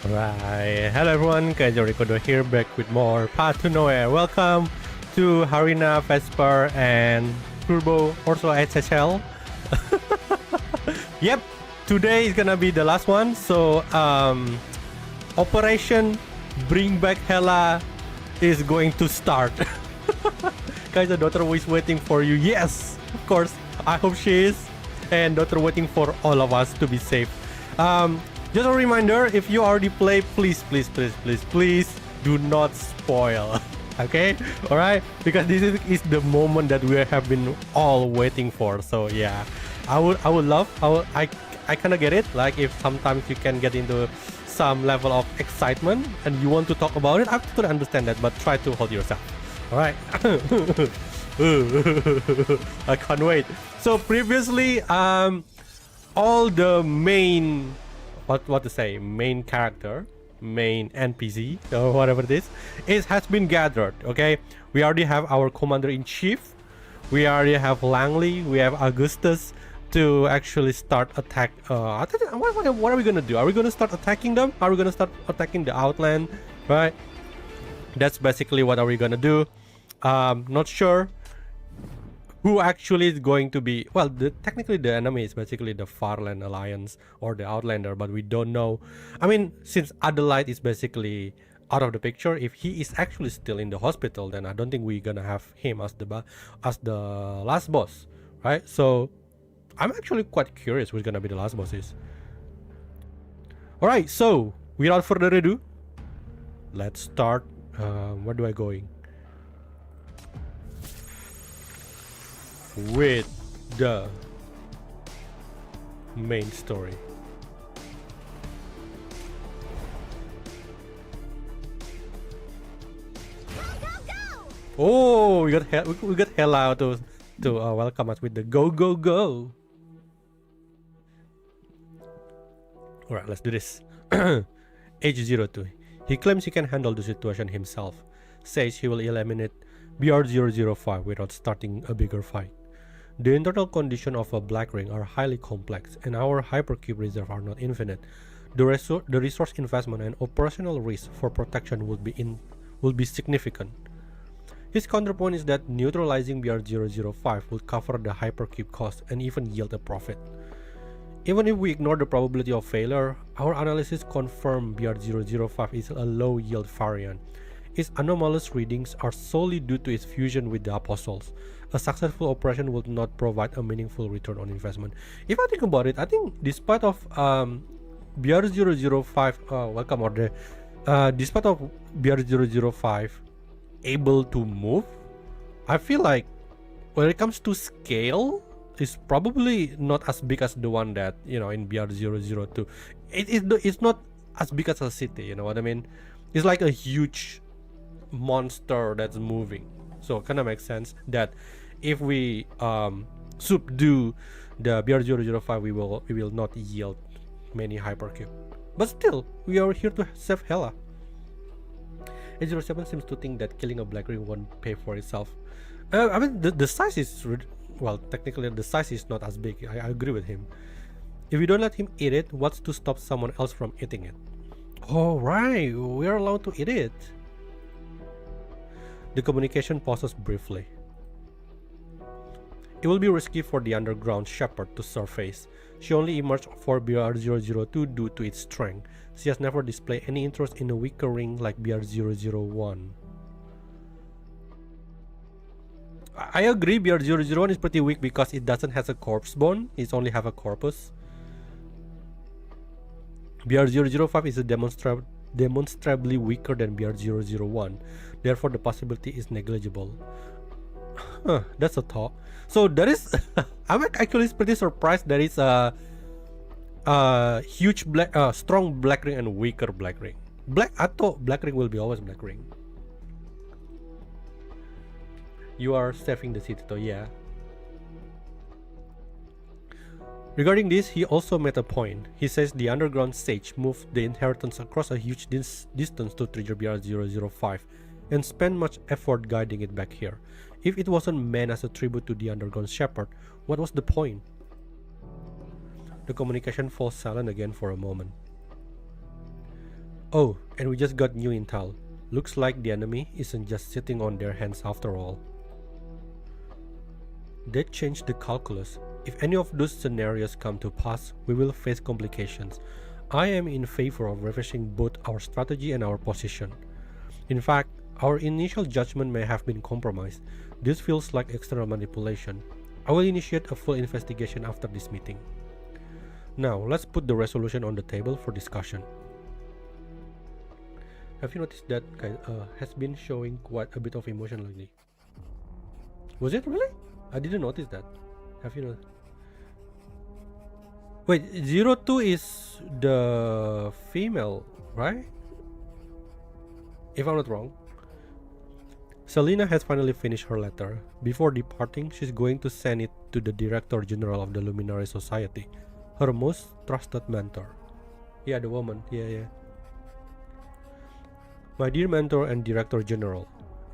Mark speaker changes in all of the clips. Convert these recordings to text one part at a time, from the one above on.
Speaker 1: Right, hello everyone, Kaiser Ricodo here, back with more Path to Nowhere. Welcome to Harina, Vesper, and Turbo, also HHL. Yep, today is gonna be the last one. So, Operation Bring Back Hela is going to start. Guys, the daughter is waiting for you. Yes, of course, I hope she is. And daughter waiting for all of us to be safe. Just a reminder, if you already play, please do not spoil. Okay, all right, because this is the moment that we have been all waiting for. So yeah, I would love, I kind of get it, like if sometimes you can get into some level of excitement and you want to talk about it, I totally understand that, but try to hold yourself. All right. I can't wait. So previously, all the main main character, main NPC or whatever it is has been gathered. Okay, we already have our commander-in-chief, we already have Langley, we have Augustus to actually start attack. What are we gonna do? Are we gonna start attacking them? Are we gonna start attacking the outland? Right, that's basically what are we gonna do. Not sure who actually is going to be, well, technically the enemy is basically the Farland Alliance or the Outlander, but we don't know. I mean, since Adelaide is basically out of the picture, if he is actually still in the hospital, then I don't think we're gonna have him as the last boss, right? So I'm actually quite curious who's gonna be the last boss is. All right, so without further ado, let's start. Where do I going? With the main story. Oh, we got Hela to welcome us with the go. All right, let's do this. H02. He claims he can handle the situation himself. Says he will eliminate BR005 without starting a bigger fight. The internal conditions of a black ring are highly complex, and our hypercube reserve are not infinite. The resource investment and operational risk for protection will be significant. His counterpoint is that neutralizing BR005 will cover the hypercube cost and even yield a profit. Even if we ignore the probability of failure, our analysis confirm BR005 is a low yield variant. Its anomalous readings are solely due to its fusion with the Apostles. A successful operation will not provide a meaningful return on investment. If I think about it, I think despite of BR005 welcome order, despite of BR005 able to move, I feel like when it comes to scale, it's probably not as big as the one that, you know, in BR002. It's not as big as a city, you know what I mean? It's like a huge monster that's moving. So kind of makes sense that if we subdue the BR005, we will not yield many hypercube. But still, we are here to save Hela. A07 seems to think that killing a black ring won't pay for itself. I mean, the size is, well, technically the size is not as big. I agree with him. If we don't let him eat it, what's to stop someone else from eating it? Oh right, we are allowed to eat it. The communication pauses briefly. It will be risky for the underground shepherd to surface. She only emerged for BR002 due to its strength. She has never displayed any interest in a weaker ring like BR001. I agree, BR001 is pretty weak because it doesn't have a corpse bone, it only have a corpus. BR005 is a demonstrably weaker than BR001, therefore the possibility is negligible. Huh, that's a thought. So there is I'm actually pretty surprised there is a huge strong black ring and weaker black ring. I thought black ring will be always black ring. You are saving the city though, yeah. Regarding this, he also made a point. He says the underground sage moved the inheritance across a huge distance to trigger BR005 and spent much effort guiding it back here. If it wasn't meant as a tribute to the underground shepherd, what was the point? The communication falls silent again for a moment. Oh, and we just got new intel. Looks like the enemy isn't just sitting on their hands after all. They changed the calculus. If any of those scenarios come to pass, we will face complications. I am in favor of refreshing both our strategy and our position. In fact, our initial judgment may have been compromised. This feels like external manipulation. I will initiate a full investigation after this meeting. Now, let's put the resolution on the table for discussion. Have you noticed that has been showing quite a bit of emotion lately? Was it really? I didn't notice that. Have you noticed? Wait, 02 is the female, right? If I'm not wrong. Selena has finally finished her letter. Before departing, she's going to send it to the Director General of the Luminary Society, her most trusted mentor. Yeah, the woman. Yeah. My dear mentor and Director General,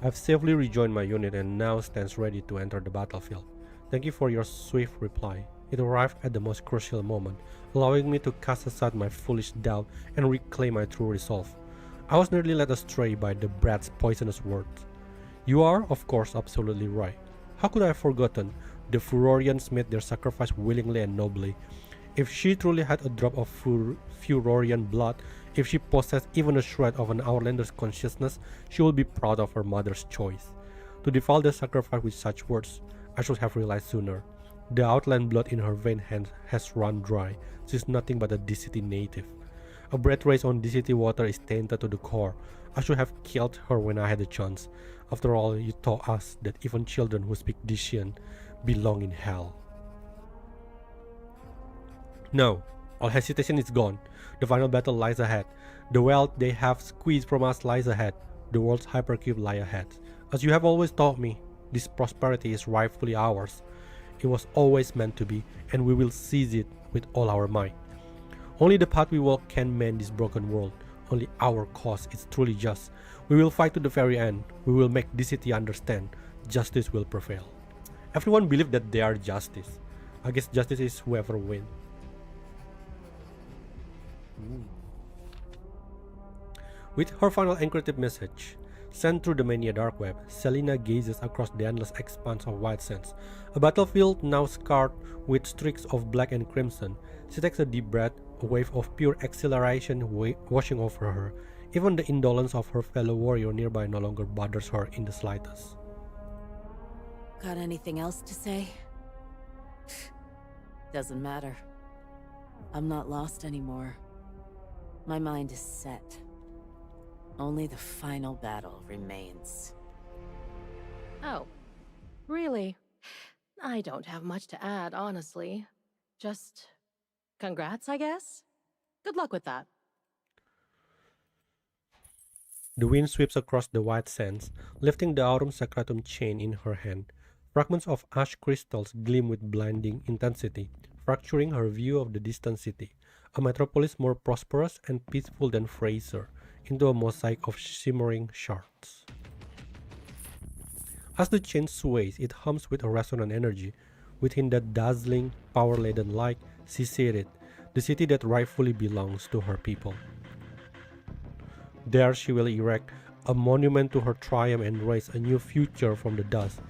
Speaker 1: I've safely rejoined my unit and now stands ready to enter the battlefield. Thank you for your swift reply. It arrived at the most crucial moment, allowing me to cast aside my foolish doubt and reclaim my true resolve. I was nearly led astray by the brat's poisonous words. You are, of course, absolutely right. How could I have forgotten? The Furorians made their sacrifice willingly and nobly. If she truly had a drop of Furorian blood, if she possessed even a shred of an Outlander's consciousness, she would be proud of her mother's choice. To defile the sacrifice with such words, I should have realized sooner. The Outland blood in her veins has run dry. She is nothing but a DCT native. A breath raised on DCT water is tainted to the core. I should have killed her when I had the chance. After all, you taught us that even children who speak Dician belong in hell. No, all hesitation is gone. The final battle lies ahead. The wealth they have squeezed from us lies ahead. The world's hypercube lies ahead. As you have always taught me, this prosperity is rightfully ours. It was always meant to be, and we will seize it with all our might. Only the path we walk can mend this broken world. Only our cause is truly just. We will fight to the very end. We will make this city understand. Justice will prevail. Everyone believes that they are justice. I guess justice is whoever wins. With her final encrypted message sent through the Mania dark web, Selena gazes across the endless expanse of white sands, a battlefield now scarred with streaks of black and crimson. She takes a deep breath, a wave of pure exhilaration washing over her. Even the indolence of her fellow warrior nearby no longer bothers her in the slightest.
Speaker 2: Got anything else to say? Doesn't matter. I'm not lost anymore. My mind is set. Only the final battle remains.
Speaker 3: Oh, really? I don't have much to add, honestly. Just congrats, I guess? Good luck with that.
Speaker 1: The wind sweeps across the white sands, lifting the Aurum Sacratum chain in her hand. Fragments of ash crystals gleam with blinding intensity, fracturing her view of the distant city, a metropolis more prosperous and peaceful than Fraser, into a mosaic of shimmering shards. As the chain sways, it hums with a resonant energy. Within that dazzling, power-laden light, she sees it, the city that rightfully belongs to her people. There she will erect a monument to her triumph and raise a new future from the dust.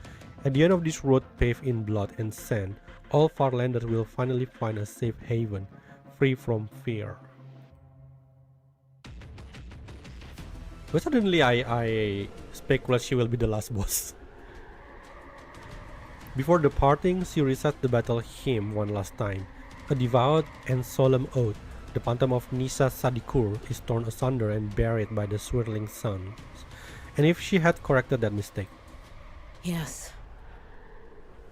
Speaker 1: At the end of this road paved in blood and sand, all Farlanders will finally find a safe haven, free from fear. But suddenly I speculate she will be the last boss. Before departing, she recites the battle hymn one last time. A devout and solemn oath, the phantom of Nisa Sadikur is torn asunder and buried by the swirling suns. And if she had corrected that mistake.
Speaker 2: Yes.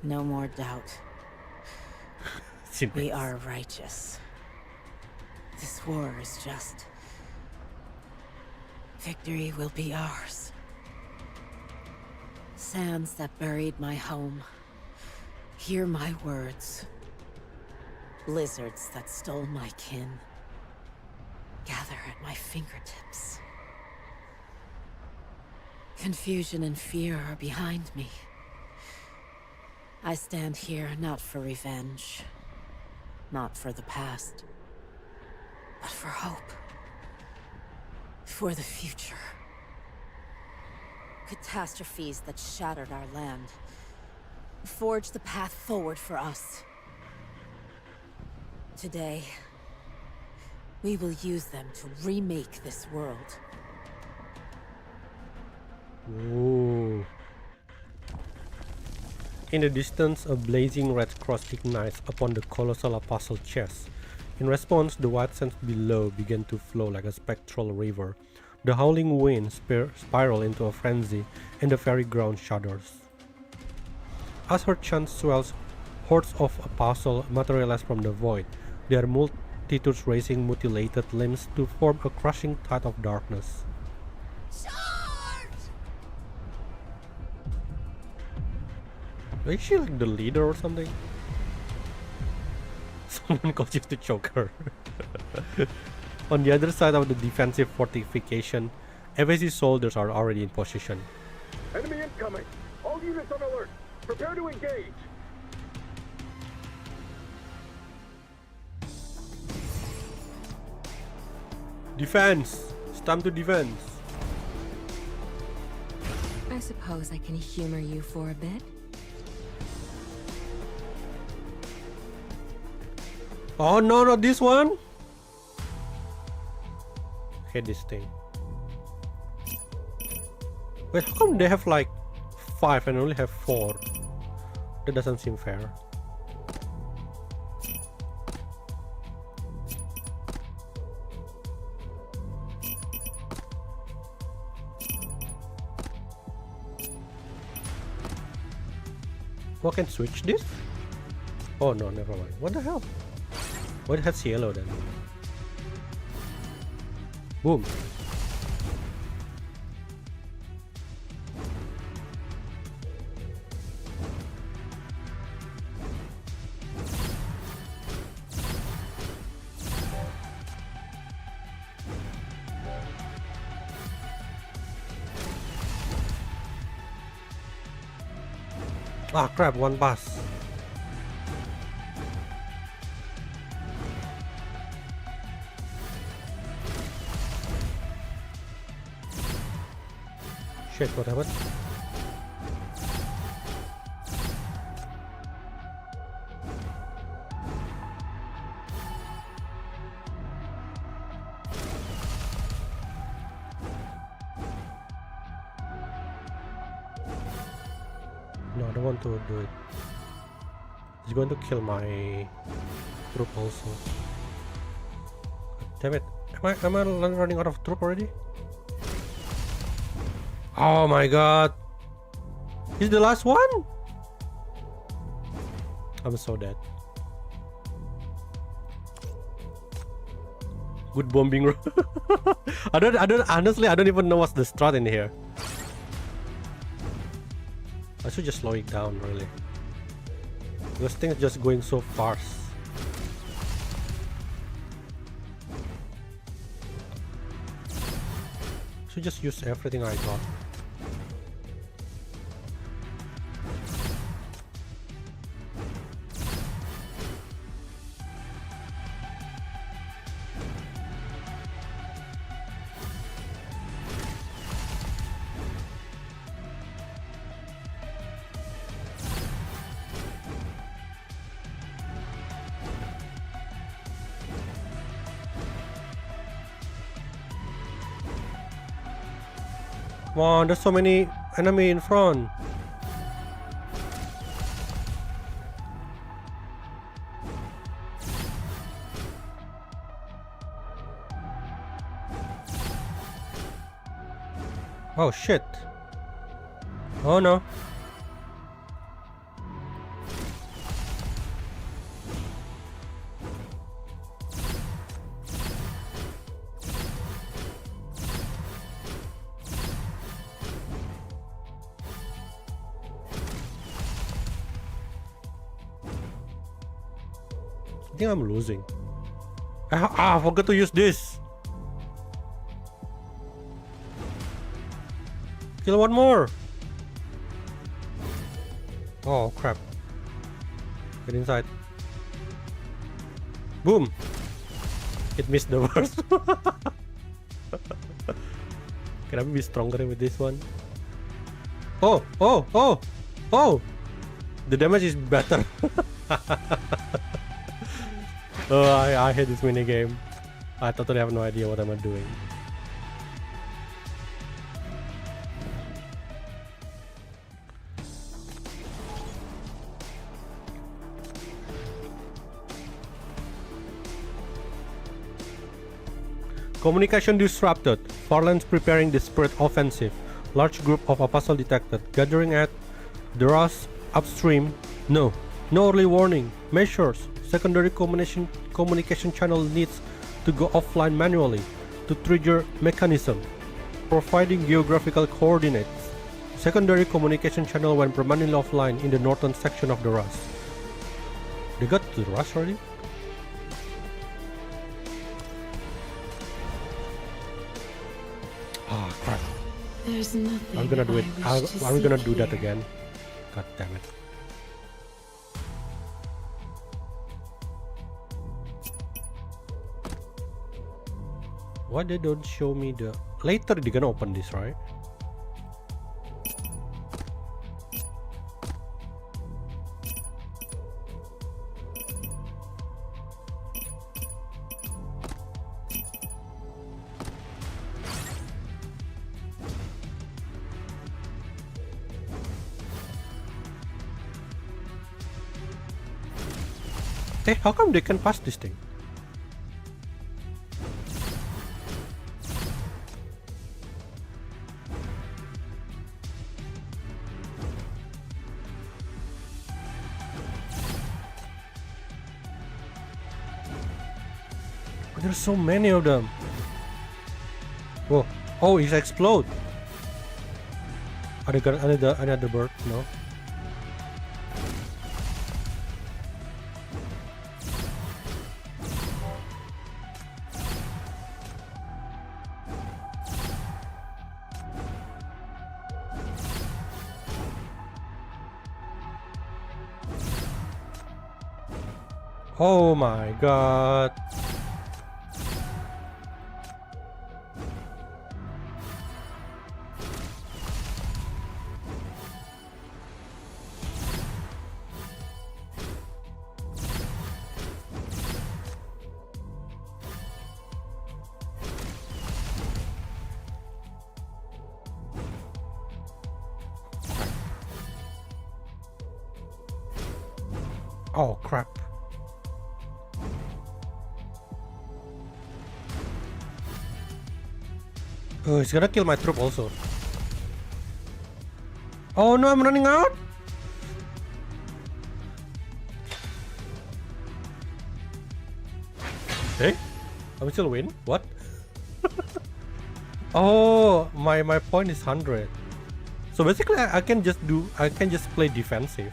Speaker 2: No more doubt. We are righteous. This war is just. Victory will be ours. Sands that buried my home. Hear my words. Blizzards that stole my kin. Gather at my fingertips. Confusion and fear are behind me. I stand here not for revenge, not for the past, but for hope. For the future. Catastrophes that shattered our land. Forged the path forward for us. Today, we will use them to remake this world.
Speaker 1: Ooh. In the distance, a blazing red cross ignites upon the colossal apostle chest. In response, the white sands below begin to flow like a spectral river. The howling wind spiral into a frenzy, and the very ground shudders. As her chant swells, hordes of apostles materialize from the void, their multitudes raising mutilated limbs to form a crushing tide of darkness. Is she like the leader or something? Someone calls you to choke her. On the other side of the defensive fortification, FAC soldiers are already in position.
Speaker 4: Enemy incoming! All units on alert! Prepare to engage!
Speaker 1: Defense! It's time to defense.
Speaker 5: I suppose I can humor you for a bit.
Speaker 1: Oh no, not this one! Hate this thing. Wait, how come they have like 5 and only have 4? That doesn't seem fair. What, can switch this? Oh no, never mind. What the hell? Why it has yellow then? Boom. Ah crap, one pass. Shit, what happened? No, I don't want to do it. It's going to kill my troop also. Damn it. Am I running out of troop already? Oh my god. He's the last one? I'm so dead. Good bombing. I don't honestly I don't even know what's the strat in here. I should just slow it down really. This thing is just going so fast. Should just use everything I got. Come on, there's so many enemy in front. Oh shit. Oh no. I think I'm losing. I forgot to use this. Kill one more. Oh crap. Get inside. Boom. It missed the worst. Can I be stronger with this one? Oh! The damage is better. Oh, I hate this minigame. I totally have no idea what I'm doing. Communication disrupted. Farlands preparing desperate offensive. Large group of Apostle detected. Gathering at Duras upstream. No early warning. Measures. Secondary communication channel needs to go offline manually to trigger mechanism. Providing geographical coordinates. Secondary communication channel went permanently offline in the northern section of Duras. They got to Duras already? Oh crap.
Speaker 2: There's nothing.
Speaker 1: I'm gonna do it. Are we gonna do that again? God damn it. Why they don't show me the... Later they're gonna open this, right? Hey, how come they can pass this thing? There's so many of them. Whoa. Oh, it's explode. Are they got another bird? No. Oh my god. Oh crap. Oh, it's gonna kill my troop also. Oh no, I'm running out. Hey, I'm still win. What? Oh, my point is 100. So basically, I can just play defensive.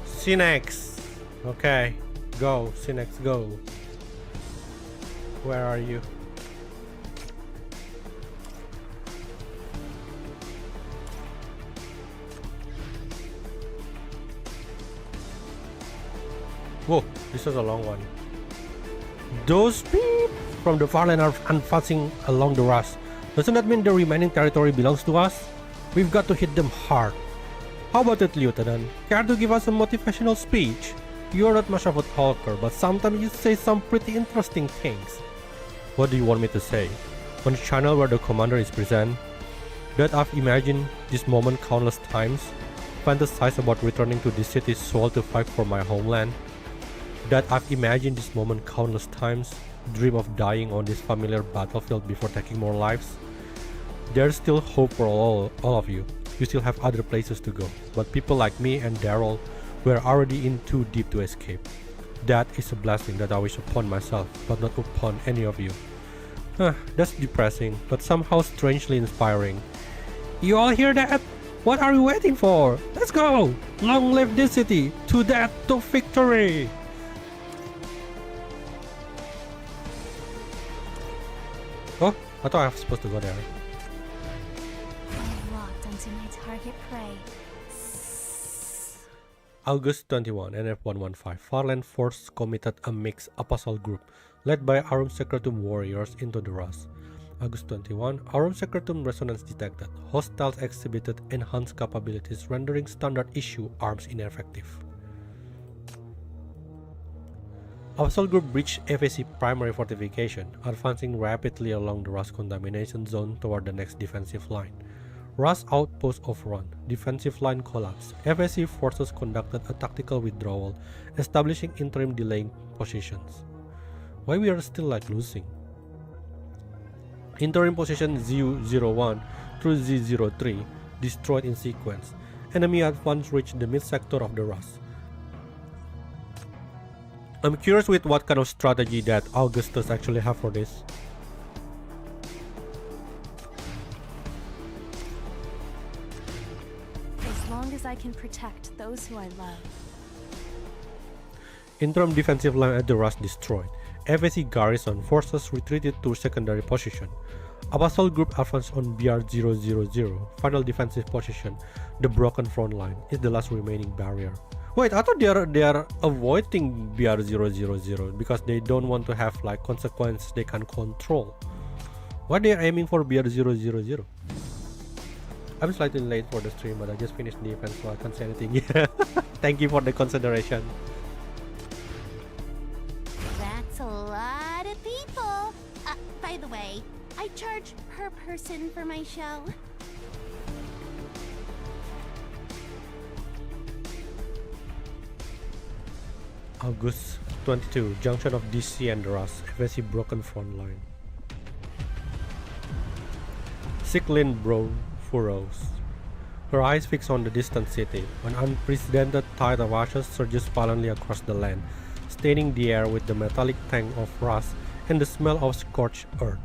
Speaker 1: Cinex. Okay, go, Cinex, go. Where are you? Whoa, this was a long one. Those beep from the far land are advancing along the Ras. Doesn't that mean the remaining territory belongs to us? We've got to hit them hard. How about it, Lieutenant? Care to give us a motivational speech? You're not much of a talker, but sometimes you say some pretty interesting things. What do you want me to say? On the channel where the commander is present? That I've imagined this moment countless times? Fantasized about returning to this city's soul to fight for my homeland? That I've imagined this moment countless times? Dream of dying on this familiar battlefield before taking more lives? There's still hope for all of you. You still have other places to go, but people like me and Daryl were already in too deep to escape. That is a blessing that I wish upon myself, but not upon any of you. That's depressing, but somehow strangely inspiring. You all hear that? What are you waiting for? Let's go! Long live this city! To death, to victory! Oh, I thought I was supposed to go there.
Speaker 6: I locked onto my target prey.
Speaker 1: August 21, NF115, Farland Force committed a mixed apostle group led by Aurum Secretum warriors into the Rust. August 21, Aurum Secretum resonance detected. Hostiles exhibited enhanced capabilities, rendering standard issue arms ineffective. Apostle group breached FAC primary fortification, advancing rapidly along the Rust contamination zone toward the next defensive line. Rust outpost overrun, defensive line collapse. FAC forces conducted a tactical withdrawal, establishing interim delaying positions. Why we are still losing? Interim position Z01 through Z03 destroyed in sequence. Enemy advance reached the mid-sector of the Rust. I'm curious with what kind of strategy that Augustus actually have for this.
Speaker 6: As long as I can protect those who I love.
Speaker 1: Interim defensive line at the Rust destroyed. FAC garrison forces retreated to secondary position. Apostle group advanced on BR000, final defensive position. The broken front line is the last remaining barrier. Wait, I thought they are avoiding BR000 because they don't want to have like consequences they can control. Why they are aiming for BR000? I'm slightly late for the stream, but I just finished the event, so I can't say anything. Thank you for the consideration.
Speaker 6: That's a lot of people. By the way, I charge per person for my show.
Speaker 1: August 22, junction of DC and the Rust, FSC broken front line. Cyclin brow furrows. Her eyes fix on the distant city. An unprecedented tide of ashes surges violently across the land, staining the air with the metallic tang of rust and the smell of scorched earth.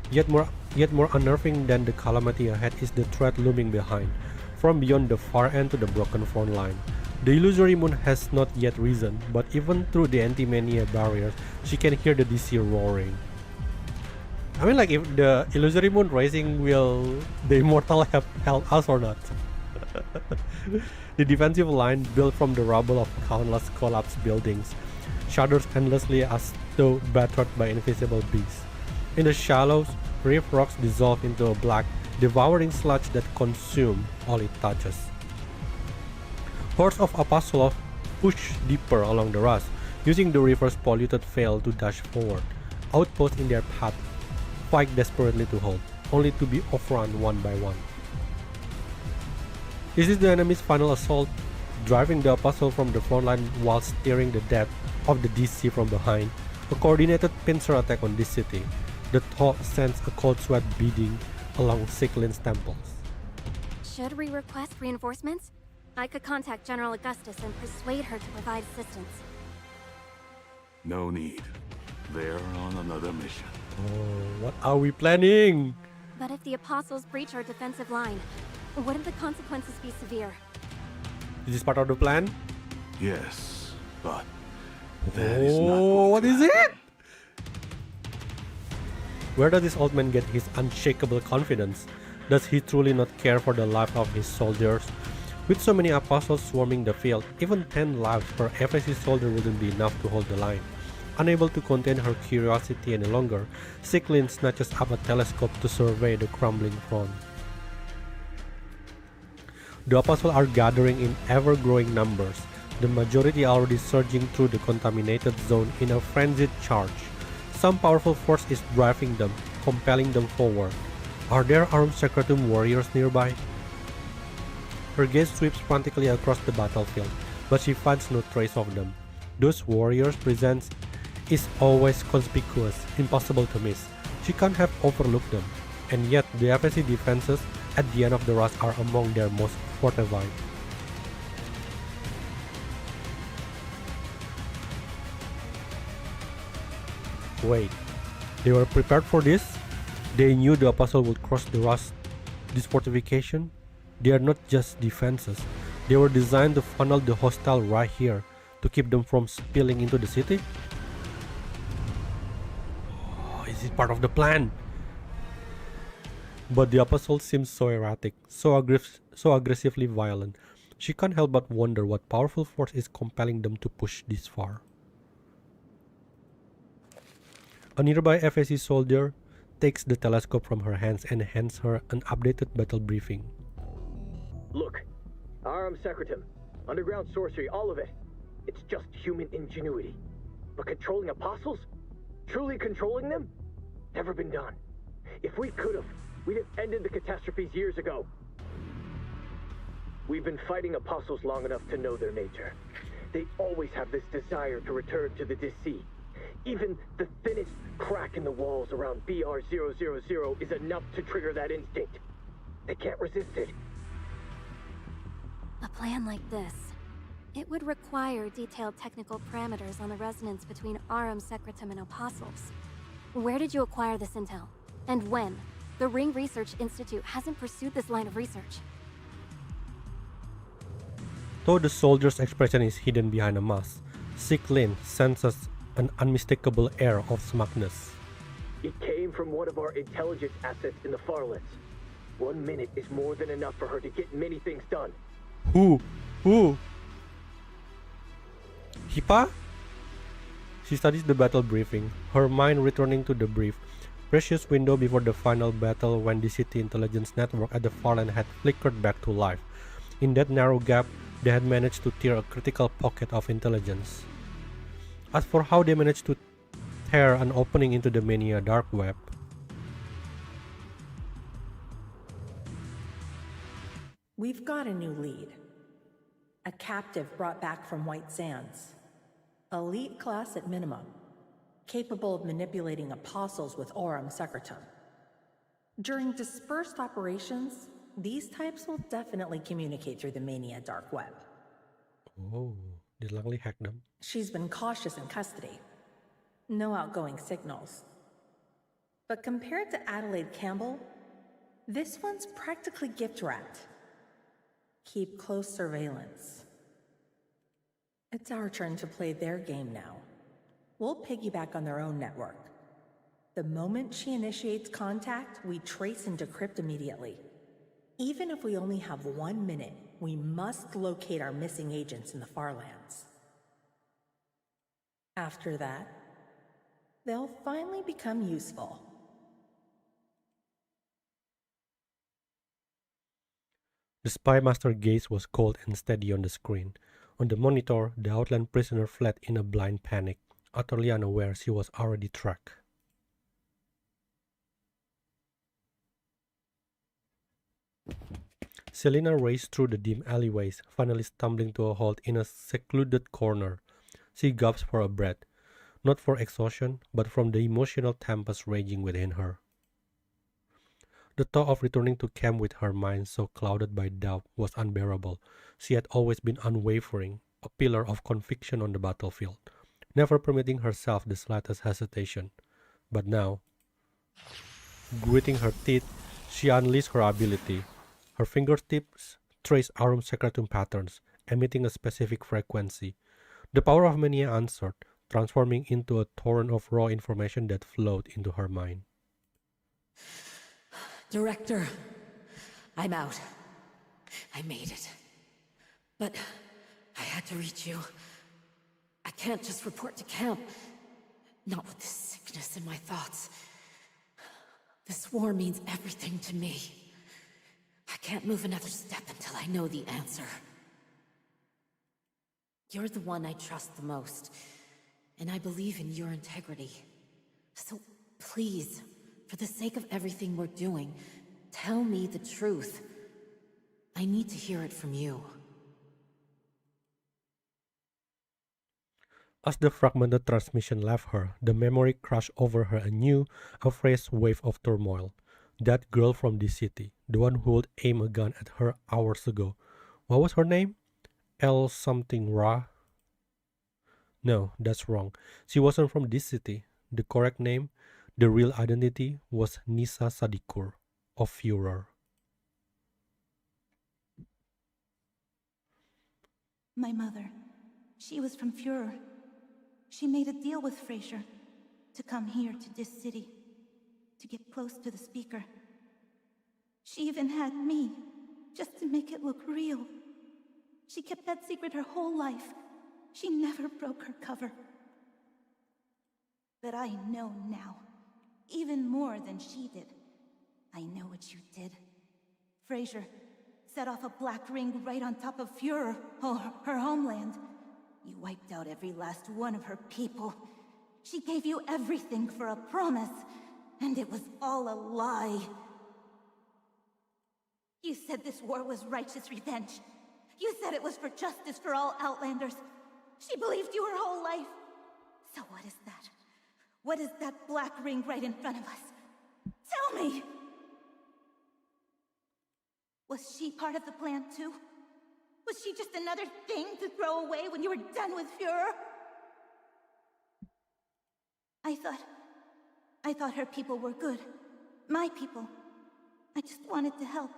Speaker 1: Yet more unnerving than the calamity ahead is the threat looming behind, from beyond the far end to the broken front line. The illusory moon has not yet risen, but even through the anti-mania barriers, she can hear the DC roaring. I mean, like, if the illusory moon rising, will the immortal have helped us or not? The defensive line, built from the rubble of countless collapsed buildings, shudders endlessly as though battered by invisible beasts. In the shallows, reef rocks dissolve into a black, devouring sludge that consume all it touches. Hordes of apostles push deeper along the Rust, using the river's polluted veil to dash forward. Outposts in their path fight desperately to hold, only to be overrun one by one. This is the enemy's final assault, driving the apostle from the front line while steering the depth of the DC from behind. A coordinated pincer attack on this city. The thought sends a cold sweat beading along Cyclin's temples.
Speaker 6: Should we request reinforcements? I could contact General Augustus and persuade her to provide assistance.
Speaker 7: No need. They're on another mission.
Speaker 1: Oh, what are we planning?
Speaker 6: But if the Apostles breach our defensive line, wouldn't the consequences be severe?
Speaker 1: Is this part of the plan?
Speaker 7: Yes, but that is not
Speaker 1: what is it? Where does this old man get his unshakable confidence? Does he truly not care for the life of his soldiers? With so many apostles swarming the field, even 10 lives per FSC soldier wouldn't be enough to hold the line. Unable to contain her curiosity any longer, Cyclin snatches up a telescope to survey the crumbling front. The apostles are gathering in ever-growing numbers, the majority already surging through the contaminated zone in a frenzied charge. Some powerful force is driving them, compelling them forward. Are there Aurum Secretum warriors nearby? Her gaze sweeps frantically across the battlefield, but she finds no trace of them. Those warriors' presence is always conspicuous, impossible to miss. She can't have overlooked them, and yet the FSC defenses at the end of the Rust are among their most fortified. Wait, they were prepared for this? They knew the apostle would cross the Rust, this fortification? They are not just defenses, they were designed to funnel the hostile right here, to keep them from spilling into the city? Oh, is it part of the plan? But the apostle seems so erratic, so aggressively violent. She can't help but wonder what powerful force is compelling them to push this far. A nearby FAC soldier takes the telescope from her hands and hands her an updated battle briefing.
Speaker 4: Look, Aram Secretum, underground sorcery, all of it. It's just human ingenuity. But controlling apostles? Truly controlling them? Never been done. If we could've, we'd have ended the catastrophes years ago. We've been fighting apostles long enough to know their nature. They always have this desire to return to the Deceit. Even the thinnest crack in the walls around BR000 is enough to trigger that instinct. They can't resist it.
Speaker 8: A plan like this, it would require detailed technical parameters on the resonance between Aram Secretum and Apostles. Where did you acquire this intel? And when? The Ring Research Institute hasn't pursued this line of research.
Speaker 1: Though the soldier's expression is hidden behind a mask, Siklin senses an unmistakable air of smugness.
Speaker 4: It came from one of our intelligence assets in the Farlands. 1 minute is more than enough for her to get many things done.
Speaker 1: Who? Hippa? She studies the battle briefing, her mind returning to the brief, precious window before the final battle when the city intelligence network at the Farland had flickered back to life. In that narrow gap, they had managed to tear a critical pocket of intelligence. As for how they managed to tear an opening into the Mania dark web,
Speaker 2: We've got a new lead. A captive brought back from White Sands. Elite class at minimum. Capable of manipulating apostles with Aram Secretum. During dispersed operations, these types will definitely communicate through the Mania dark web.
Speaker 1: oh, they luckily hacked them.
Speaker 2: She's been cautious in custody. No outgoing signals. But compared to Adelaide Campbell, this one's practically gift-wrapped. Keep close surveillance. It's our turn to play their game now. We'll piggyback on their own network. The moment she initiates contact, we trace and decrypt immediately. Even if we only have 1 minute, we must locate our missing agents in the Farlands. After that, they'll finally become useful.
Speaker 1: The spy master's gaze was cold and steady on the screen. On the monitor, the outland prisoner fled in a blind panic, utterly unaware she was already tracked. Selena raced through the dim alleyways, finally stumbling to a halt in a secluded corner. She gasped for a breath, not for exhaustion, but from the emotional tempest raging within her. The thought of returning to camp with her mind so clouded by doubt was unbearable. She had always been unwavering, a pillar of conviction on the battlefield, never permitting herself the slightest hesitation. But now, gritting her teeth, she unleashed her ability. Her fingertips traced Arum Secretum patterns, emitting a specific frequency. The power of Mania answered, transforming into a torrent of raw information that flowed into her mind.
Speaker 2: Director, I'm out. I made it. But I had to reach you. I can't just report to camp. Not with this sickness in my thoughts. This war means everything to me. I can't move another step until I know the answer. You're the one I trust the most, and I believe in your integrity. So please, for the sake of everything we're doing, tell me the truth. I need to hear it from you.
Speaker 1: As the fragmented transmission left her, the memory crashed over her anew, a fresh wave of turmoil. That girl from this city, the one who would aim a gun at her hours ago. What was her name? L something Ra? No, that's wrong. She wasn't from this city. The correct name, the real identity, was Nisa Sadikur of Führer.
Speaker 9: My mother. She was from Führer. She made a deal with Fraser to come here to this city, to get close to the speaker. She even had me, just to make it look real. She kept that secret her whole life. She never broke her cover. But I know now, even more than she did. I know what you did. Frasier set off a black ring right on top of Führer, her homeland. You wiped out every last one of her people. She gave you everything for a promise, and it was all a lie. You said this war was righteous revenge. You said it was for justice for all Outlanders. She believed you her whole life. So what is that? What is that black ring right in front of us? Tell me! Was she part of the plan too? Was she just another thing to throw away when you were done with Führer? I thought her people were good. My people. I just wanted to help.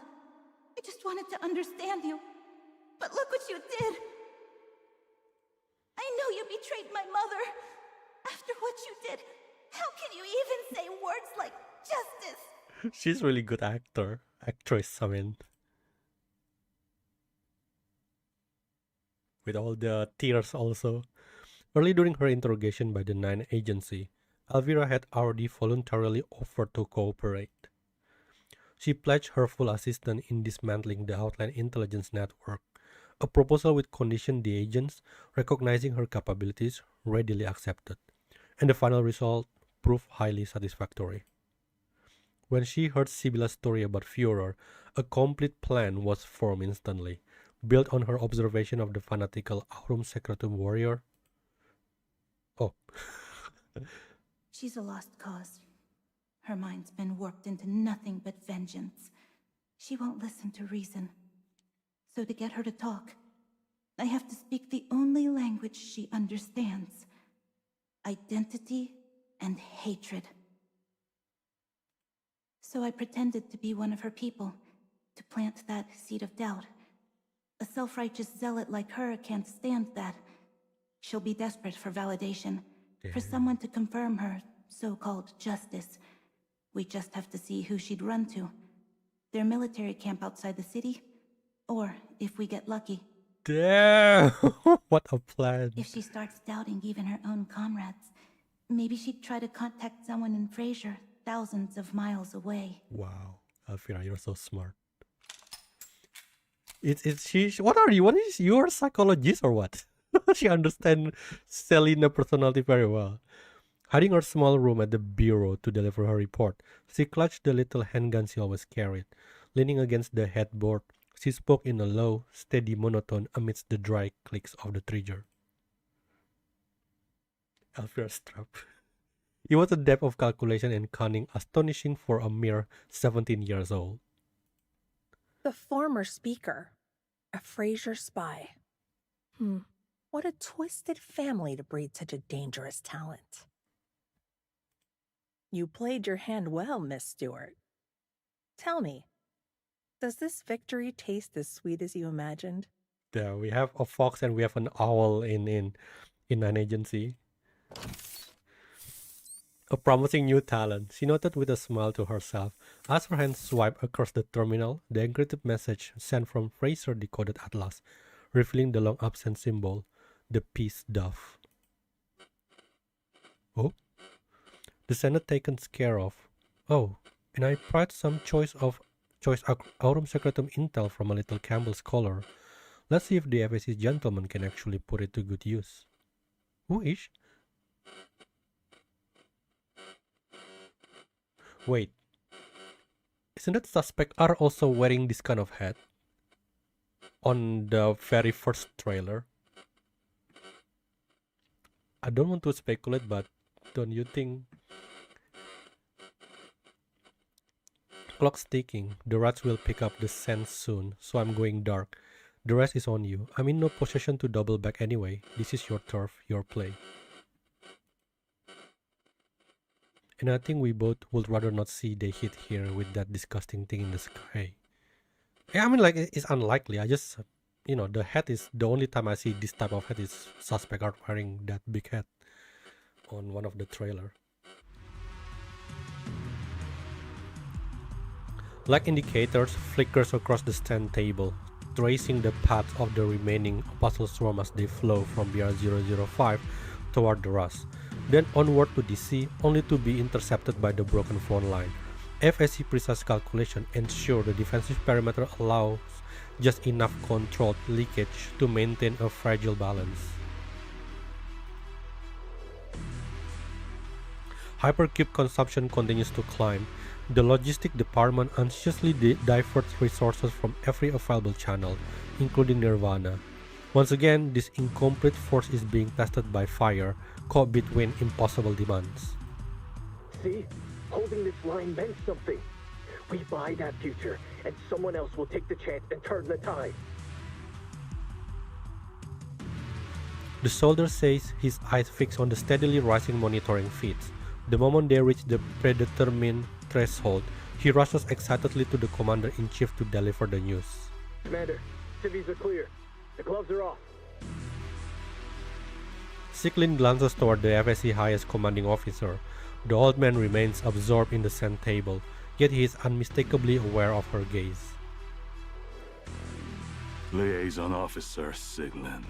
Speaker 9: I just wanted to understand you. But look what you did! I know you betrayed my mother! After what you did, how can you even say words like justice?
Speaker 1: She's really good actress, I mean. With all the tears also. Early during her interrogation by the 9 agency, Elvira had already voluntarily offered to cooperate. She pledged her full assistance in dismantling the Outland intelligence network, a proposal with condition the agents, recognizing her capabilities, readily accepted, and the final result proved highly satisfactory. When she heard Sibylla's story about Führer, a complete plan was formed instantly, built on her observation of the fanatical Aurum Secretum warrior. Oh.
Speaker 9: She's a lost cause. Her mind's been warped into nothing but vengeance. She won't listen to reason. So to get her to talk, I have to speak the only language she understands. Identity and hatred. So I pretended to be one of her people, to plant that seed of doubt. A self-righteous zealot like her can't stand that. She'll be desperate for validation, for someone to confirm her so-called justice. We just have to see who she'd run to. Their military camp outside the city, or if we get lucky.
Speaker 1: Damn! What a plan.
Speaker 9: If she starts doubting even her own comrades, maybe she'd try to contact someone in Frasier, thousands of miles away.
Speaker 1: Wow, Elvira, you're so smart. What are you? What is your psychologist or what? She understands Selena personality very well. Hiding her small room at the bureau to deliver her report, she clutched the little handgun she always carried. Leaning against the headboard, she spoke in a low, steady monotone amidst the dry clicks of the trigger. Elvira's trap. It was a depth of calculation and cunning astonishing for a mere 17 years old.
Speaker 2: The former speaker, a Frasier spy. What a twisted family to breed such a dangerous talent. You played your hand well, Miss Stewart. Tell me, does this victory taste as sweet as you imagined?
Speaker 1: Yeah, we have a fox and we have an owl in an agency. A promising new talent, she noted with a smile to herself. As her hand swiped across the terminal, the encrypted message sent from Frasier decoded at last, revealing the long absent symbol, the peace dove. Oh? The sender taken care of. Oh, and I pried some choice Aurum Secretum intel from a little Campbell scholar. Let's see if the FAC gentleman can actually put it to good use. Who is? Wait, isn't that suspect are also wearing this kind of hat on the very first trailer? I don't want to speculate, but don't you think? Clock's ticking. The rats will pick up the scent soon, so I'm going dark. The rest is on you. I'm in no possession to double back anyway. This is your turf, your play. And I think we both would rather not see they hit here with that disgusting thing in the sky. Yeah, I mean, like, it's unlikely. I just, the hat is the only time I see this type of hat is suspect are wearing that big hat on one of the trailer. Light indicators flickers across the stand table. tracing the path of the remaining Apostle Swarm as they flow from BR-005 toward the Rust, then onward to DC, only to be intercepted by the broken front line. FSC precise calculation ensure the defensive perimeter allows just enough controlled leakage to maintain a fragile balance. Hypercube consumption continues to climb. The logistic department anxiously diverts resources from every available channel, including Nirvana. Once again, this incomplete force is being tested by fire, caught between impossible demands.
Speaker 4: See? Holding this line meant something. We buy that future, and someone else will take the chance and turn the tide.
Speaker 1: The soldier says, his eyes fixed on the steadily rising monitoring feeds. The moment they reach the predetermined threshold, he rushes excitedly to the commander-in-chief to deliver the news.
Speaker 4: Commander, civvies are clear. The gloves are off.
Speaker 1: Siklin glances toward the FSC highest commanding officer. The old man remains absorbed in the sand table, yet he is unmistakably aware of her gaze.
Speaker 7: Liaison Officer Sigland,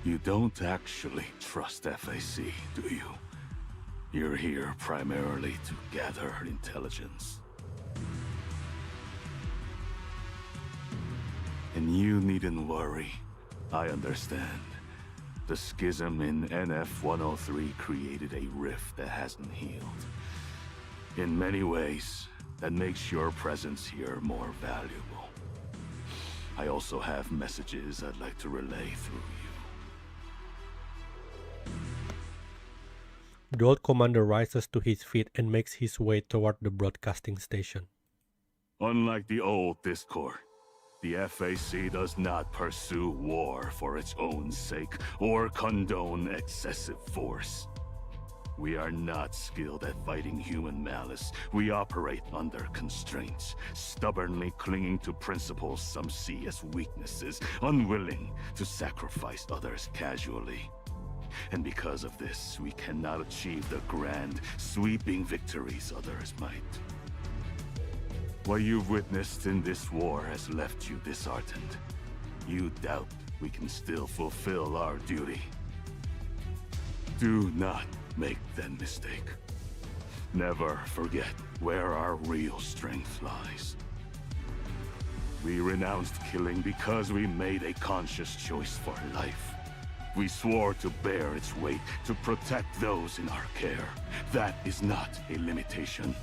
Speaker 7: you don't actually trust FAC, do you? You're here primarily to gather intelligence. And you needn't worry. I understand. The schism in NF-103 created a rift that hasn't healed. In many ways, that makes your presence here more valuable. I also have messages I'd like to relay through you.
Speaker 1: The old commander rises to his feet and makes his way toward the broadcasting station.
Speaker 7: Unlike the old Discord, the FAC does not pursue war for its own sake or condone excessive force. We are not skilled at fighting human malice. We operate under constraints, stubbornly clinging to principles some see as weaknesses, unwilling to sacrifice others casually. And because of this, we cannot achieve the grand, sweeping victories others might. What you've witnessed in this war has left you disheartened. You doubt we can still fulfill our duty. Do not make that mistake. Never forget where our real strength lies. We renounced killing because we made a conscious choice for life. We swore to bear its weight, to protect those in our care. That is not a limitation.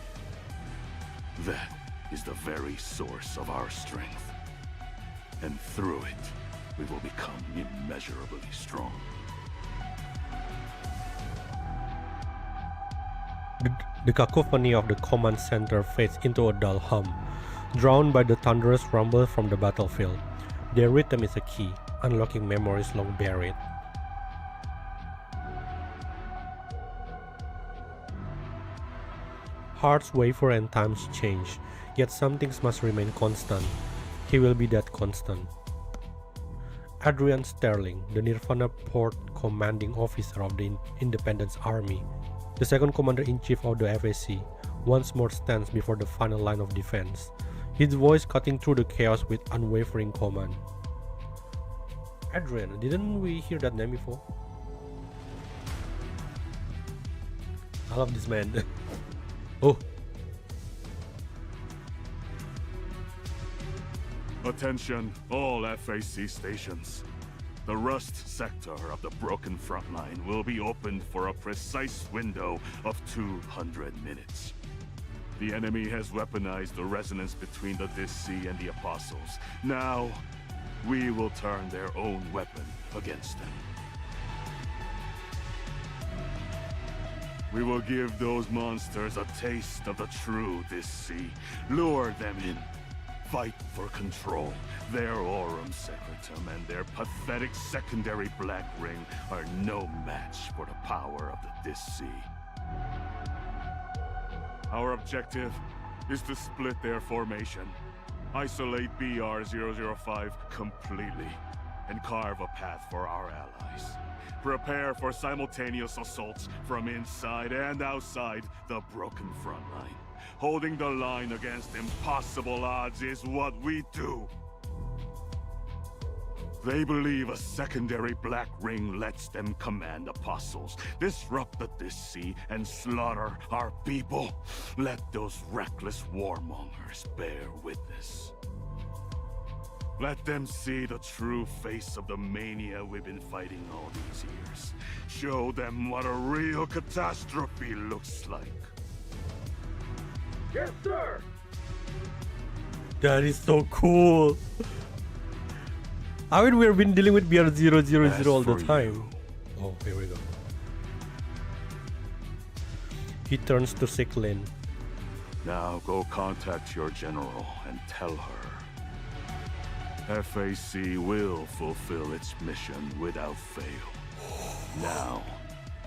Speaker 7: That is the very source of our strength. And through it, we will become immeasurably strong.
Speaker 1: The cacophony of the command center fades into a dull hum, drowned by the thunderous rumble from the battlefield. Their rhythm is a key, unlocking memories long buried. Hearts waver and times change, yet some things must remain constant. He will be that constant. Adrian Sterling, the Nirvana Port commanding officer of the Independence Army, the second commander-in-chief of the FAC, once more stands before the final line of defense, his voice cutting through the chaos with unwavering command. Adrian, didn't we hear that name before? I love this man. Oh.
Speaker 7: Attention, all FAC stations. The Rust sector of the broken front line will be opened for a precise window of 200 minutes. The enemy has weaponized the resonance between the DC and the Apostles. Now, we will turn their own weapon against them. We will give those monsters a taste of the true DC, lure them in, fight for control. Their Aurum Secretum and their pathetic secondary Black Ring are no match for the power of the DC. Our objective is to split their formation, isolate BR-005 completely, and carve a path for our allies. Prepare for simultaneous assaults from inside and outside the broken front line. Holding the line against impossible odds is what we do. They believe a secondary Black Ring lets them command apostles, disrupt the sea, and slaughter our people. Let those reckless warmongers bear witness. Let them see the true face of the mania we've been fighting all these years. Show them what a real catastrophe looks like.
Speaker 4: Yes, sir!
Speaker 1: That is so cool. I mean, we've been dealing with BR000 all the time. Oh, here we go. He turns to Siklin.
Speaker 7: Now go contact your general and tell her. FAC will fulfill its mission without fail. Now,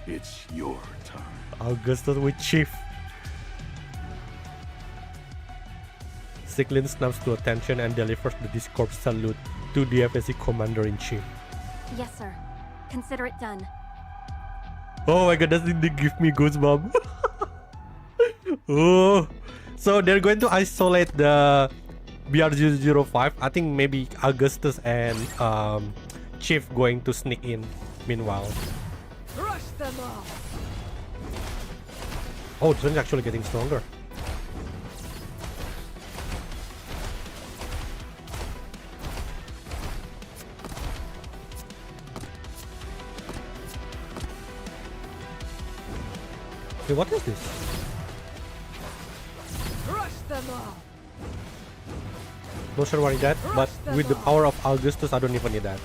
Speaker 7: it's your turn.
Speaker 1: Augustus with Chief. Siklin snaps to attention and delivers the Discord salute to the FAC Commander-in-Chief.
Speaker 8: Yes, sir. Consider it done.
Speaker 1: Oh my god, doesn't it give me goosebumps? Oh, so they're going to isolate the BR005. I think maybe Augustus and Chief going to sneak in meanwhile.
Speaker 3: Rush them all.
Speaker 1: Oh, this one's actually getting stronger. Hey, what is this?
Speaker 3: Rush them all.
Speaker 1: Not sure what is that, but with the power of Augustus, I don't even need that.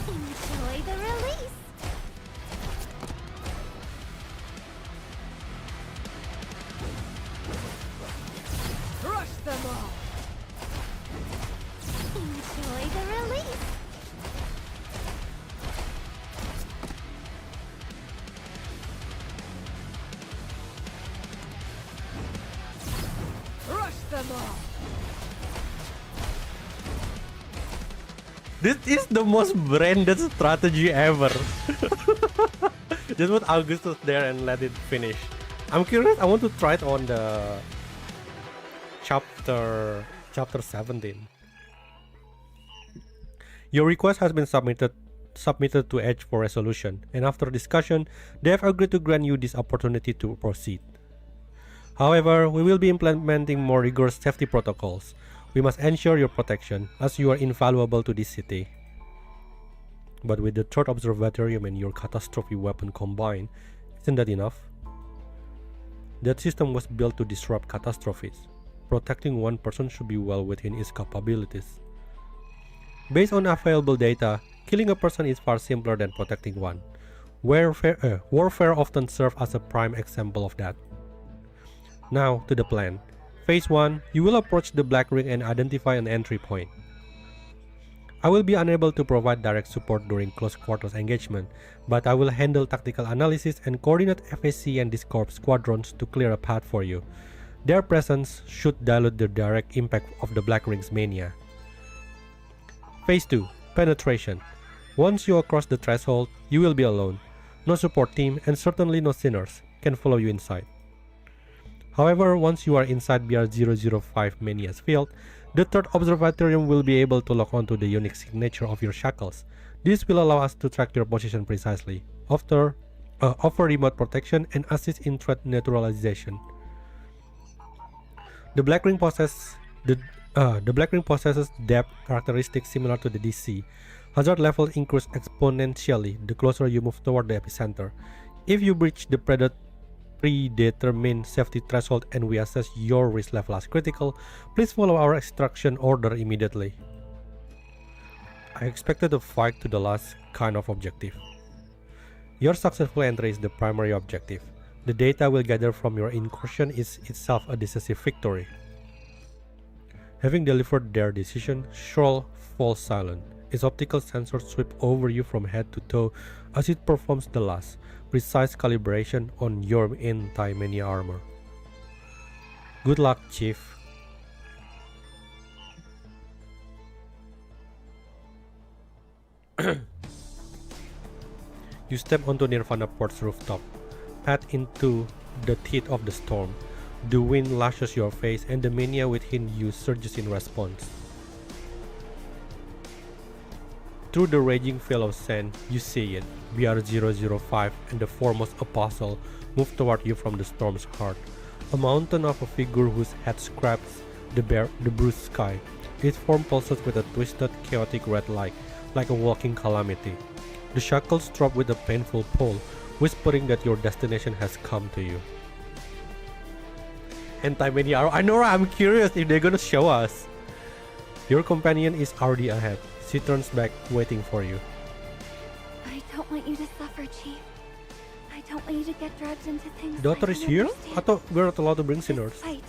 Speaker 6: Enjoy the release.
Speaker 3: Rush them all.
Speaker 6: Enjoy the release.
Speaker 3: Rush them all.
Speaker 1: This is the most branded strategy ever. Just put Augustus there and let it finish. I'm curious, I want to try it on the chapter 17. Your request has been submitted to Edge for resolution, and after discussion, they have agreed to grant you this opportunity to proceed. However, we will be implementing more rigorous safety protocols. We must ensure your protection, as you are invaluable to this city. But with the third observatorium and your catastrophe weapon combined, isn't that enough? That system was built to disrupt catastrophes. Protecting one person should be well within its capabilities. Based on available data, killing a person is far simpler than protecting one. Warfare often serves as a prime example of that. Now to the plan. Phase 1, you will approach the Black Ring and identify an entry point. I will be unable to provide direct support during close quarters engagement, but I will handle tactical analysis and coordinate FAC and Discord squadrons to clear a path for you. Their presence should dilute the direct impact of the Black Ring's mania. Phase 2, Penetration. Once you cross the threshold, you will be alone. No support team and certainly no sinners can follow you inside. However, once you are inside BR005 Mania's field, the third observatorium will be able to lock onto the unique signature of your shackles. This will allow us to track your position precisely, offer remote protection, and assist in threat neutralization. The Black Ring possesses depth characteristics similar to the DC. Hazard levels increase exponentially the closer you move toward the epicenter. If you breach the predetermined safety threshold and we assess your risk level as critical, please follow our extraction order immediately. I expected a fight to the last kind of objective. Your successful entry is the primary objective. The data we'll gather from your incursion is itself a decisive victory. Having delivered their decision, Shroll falls silent. Its optical sensors sweep over you from head to toe as it performs the last, precise calibration on your anti-mania armor. Good luck, Chief. You step onto Nirvana Port's rooftop, head into the teeth of the storm. The wind lashes your face and the mania within you surges in response. Through the raging veil of sand, you see it. BR-005 and the foremost apostle move toward you from the storm's heart. A mountain of a figure whose head scrapes the bruised sky. Its form pulses with a twisted, chaotic red light, like a walking calamity. The shackles drop with a painful pull, whispering that your destination has come to you. Anti-mania arrow. I know, right? I'm curious if they're gonna show us. Your companion is already ahead. She turns back, waiting for you.
Speaker 8: I don't want you to suffer, Chief. I don't want you to get dragged into things.
Speaker 1: Daughter
Speaker 8: I
Speaker 1: is
Speaker 8: don't
Speaker 1: here?
Speaker 8: understand.
Speaker 1: I thought we're not allowed to bring
Speaker 8: This
Speaker 1: sinners.
Speaker 8: fight,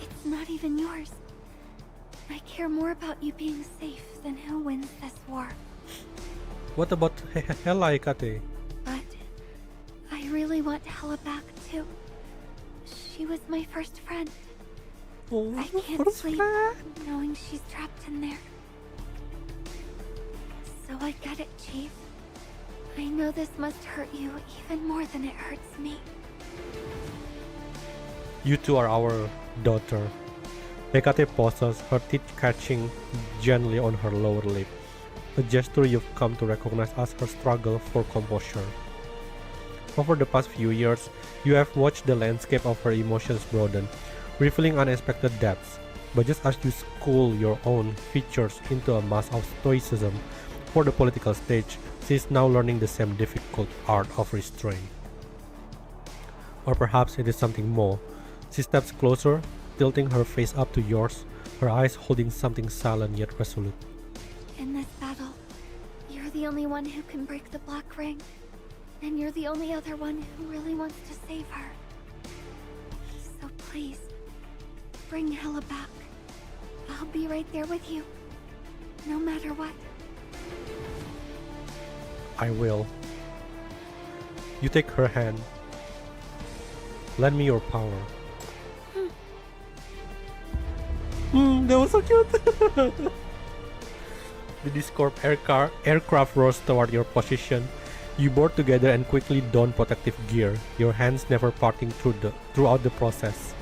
Speaker 8: it's not even yours. I care more about you being safe than who wins this war.
Speaker 1: What about Hela Hecate?
Speaker 8: But I really want Hela back too. She was my first friend.
Speaker 1: Oh,
Speaker 8: I can't sleep knowing she's trapped in there. So I get it, Chief. I know this must hurt you even more than it hurts me.
Speaker 1: You two are our daughter. Hecate pauses, her teeth catching gently on her lower lip. A gesture you've come to recognize as her struggle for composure. Over the past few years, you have watched the landscape of her emotions broaden, revealing unexpected depths. But just as you school your own features into a mask of stoicism for the political stage, she is now learning the same difficult art of restraint. Or perhaps it is something more. She steps closer, tilting her face up to yours, her eyes holding something silent yet resolute.
Speaker 8: In this battle, you're the only one who can break the Black Ring. And you're the only other one who really wants to save her. So please, bring Hela back. I'll be right there with you, no matter what.
Speaker 1: I will. You take her hand. Lend me your power. That was so cute. The Discord aircraft roars toward your position. You board together and quickly don protective gear, your hands never parting throughout the process.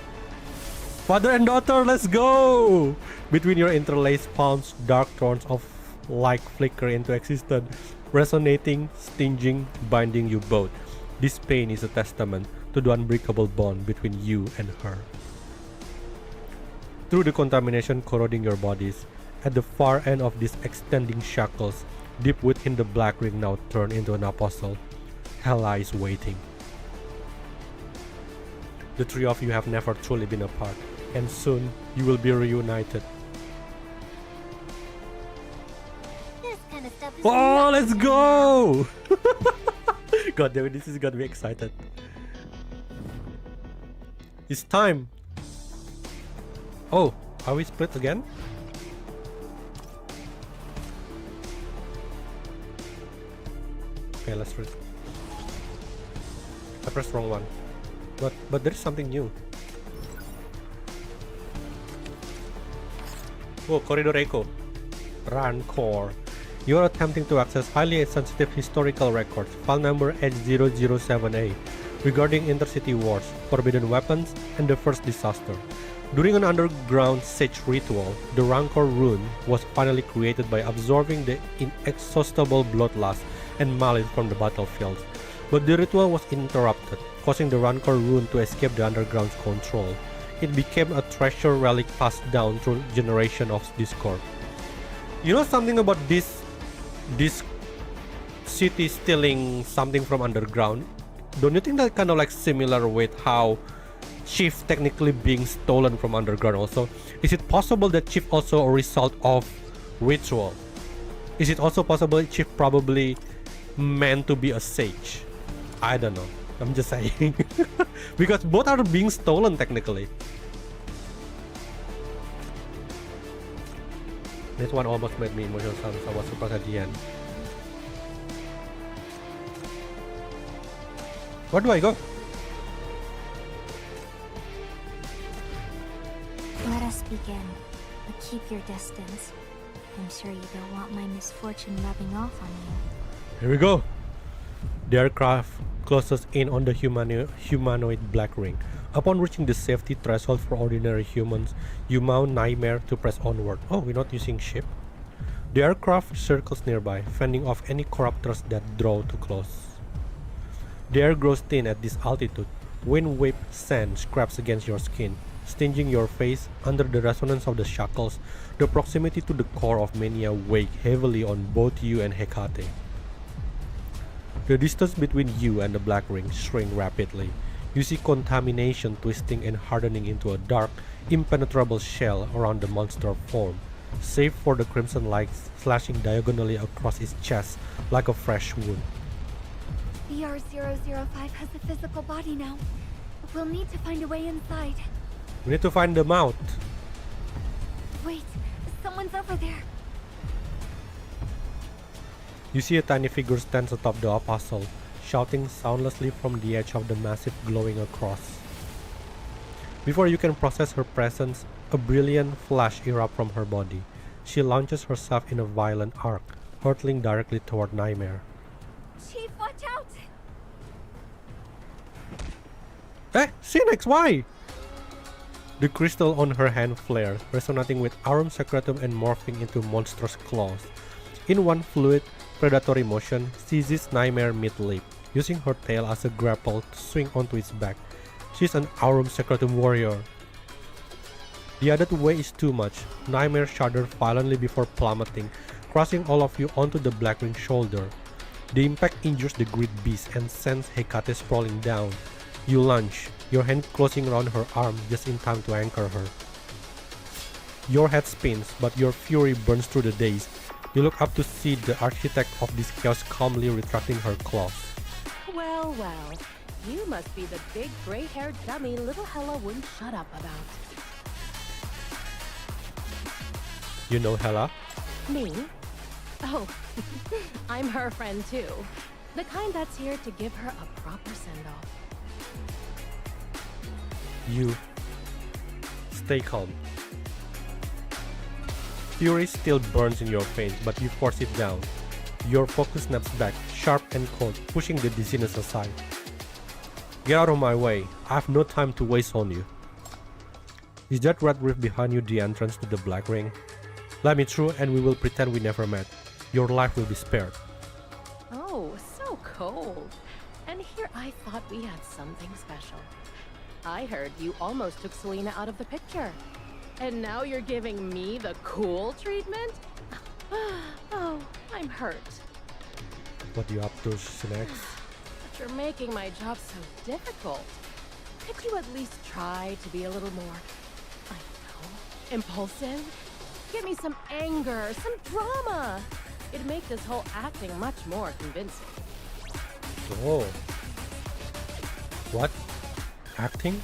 Speaker 1: Father and daughter, let's go! Between your interlaced palms, dark thorns of light flicker into existence, resonating, stinging, binding you both. This pain is a testament to the unbreakable bond between you and her. Through the contamination corroding your bodies, at the far end of these extending shackles, deep within the Black Ring now turned into an apostle, Hela is waiting. The three of you have never truly been apart, and soon you will be reunited.
Speaker 6: This kind of stuff is
Speaker 1: Oh,
Speaker 6: not
Speaker 1: let's go! God damn it, this is gonna be excited. It's time! Oh, are we split again? Okay, let's read. I pressed wrong one. But there is something new. Oh, Corridor Echo. Rancor. You are attempting to access highly sensitive historical records, file number H007A, regarding intercity wars, forbidden weapons, and the first disaster. During an underground siege ritual, the Rancor rune was finally created by absorbing the inexhaustible bloodlust and malice from the battlefield. But the ritual was interrupted, causing the Rancor rune to escape the underground's control. It became a treasure relic passed down through generations of Discord. You know something about this city stealing something from underground? Don't you think that kind of like similar with how Chief technically being stolen from underground also? Is it possible that Chief also a result of ritual? Is it also possible Chief probably meant to be a sage? I don't know. I'm just saying. Because both are being stolen technically. This one almost made me emotional, so I was surprised at the end. Where do I go?
Speaker 8: Let us begin, but keep your distance. I'm sure you don't want my misfortune rubbing off on you.
Speaker 1: Here we go. The aircraft closes in on the humanoid Black Ring. Upon reaching the safety threshold for ordinary humans, you mount Nightmare to press onward. Oh, we're not using ship. The aircraft circles nearby, fending off any corruptors that draw too close. The air grows thin at this altitude. Wind-whipped sand scrapes against your skin, stinging your face. Under the resonance of the shackles, the proximity to the core of Mania weighs heavily on both you and Hecate. The distance between you and the black ring shrinks rapidly. You see contamination twisting and hardening into a dark, impenetrable shell around the monster form, save for the crimson lights slashing diagonally across its chest like a fresh wound.
Speaker 8: BR-005 has a physical body now. We'll need to find a way inside.
Speaker 1: We need to find the mouth.
Speaker 8: Wait, someone's over there.
Speaker 1: You see a tiny figure stands atop the apostle, shouting soundlessly from the edge of the massive glowing across. Before you can process her presence, a brilliant flash erupts from her body. She launches herself in a violent arc, hurtling directly toward Nightmare.
Speaker 8: Chief, watch out!
Speaker 1: Phoenix, why? The crystal on her hand flares, resonating with Aurum Secretum and morphing into monstrous claws. In one fluid, predatory motion, seizes Nightmare mid-leap, using her tail as a grapple to swing onto its back. She's an Aurum Secretum warrior. The added weight is too much. Nightmare shudders violently before plummeting, crushing all of you onto the Blackwing's shoulder. The impact injures the great beast and sends Hecate sprawling down. You lunge, your hand closing around her arm just in time to anchor her. Your head spins, but your fury burns through the daze. You look up to see the architect of this chaos calmly retracting her claws.
Speaker 3: Well, well. You must be the big gray-haired dummy little Hela wouldn't shut up about.
Speaker 1: You know Hela?
Speaker 3: Me? Oh, I'm her friend too. The kind that's here to give her a proper send-off.
Speaker 1: You stay calm. Fury still burns in your face, but you force it down. Your focus snaps back, sharp and cold, pushing the dizziness aside. Get out of my way. I have no time to waste on you. Is that red rift behind you the entrance to the Black Ring? Let me through and we will pretend we never met. Your life will be spared.
Speaker 3: Oh, so cold. And here I thought we had something special. I heard you almost took Selena out of the picture. And now you're giving me the cool treatment? Oh, I'm hurt.
Speaker 1: What are you up to, Sinex?
Speaker 3: But you're making my job so difficult. Could you at least try to be a little more, I don't know, impulsive? Give me some anger, some drama. It'd make this whole acting much more convincing.
Speaker 1: Oh. What? Acting?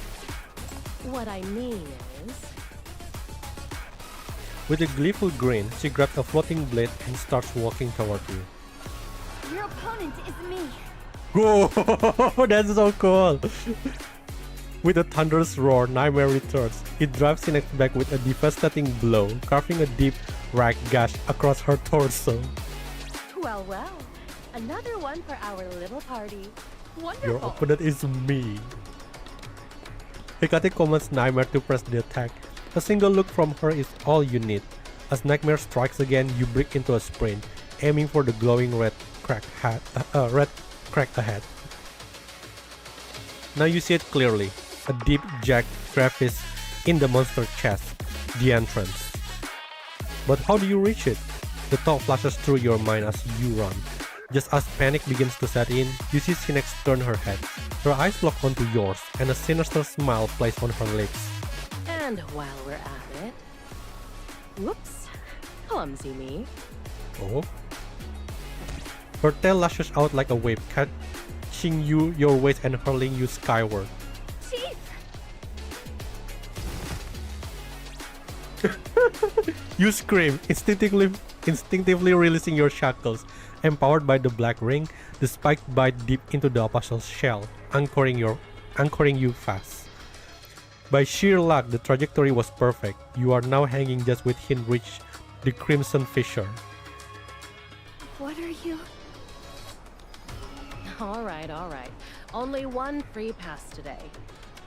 Speaker 3: What I mean is...
Speaker 1: With a gleeful grin, she grabs a floating blade and starts walking toward you.
Speaker 8: Your opponent is me.
Speaker 1: Whoa, that's so cool! With a thunderous roar, Nightmare returns. He drives Sinex back with a devastating blow, carving a deep, ragged gash across her torso.
Speaker 3: Well, well. Another one for our little party. Wonderful.
Speaker 1: Your opponent is me. Hecate commands Nightmare to press the attack. A single look from her is all you need. As Nightmare strikes again, you break into a sprint, aiming for the glowing red crack ahead. Now you see it clearly. A deep jagged crevice in the monster's chest, the entrance. But how do you reach it? The thought flashes through your mind as you run. Just as panic begins to set in, you see Sinex turn her head. Her eyes lock onto yours, and a sinister smile plays on her lips.
Speaker 3: And while we're at it... Whoops. Clumsy me.
Speaker 1: Oh? Her tail lashes out like a wave, catching you your waist and hurling you skyward.
Speaker 8: Chief!
Speaker 1: You scream, instinctively releasing your shackles. Empowered by the Black Ring, the spike bite deep into the apostle's shell, anchoring you fast. By sheer luck, the trajectory was perfect. You are now hanging just within reach the Crimson Fissure.
Speaker 8: What are you?
Speaker 3: Alright, alright. Only one free pass today.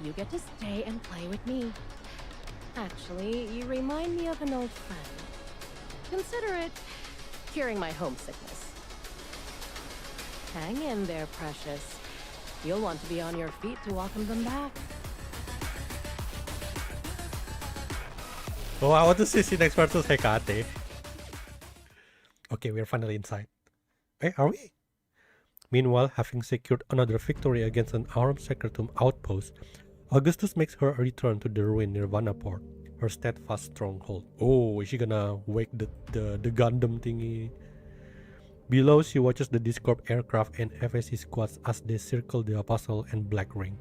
Speaker 3: You get to stay and play with me. Actually, you remind me of an old friend. Consider it curing my homesickness. Hang in there, precious. You'll want to be on your feet to welcome them back.
Speaker 1: Oh, I want to see Sinex versus Hecate. Okay, we're finally inside. Hey, are we? Meanwhile, having secured another victory against an Aurum Secretum outpost, Augustus makes her return to the ruined Nirvana port, her steadfast stronghold. Oh, is she gonna wake the Gundam thingy? Below, she watches the Discord aircraft and FSC squads as they circle the Apostle and Black Ring,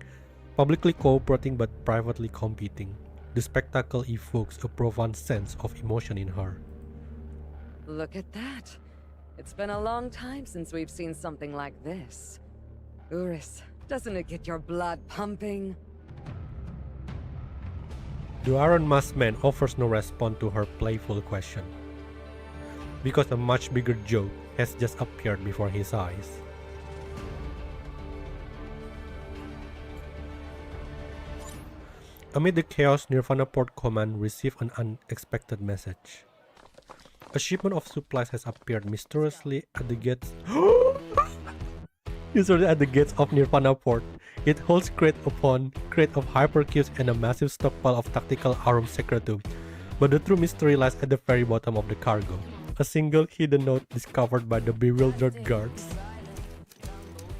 Speaker 1: publicly cooperating but privately competing. The spectacle evokes a profound sense of emotion in her.
Speaker 10: Look at that. It's been a long time since we've seen something like this. Uris, doesn't it get your blood pumping?
Speaker 1: The Iron Masked Man offers no response to her playful question, because a much bigger joke has just appeared before his eyes. Amid the chaos, Nirvana Port Command received an unexpected message. A shipment of supplies has appeared mysteriously at the gates. Usually at the gates of Nirvana Port. It holds crate of hypercubes and a massive stockpile of tactical Aurum Secretum. But the true mystery lies at the very bottom of the cargo. A single hidden note discovered by the bewildered guards.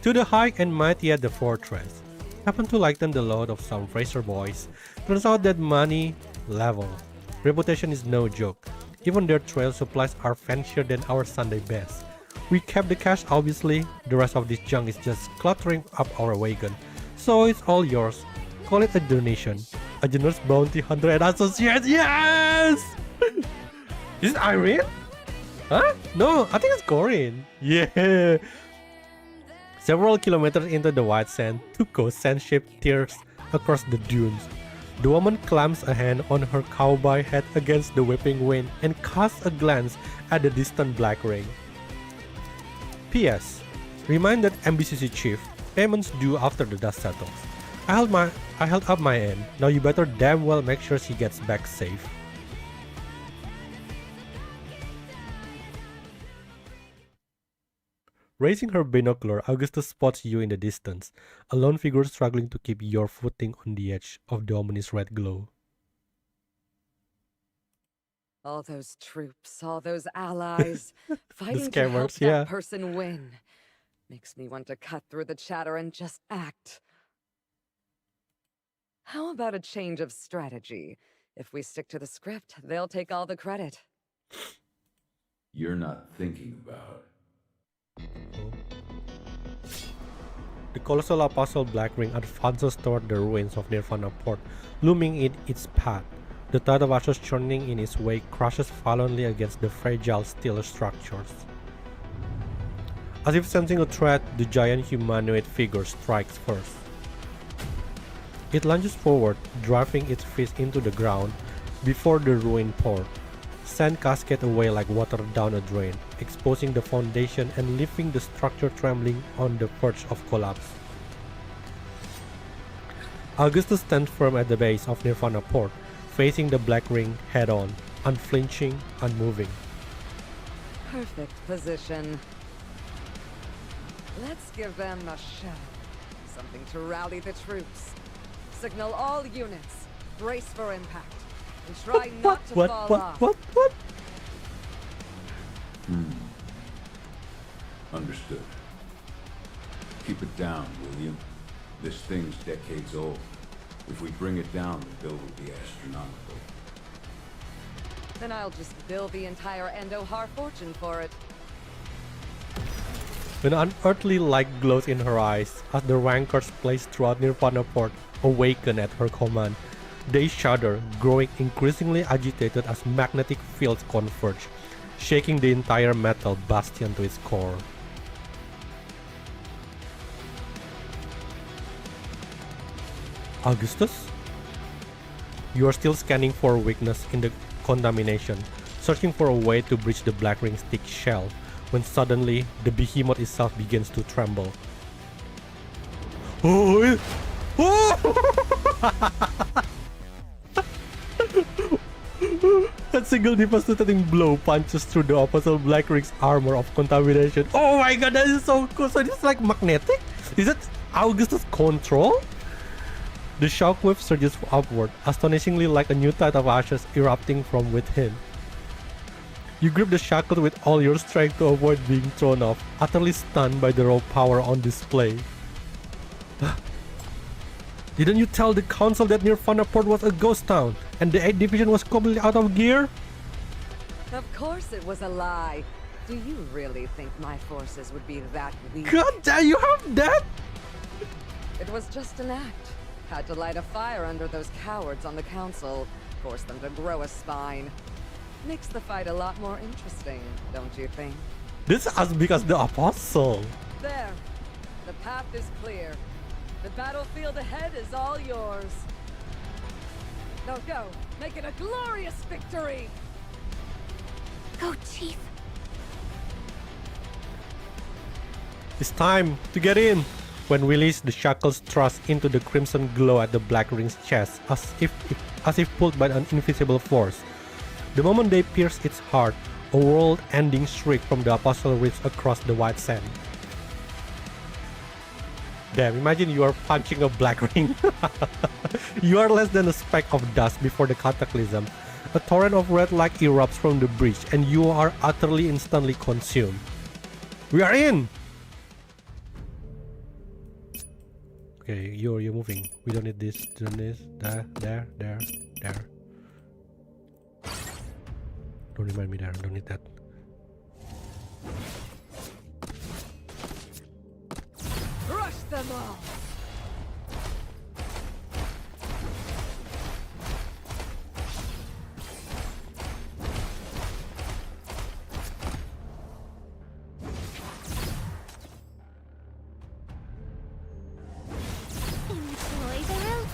Speaker 1: To the high and mighty at the fortress. Happen to lighten the load of some racer boys. Turns out that money level. Reputation is no joke. Even their trail supplies are fancier than our Sunday best. We kept the cash obviously, the rest of this junk is just cluttering up our wagon. So it's all yours. Call it a donation. A generous bounty hunter and associate, yes! Is it Irene? Huh? No, I think it's Corin. Yeah. Several kilometers into the white sand, Tuko's sand-shaped tears across the dunes. The woman clamps a hand on her cowboy hat against the whipping wind and casts a glance at the distant Black Ring. P.S. Remind that MBCC chief, payments due after the dust settles. I held up my end, now you better damn well make sure she gets back safe. Raising her binocular, Augustus spots you in the distance, a lone figure struggling to keep your footing on the edge of the ominous red glow.
Speaker 10: All those troops, all those allies, fighting to help
Speaker 1: scammers,
Speaker 10: that
Speaker 1: yeah.
Speaker 10: person win. Makes me want to cut through the chatter and just act. How about a change of strategy? If we stick to the script, they'll take all the credit.
Speaker 11: You're not thinking about.
Speaker 1: The colossal Apostle Black Ring advances toward the ruins of Nirvana Port, looming in its path. The tide of ashes churning in its wake crashes violently against the fragile steel structures. As if sensing a threat, the giant humanoid figure strikes first. It lunges forward, driving its fist into the ground before the ruined port. Sand cascades away like water down a drain, exposing the foundation and leaving the structure trembling on the verge of collapse. Augustus stands firm at the base of Nirvana Port, facing the Black Ring head-on, unflinching, unmoving.
Speaker 10: Perfect position. Let's give them a show. Something to rally the troops. Signal all units. Brace for impact. And try not to fall off.
Speaker 1: What?
Speaker 11: Understood. Keep it down, will you? This thing's decades old. If we bring it down, the bill will be astronomical.
Speaker 10: Then I'll just bill the entire Endohar fortune for it.
Speaker 1: An unearthly light glows in her eyes as the rankers placed throughout Nirvana Port awaken at her command. They shudder, growing increasingly agitated as magnetic fields converge, shaking the entire metal bastion to its core. Augustus? You are still scanning for weakness in the contamination, searching for a way to breach the Black Ring's thick shell, when suddenly the behemoth itself begins to tremble. Oh! A single devastating blow punches through the Apostle Black Ring's armor of contamination. Oh my god, that is so cool. So it's like magnetic? Is it Augustus' control? The shockwave surges upward, astonishingly like a new tide of ashes erupting from within. You grip the shackle with all your strength to avoid being thrown off, utterly stunned by the raw power on display. Didn't you tell the council that Nirvana Port was a ghost town, and the 8th Division was completely out of gear?
Speaker 10: Of course it was a lie. Do you really think my forces would be that weak?
Speaker 1: God damn, you have that?
Speaker 10: It was just an act. Had to light a fire under those cowards on the council. Force them to grow a spine. Makes the fight a lot more interesting, don't you think?
Speaker 1: This is as big as the Apostle.
Speaker 10: There. The path is clear. The battlefield ahead is all yours. Now go. Make it a glorious victory!
Speaker 8: Go, Chief.
Speaker 1: It's time to get in. When released, the shackles thrust into the crimson glow at the Black Ring's chest, as if pulled by an invisible force. The moment they pierce its heart, a world-ending shriek from the Apostle rips across the white sand. Damn, imagine you are punching a Black Ring. You are less than a speck of dust before the cataclysm. A torrent of red light erupts from the breach, and you are utterly instantly consumed. We are in! Okay, you're moving. We don't need this. Don't need this. There. Don't remind me there. Don't need that.
Speaker 10: Crush them all!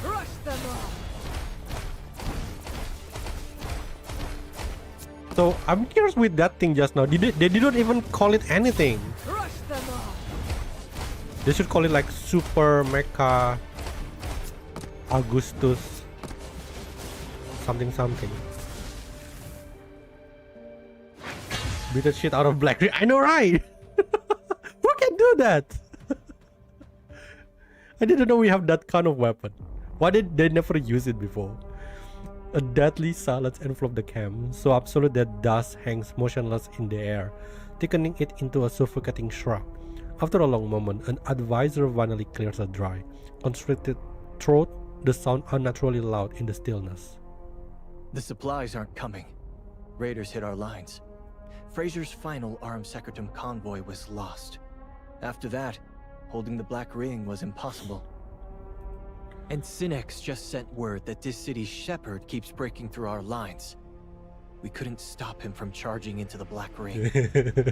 Speaker 10: Crush them all!
Speaker 1: So I'm curious with that thing just now. They didn't even call it anything.
Speaker 10: Crush them all!
Speaker 1: They should call it like Super Mecha Augustus something. Beat the shit out of Black Ring. I know, right? Who can do that? I didn't know we have that kind of weapon. Why did they never use it before? A deadly silence enveloped the camp, so absolute that dust hangs motionless in the air, thickening it into a suffocating shroud. After a long moment, an advisor finally clears a dry, constricted throat, the sound unnaturally loud in the stillness.
Speaker 12: The supplies aren't coming. Raiders hit our lines. Fraser's final Arm Secretum convoy was lost. After that, holding the Black Ring was impossible. And Synex just sent word that this city's shepherd keeps breaking through our lines. We couldn't stop him from charging into the Black Ring.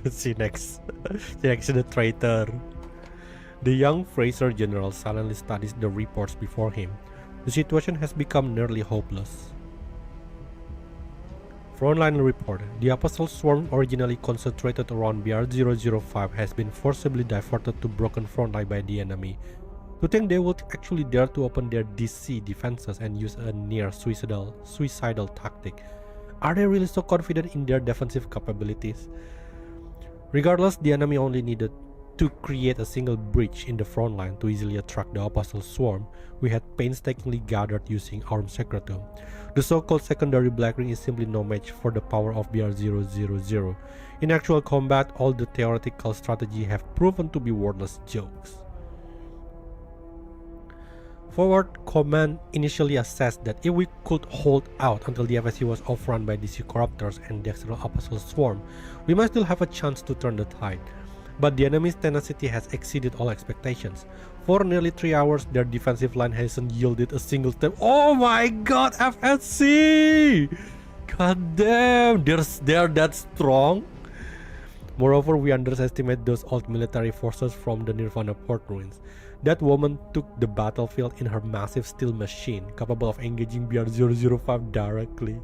Speaker 1: Synex is the traitor. The young Fraser general silently studies the reports before him. The situation has become nearly hopeless. Frontline report. The Apostle Swarm, originally concentrated around BR-005, has been forcibly diverted to Broken Frontline by the enemy. To think they would actually dare to open their DC defenses and use a near suicidal tactic. Are they really so confident in their defensive capabilities? Regardless, the enemy only needed to create a single breach in the front line to easily attract the Apostle Swarm we had painstakingly gathered using Arm Secretum. The so-called secondary Black Ring is simply no match for the power of BR-000. In actual combat, all the theoretical strategy have proven to be worthless jokes. Forward Command initially assessed that if we could hold out until the FSC was overrun by DC Corruptors and the external Apostle Swarm, we might still have a chance to turn the tide. But the enemy's tenacity has exceeded all expectations. For nearly 3 hours, their defensive line hasn't yielded a single step. Oh my god, FSC! God damn, they're that strong? Moreover, we underestimate those old military forces from the Nirvana Port ruins. That woman took the battlefield in her massive steel machine, capable of engaging BR-005 directly.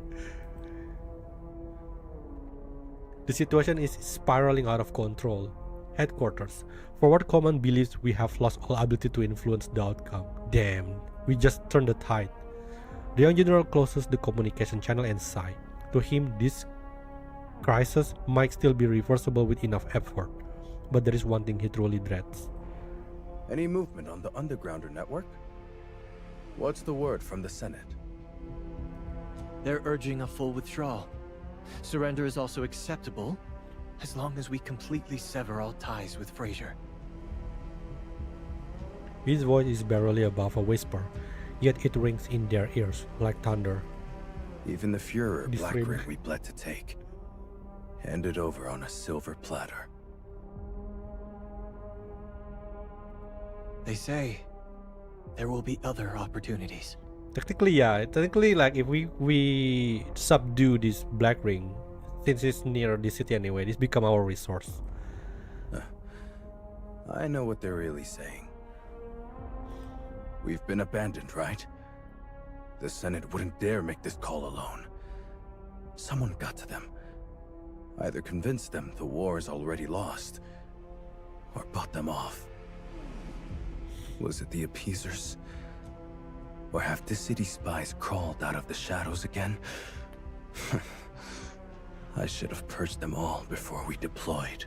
Speaker 1: The situation is spiraling out of control. Headquarters. Forward Command believes we have lost all ability to influence the outcome. Damn, we just turned the tide. The young general closes the communication channel and sighs. To him, this crisis might still be reversible with enough effort. But there is one thing he truly dreads.
Speaker 13: Any movement on the Undergrounder network? What's the word from the Senate?
Speaker 12: They're urging a full withdrawal. Surrender is also acceptable, as long as we completely sever all ties with Fraser.
Speaker 1: His voice is barely above a whisper, yet it rings in their ears like thunder.
Speaker 13: Even the Führer Black Ring we bled to take, handed over on a silver platter.
Speaker 12: They say there will be other opportunities.
Speaker 1: Technically, yeah. Technically, like if we subdue this Black Ring, since it's near the city anyway, this become our resource.
Speaker 13: I know what they're really saying. We've been abandoned, right? The Senate wouldn't dare make this call alone. Someone got to them. Either convinced them the war is already lost, or bought them off. Was it the appeasers? Or have the city spies crawled out of the shadows again? I should have purged them all before we deployed.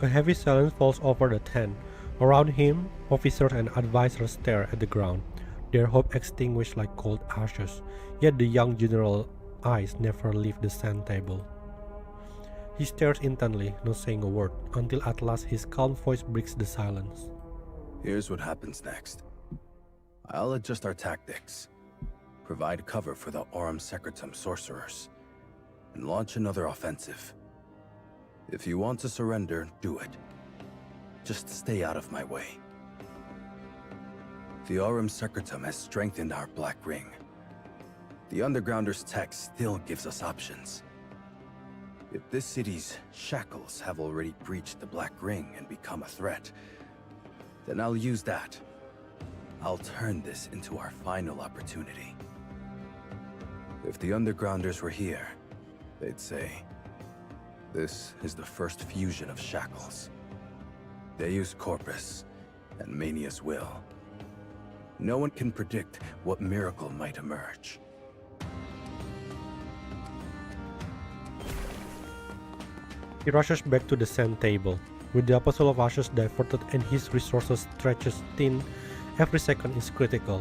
Speaker 1: A heavy silence falls over the tent. Around him, officers and advisors stare at the ground, their hope extinguished like cold ashes. Yet the young general's eyes never leave the sand table. He stares intently, not saying a word, until at last his calm voice breaks the silence.
Speaker 13: Here's what happens next. I'll adjust our tactics, provide cover for the Aurum Secretum sorcerers, and launch another offensive. If you want to surrender, do it. Just stay out of my way. The Aurum Secretum has strengthened our Black Ring. The Undergrounders' tech still gives us options. If this city's shackles have already breached the Black Ring and become a threat, then I'll use that. I'll turn this into our final opportunity. If the Undergrounders were here, they'd say, this is the first fusion of shackles. Deus Corpus and Mania's will. No one can predict what miracle might emerge.
Speaker 1: He rushes back to the sand table. With the Apostle of Ashes diverted and his resources stretches thin, every second is critical.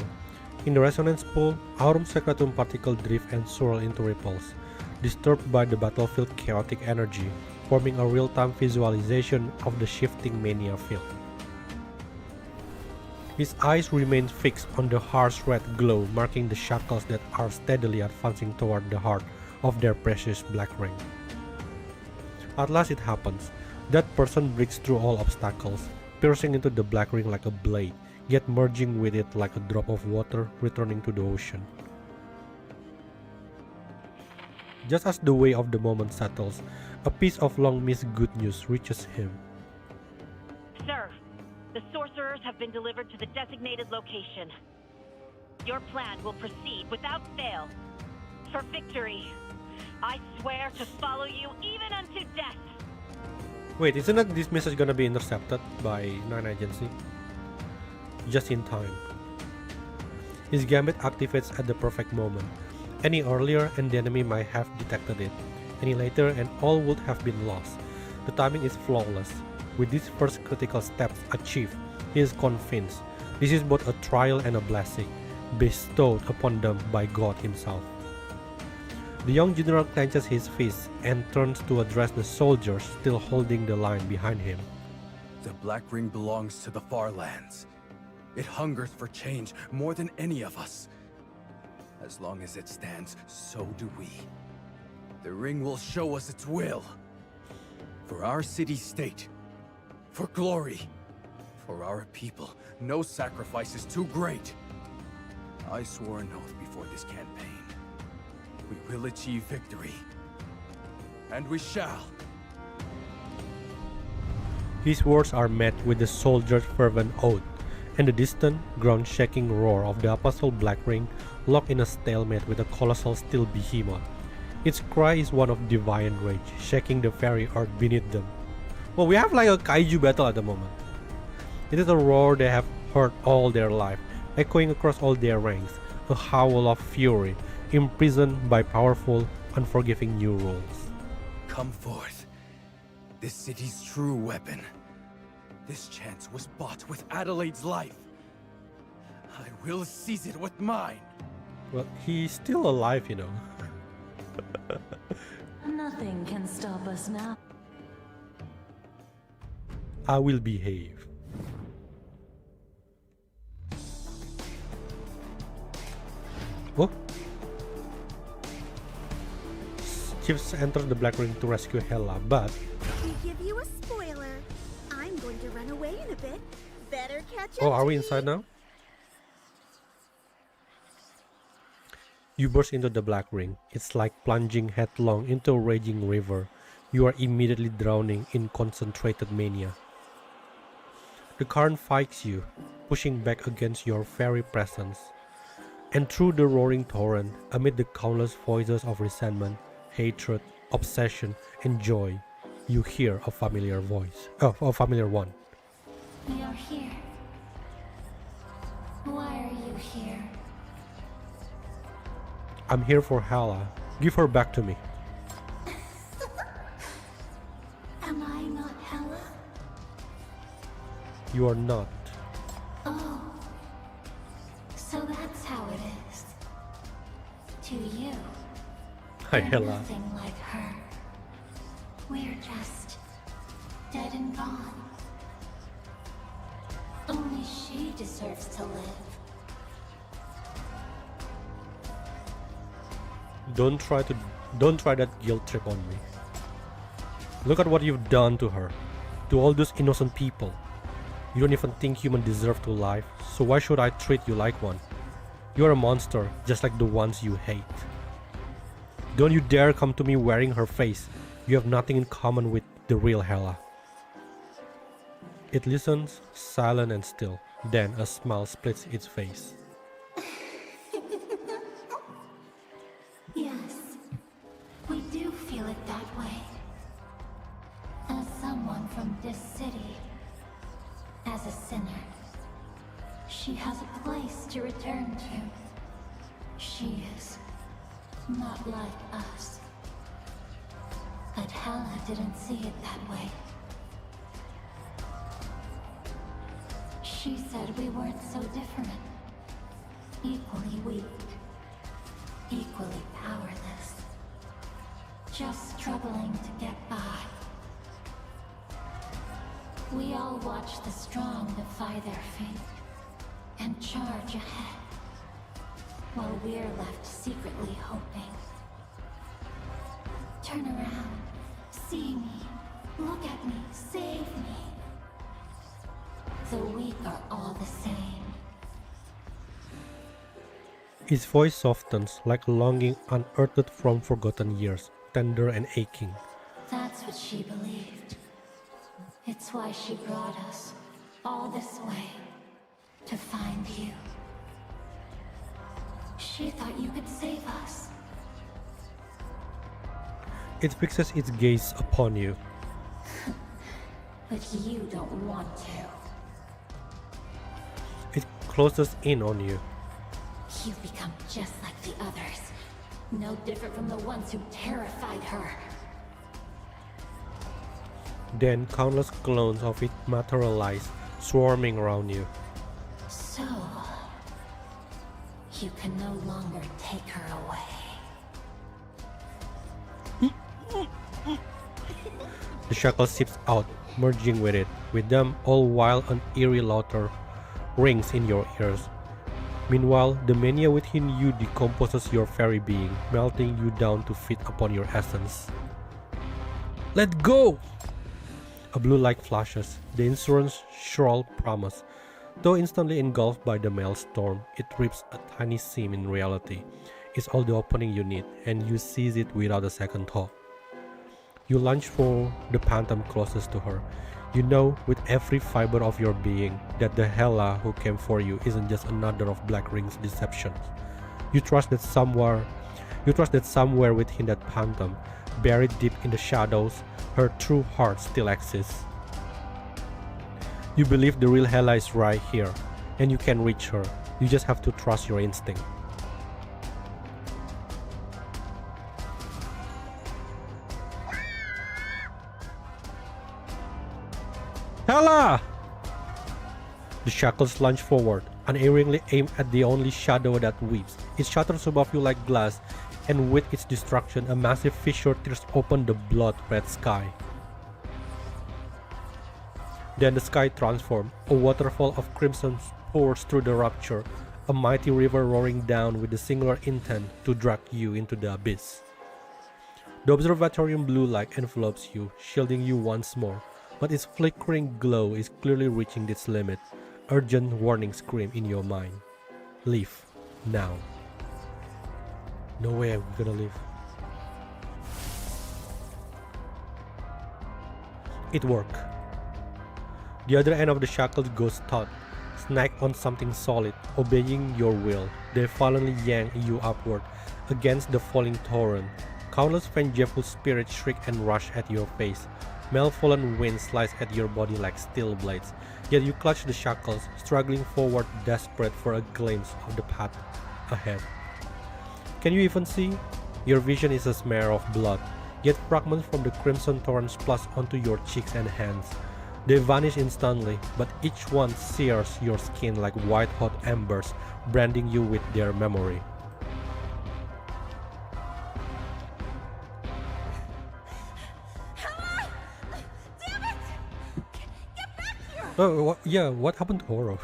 Speaker 1: In the resonance pool, Aurum Secretum particles drift and swirl into ripples, disturbed by the battlefield chaotic energy, forming a real-time visualization of the shifting Mania field. His eyes remain fixed on the harsh red glow marking the shackles that are steadily advancing toward the heart of their precious Black Ring. At last it happens. That person breaks through all obstacles, piercing into the Black Ring like a blade, yet merging with it like a drop of water returning to the ocean. Just as the weight of the moment settles, a piece of long-missed good news reaches him.
Speaker 14: Sir, the sorcerers have been delivered to the designated location. Your plan will proceed without fail. For victory, I swear to follow you even unto death.
Speaker 1: Wait, isn't this message gonna be intercepted by 9 Agency? Just in time. His gambit activates at the perfect moment. Any earlier and the enemy might have detected it. Any later and all would have been lost. The timing is flawless. With these first critical steps achieved, he is convinced this is both a trial and a blessing, bestowed upon them by God himself. The young general clenches his fist and turns to address the soldiers still holding the line behind him.
Speaker 13: The Black Ring belongs to the Far Lands. It hungers for change more than any of us. As long as it stands, so do we. The ring will show us its will. For our city-state. For glory. For our people, no sacrifice is too great. I swore an oath before this campaign. We will achieve victory. And we shall.
Speaker 1: His words are met with the soldier's fervent oath, and the distant, ground-shaking roar of the Apostle Black Ring locked in a stalemate with a colossal steel behemoth. Its cry is one of defiant rage, shaking the very earth beneath them. Well, we have like a kaiju battle at the moment. It is a roar they have heard all their life, echoing across all their ranks, a howl of fury, imprisoned by powerful, unforgiving new rules.
Speaker 13: Come forth. This city's true weapon. This chance was bought with Adelaide's life. I will seize it with mine.
Speaker 1: Well, he's still alive, you know.
Speaker 2: Nothing can stop us now.
Speaker 1: I will behave. Oh. Chiefs enter the Black Ring to rescue Hela, but
Speaker 15: We give you a spoiler. I'm going to run away in a bit. Better catch up.
Speaker 1: oh, are we inside now? You burst into the Black Ring. It's like plunging headlong into a raging river. You are immediately drowning in concentrated mania. The current fights you, pushing back against your very presence. And through the roaring torrent, amid the countless voices of resentment, hatred, obsession, and joy, you hear a familiar voice. Oh, a familiar one.
Speaker 8: We are here. Why are you here?
Speaker 1: I'm here for Hela. Give her back to me.
Speaker 8: Am I not Hela?
Speaker 1: You are not.
Speaker 8: Oh. So that's how it is. To you.
Speaker 1: Hi,
Speaker 8: we're
Speaker 1: Hela.
Speaker 8: nothing like her. We're just dead and gone. Only she deserves to live.
Speaker 1: Don't try that guilt trip on me. Look at what you've done to her. To all those innocent people. You don't even think humans deserve to live, so why should I treat you like one? You're a monster, just like the ones you hate. Don't you dare come to me wearing her face. You have nothing in common with the real Hela. It listens, silent and still. Then a smile splits its face.
Speaker 8: Yes, we do feel it that way. As someone from this city, as a sinner, she has a place to return to. She is not like us. But Hela didn't see it that way. She said we weren't so different. Equally weak. Equally powerless. Just struggling to get by. We all watch the strong defy their fate and charge ahead, while we're left secretly hoping. Turn around, see me, look at me, save me. The weak are all the same.
Speaker 1: His voice softens like longing unearthed from forgotten years, tender and aching.
Speaker 8: That's what she believed. It's why she brought us all this way to find you. She thought you could save us.
Speaker 1: It fixes its gaze upon you.
Speaker 8: But you don't want to.
Speaker 1: It closes in on you.
Speaker 8: You've become just like the others. No different from the ones who terrified her.
Speaker 1: Then countless clones of it materialize, swarming around you.
Speaker 8: So, you can no longer take her away.
Speaker 1: The shackle slips out, merging with it. With them, all while an eerie laughter rings in your ears. Meanwhile, the mania within you decomposes your very being, melting you down to feed upon your essence. Let go! A blue light flashes, the insurance shrill promise. Though instantly engulfed by the maelstrom, it rips a tiny seam in reality. It's all the opening you need, and you seize it without a second thought. You lunge for the phantom closest to her. You know with every fiber of your being that the Hela who came for you isn't just another of Black Ring's deceptions. You trust that somewhere within that phantom, buried deep in the shadows, her true heart still exists. You believe the real Hela is right here, and you can reach her. You just have to trust your instinct. Hella! The shackles lunge forward, unerringly aimed at the only shadow that weeps. It shatters above you like glass, and with its destruction, a massive fissure tears open the blood-red sky. Then the sky transforms. A waterfall of crimson pours through the rupture, a mighty river roaring down with the singular intent to drag you into the abyss. The observatorium blue light envelops you, shielding you once more, but its flickering glow is clearly reaching its limit. Urgent warning scream in your mind. Leave now. No way I'm gonna leave. It worked. The other end of the shackles goes taut, snag on something solid, obeying your will. They violently yank you upward against the falling torrent. Countless vengeful spirits shriek and rush at your face. Malefalent winds slice at your body like steel blades. Yet you clutch the shackles, struggling forward, desperate for a glimpse of the path ahead. Can you even see? Your vision is a smear of blood, yet fragments from the crimson torrent splash onto your cheeks and hands. They vanish instantly, but each one sears your skin like white-hot embers, branding you with their memory.
Speaker 15: Damn it! Get back here!
Speaker 1: Oh, yeah, what happened to Horo?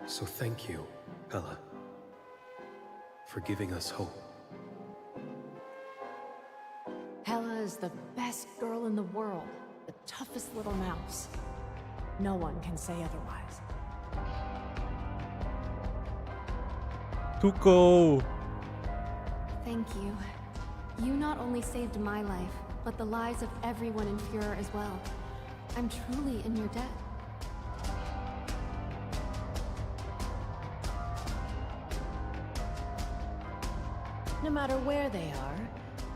Speaker 16: So thank you, Ella, for giving us hope.
Speaker 3: Hela is the best girl in the world, the toughest little mouse. No one can say otherwise.
Speaker 1: Tuko!
Speaker 8: Thank you. You not only saved my life, but the lives of everyone in Furor as well. I'm truly in your debt.
Speaker 3: No matter where they are,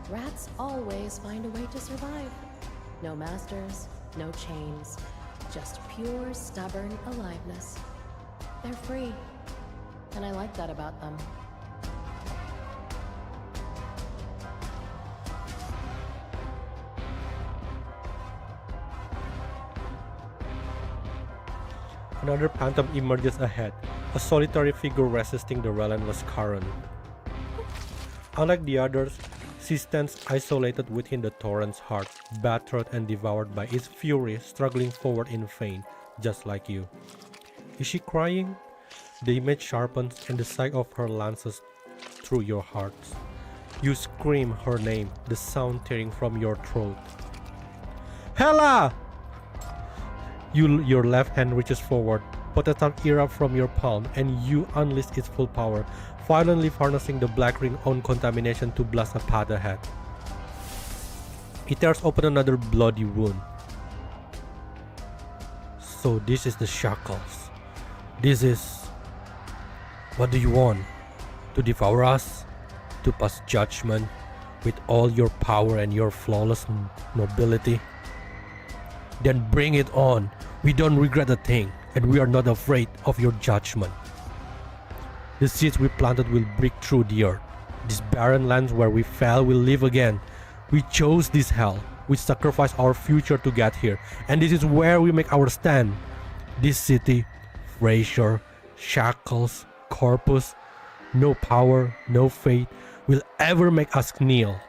Speaker 3: rats always find a way to survive. No masters, no chains, just pure, stubborn aliveness. They're free, and I like that about them.
Speaker 1: Another phantom emerges ahead, a solitary figure resisting the relentless current. Unlike the others, she stands isolated within the torrent's heart, battered and devoured by its fury, struggling forward in vain, just like you. Is she crying? The image sharpens and the sight of her lances through your hearts. You scream her name, the sound tearing from your throat. Hela! Your left hand reaches forward, potential erupt from your palm, and you unleash its full power, violently harnessing the Black Ring's own contamination to blast a path ahead. It tears open another bloody wound. So this is the shackles. This is... What do you want? To devour us? To pass judgment with all your power and your flawless nobility? Then bring it on. We don't regret a thing, and we are not afraid of your judgment. The seeds we planted will break through the earth. These barren lands where we fell will live again. We chose this hell. We sacrificed our future to get here, and this is where we make our stand. This city, Fraser, shackles, corpus, no power, no fate will ever make us kneel.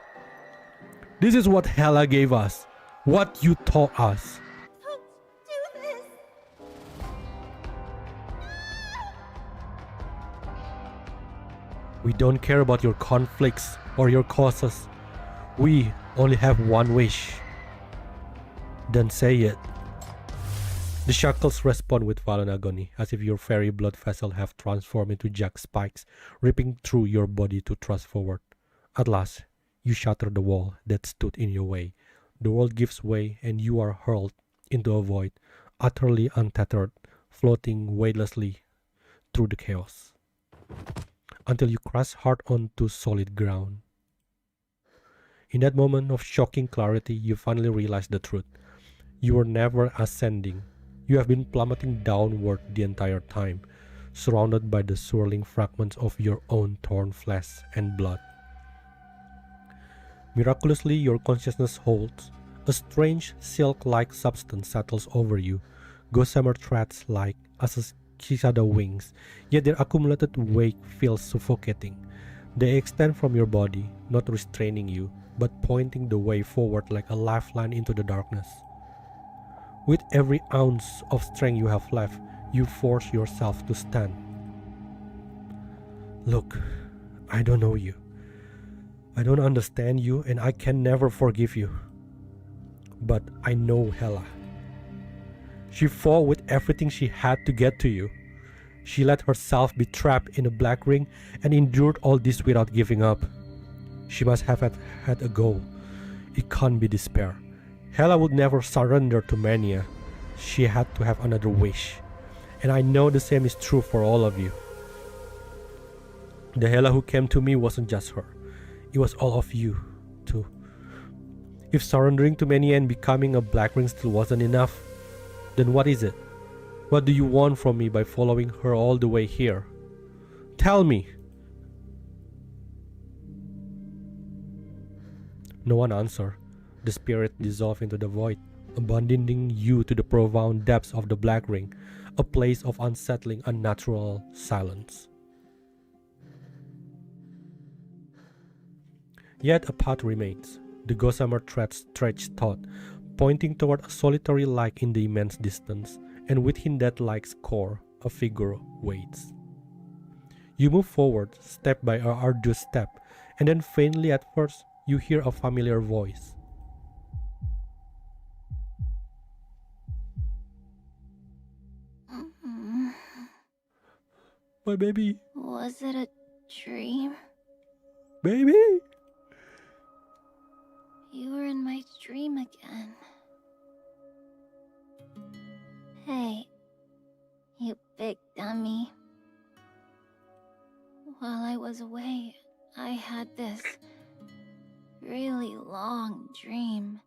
Speaker 1: This is what Hela gave us, what you taught us. We don't care about your conflicts or your causes. We only have one wish. Then say it. The shackles respond with violent agony, as if your very blood vessels have transformed into jagged spikes, ripping through your body to thrust forward. At last, you shatter the wall that stood in your way. The world gives way and you are hurled into a void, utterly untethered, floating weightlessly through the chaos, until you crash hard onto solid ground. In that moment of shocking clarity, you finally realize the truth. You were never ascending. You have been plummeting downward the entire time, surrounded by the swirling fragments of your own torn flesh and blood. Miraculously, your consciousness holds, A strange silk-like substance settles over you, gossamer threads like as shadow wings, yet their accumulated weight feels suffocating. They extend from your body, not restraining you, but pointing the way forward like a lifeline into the darkness. With every ounce of strength you have left, you force yourself to stand. Look, I don't know you. I don't understand you, and I can never forgive you. But I know Hela. She fought with everything she had to get to you. She let herself be trapped in a black ring and endured all this without giving up. She must have had a goal. It can't be despair. Hela would never surrender to mania. She had to have another wish. And I know the same is true for all of you. The Hela who came to me wasn't just her. It was all of you, too. If surrendering to mania and becoming a black ring still wasn't enough, then what is it? What do you want from me by following her all the way here? Tell me! No one answered. The spirit dissolved into the void, abandoning you to the profound depths of the black ring, a place of unsettling, unnatural silence. Yet a path remains. The gossamer thread stretched taut, pointing toward a solitary light in the immense distance, and within that light's core, a figure waits. You move forward, step by an arduous step, and then faintly at first, you hear a familiar voice. My baby.
Speaker 8: Was it a dream?
Speaker 1: Baby!
Speaker 8: You were in my dream again. Hey, you big dummy. While I was away, I had this really long dream.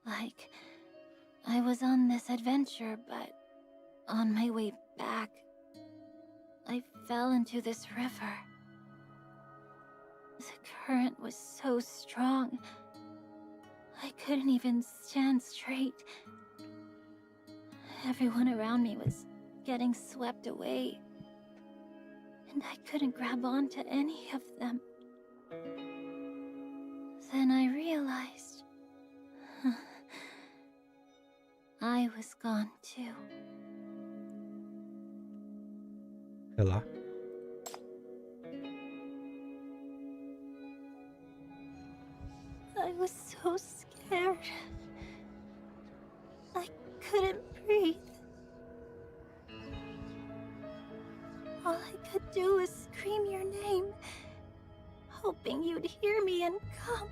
Speaker 8: Like, I was on this adventure, but on my way back, I fell into this river. The current was so strong, I couldn't even stand straight. Everyone around me was getting swept away, and I couldn't grab onto any of them. Then I realized I was gone too.
Speaker 1: Hela?
Speaker 8: I was so scared. I couldn't breathe. All I could do was scream your name, hoping you'd hear me and come.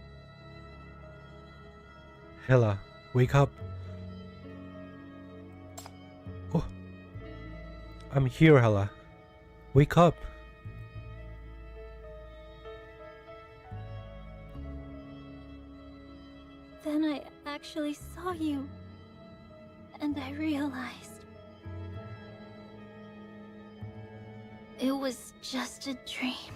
Speaker 1: Hela, wake up. Oh, I'm here, Hela. Wake up.
Speaker 8: Then I actually saw you, and I realized it was just a dream.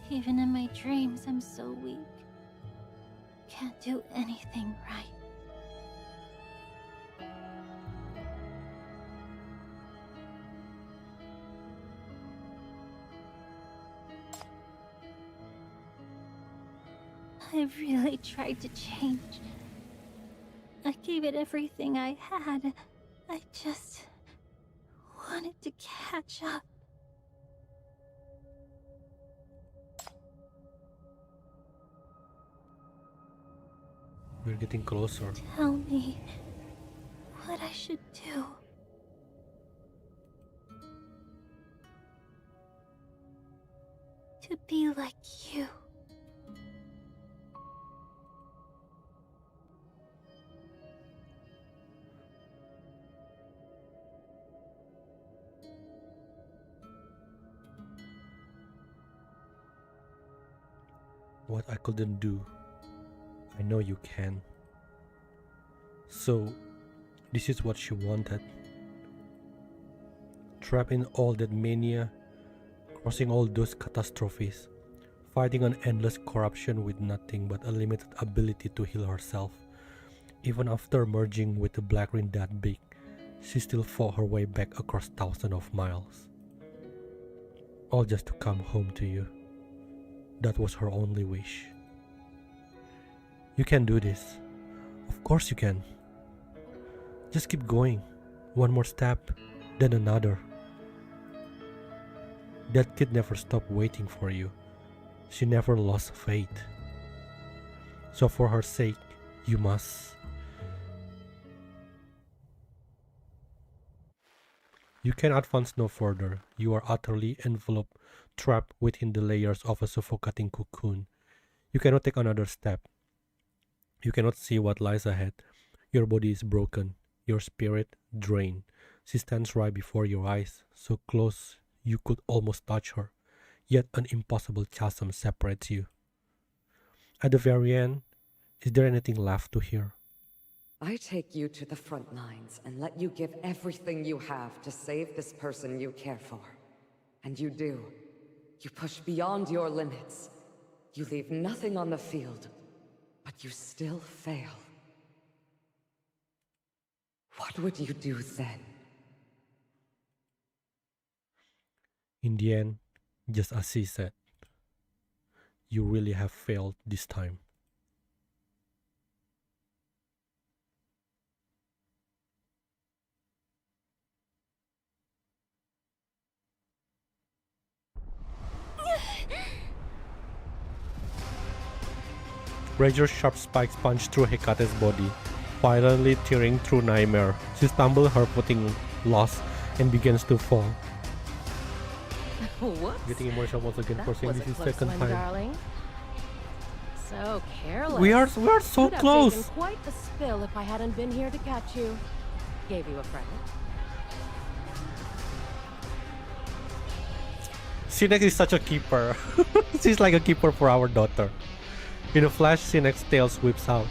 Speaker 8: Even in my dreams, I'm so weak. Can't do anything right. I really tried to change. I gave it everything I had. I just wanted to catch up.
Speaker 1: We're getting closer.
Speaker 8: Tell me what I should do. To be like you.
Speaker 1: What I couldn't do, I know you can. So, this is what she wanted. trapped in all that mania, crossing all those catastrophes, fighting an endless corruption with nothing but a limited ability to heal herself. Even after merging with the Black Ring that big, she still fought her way back across thousands of miles. All just to come home to you. That was her only wish. You can do this. Of course you can. Just keep going. One more step, then another. That kid never stopped waiting for you. She never lost faith. So for her sake, you must. You can advance no further. You are utterly enveloped, trapped within the layers of a suffocating cocoon. You cannot take another step. You cannot see what lies ahead. Your body is broken, your spirit drained. She stands right before your eyes, so close you could almost touch her, yet an impossible chasm separates you. At the very end, is there anything left to hear?
Speaker 10: I take you to the front lines and let you give everything you have to save this person you care for. And you do. You push beyond your limits. You leave nothing on the field, but you still fail. What would you do then?
Speaker 1: In the end, just as she said, you really have failed this time. Razor's sharp spikes punch through Hekate's body, violently tearing through Nightmare. She stumbles, her footing lost, and begins to fall.
Speaker 3: Whoops.
Speaker 1: Getting emotional once again for saying this is second
Speaker 3: one,
Speaker 1: time.
Speaker 3: Darling. So careless.
Speaker 1: We are so
Speaker 3: Could
Speaker 1: close.
Speaker 3: have taken quite the spill if I hadn't been here to catch you. Gave you a friend.
Speaker 1: Sinex is such a keeper. She's like a keeper for our daughter. In a flash, Sinex's tail sweeps out,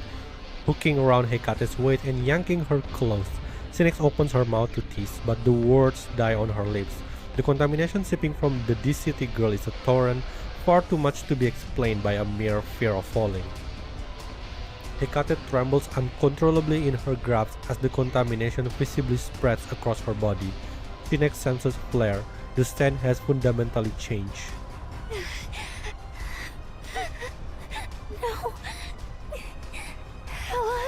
Speaker 1: hooking around Hekate's waist and yanking her close. Sinex opens her mouth to tease, but the words die on her lips. The contamination seeping from the D-City girl is a torrent, far too much to be explained by a mere fear of falling. Hekate trembles uncontrollably in her grasp as the contamination visibly spreads across her body. Sinex's senses flare. The stand has fundamentally changed.
Speaker 15: No. Ella.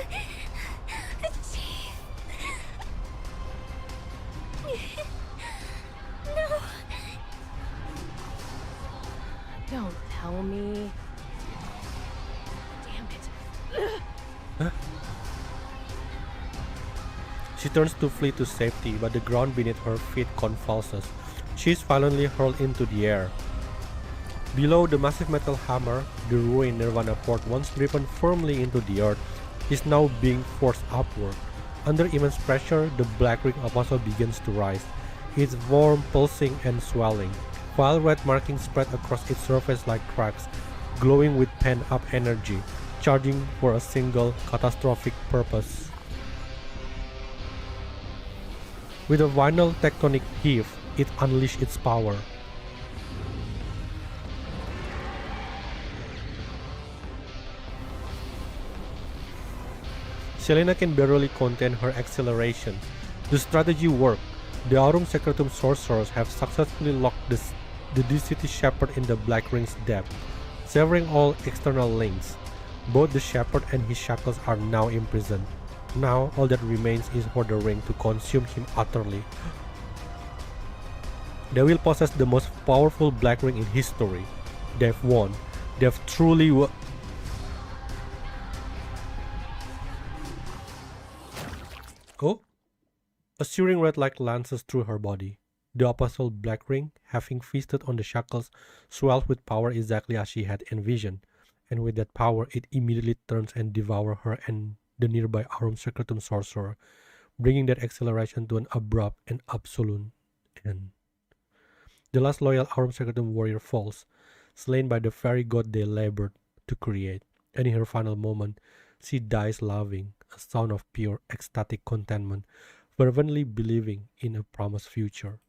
Speaker 15: Chief. No.
Speaker 3: Don't tell me. Damn it.
Speaker 1: Huh? She turns to flee to safety, but the ground beneath her feet convulses. She is violently hurled into the air. Below the massive metal hammer, the ruined Nirvana port, once driven firmly into the earth, is now being forced upward. Under immense pressure, the Black Ring Apostle begins to rise, its worm pulsing and swelling, while red markings spread across its surface like cracks, glowing with pent-up energy, charging for a single catastrophic purpose. With a vinyl tectonic heave, it unleashed its power. Selena can barely contain her acceleration. The strategy worked. The Aurum Secretum sorcerers have successfully locked the D-City Shepherd in the Black Ring's depth, severing all external links. Both the Shepherd and his shackles are now imprisoned. Now, all that remains is for the ring to consume him utterly. They will possess the most powerful Black Ring in history. They've won. They've truly won. Oh? A searing red light lances through her body. The Apostle Black Ring, having feasted on the shackles, swells with power exactly as she had envisioned. And with that power, it immediately turns and devours her and the nearby Aurum Secretum sorcerer, bringing that acceleration to an abrupt and absolute end. The last loyal Aurum Secretum warrior falls, slain by the very god they labored to create, and in her final moment, she dies laughing, a sound of pure ecstatic contentment, fervently believing in a promised future.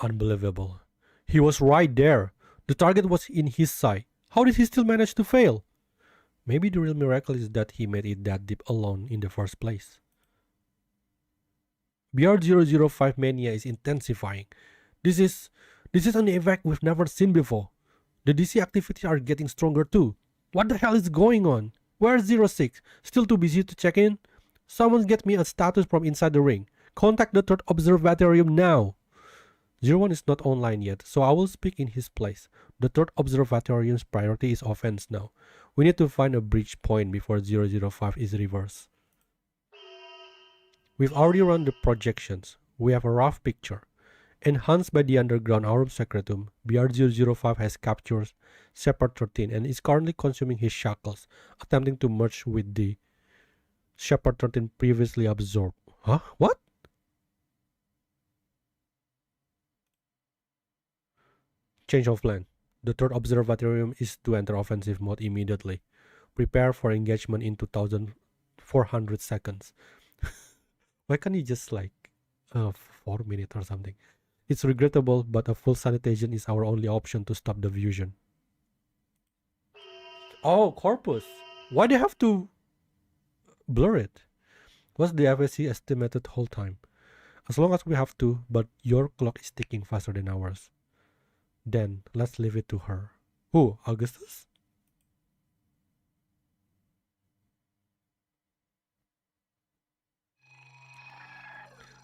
Speaker 1: Unbelievable. He was right there. The target was in his sight. How did he still manage to fail? Maybe the real miracle is that he made it that deep alone in the first place. BR005 mania is intensifying. This is an effect we've never seen before. The DC activities are getting stronger too. What the hell is going on? Where's 06? Still too busy to check in? Someone get me a status from inside the ring. Contact the third observatorium now. 01 is not online yet, so I will speak in his place. The third observatorium's priority is offense now. We need to find a breach point before 005 is reversed. We've already run the projections. We have a rough picture. Enhanced by the underground Aurum Secretum, BR005 has captured Shepard 13 and is currently consuming his shackles, attempting to merge with the Shepard 13 previously absorbed. Huh? What? Change of plan. The third observatorium is to enter offensive mode immediately. Prepare for engagement in 2400 seconds. Why can't you just 4 minutes or something? It's regrettable, but a full sanitation is our only option to stop the fusion. Oh, corpus. Why do they have to blur it? What's the FSC estimated hold time? As long as we have to, but your clock is ticking faster than ours. Then, let's leave it to her. Who, Augustus?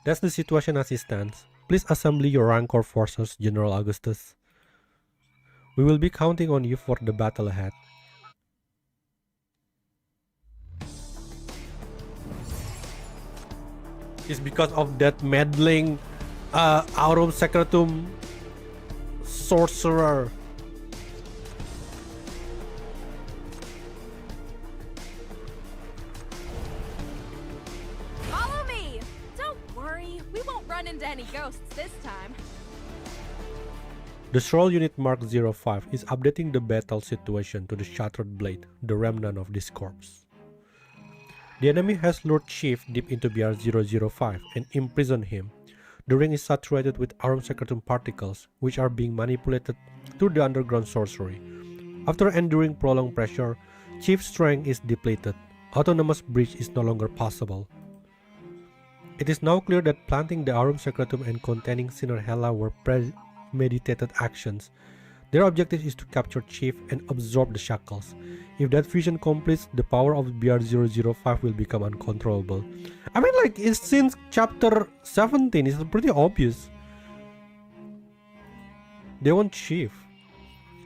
Speaker 1: That's the situation as it stands. Please assemble your Rancor forces, General Augustus. We will be counting on you for the battle ahead. It's because of that meddling Aurum Secretum sorcerer.
Speaker 3: Follow me! Don't worry, we won't run into any ghosts this time.
Speaker 1: The Stroll Unit Mark 05 is updating the battle situation to the Shattered Blade, the remnant of this corpse. The enemy has lured Chief deep into BR005 and imprisoned him. The ring is saturated with Aurum Secretum particles, which are being manipulated through the underground sorcery. After enduring prolonged pressure, Chief's strength is depleted. Autonomous breach is no longer possible. It is now clear that planting the Aurum Secretum and containing Sinerhella were premeditated actions. Their objective is to capture Chief and absorb the shackles. If that fusion completes, the power of BR005 will become uncontrollable. I mean, it's since chapter 17, it's pretty obvious. They want Chief.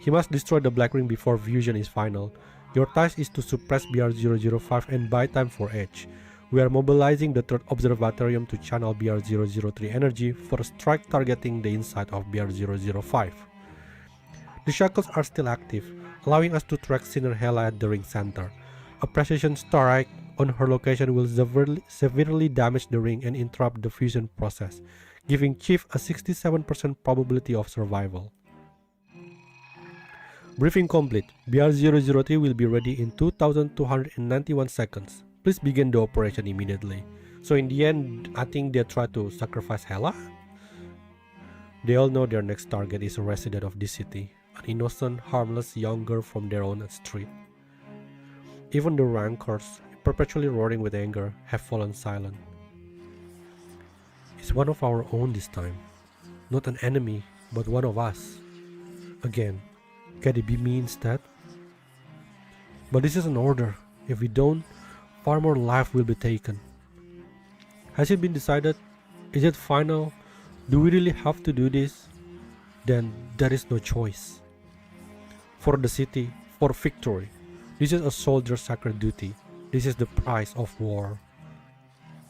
Speaker 1: He must destroy the Black Ring before fusion is final. Your task is to suppress BR005 and buy time for Edge. We are mobilizing the third observatorium to channel BR003 energy for a strike targeting the inside of BR005. The shackles are still active, allowing us to track Sinerhella at the ring center. A precision strike on her location will severely damage the ring and interrupt the fusion process, giving Chief a 67% probability of survival. Briefing complete. BR003 will be ready in 2291 seconds. Please begin the operation immediately. So in the end, I think they try to sacrifice Hela. They all know their next target is a resident of this city, an innocent, harmless young girl from their own street. Even the Rancors, perpetually roaring with anger, have fallen silent. It's one of our own this time. Not an enemy, but one of us. Again, can it be me instead? But this is an order. If we don't, far more life will be taken. Has it been decided? Is it final? Do we really have to do this? Then there is no choice. For the city, for victory. This is a soldier's sacred duty. This is the price of war.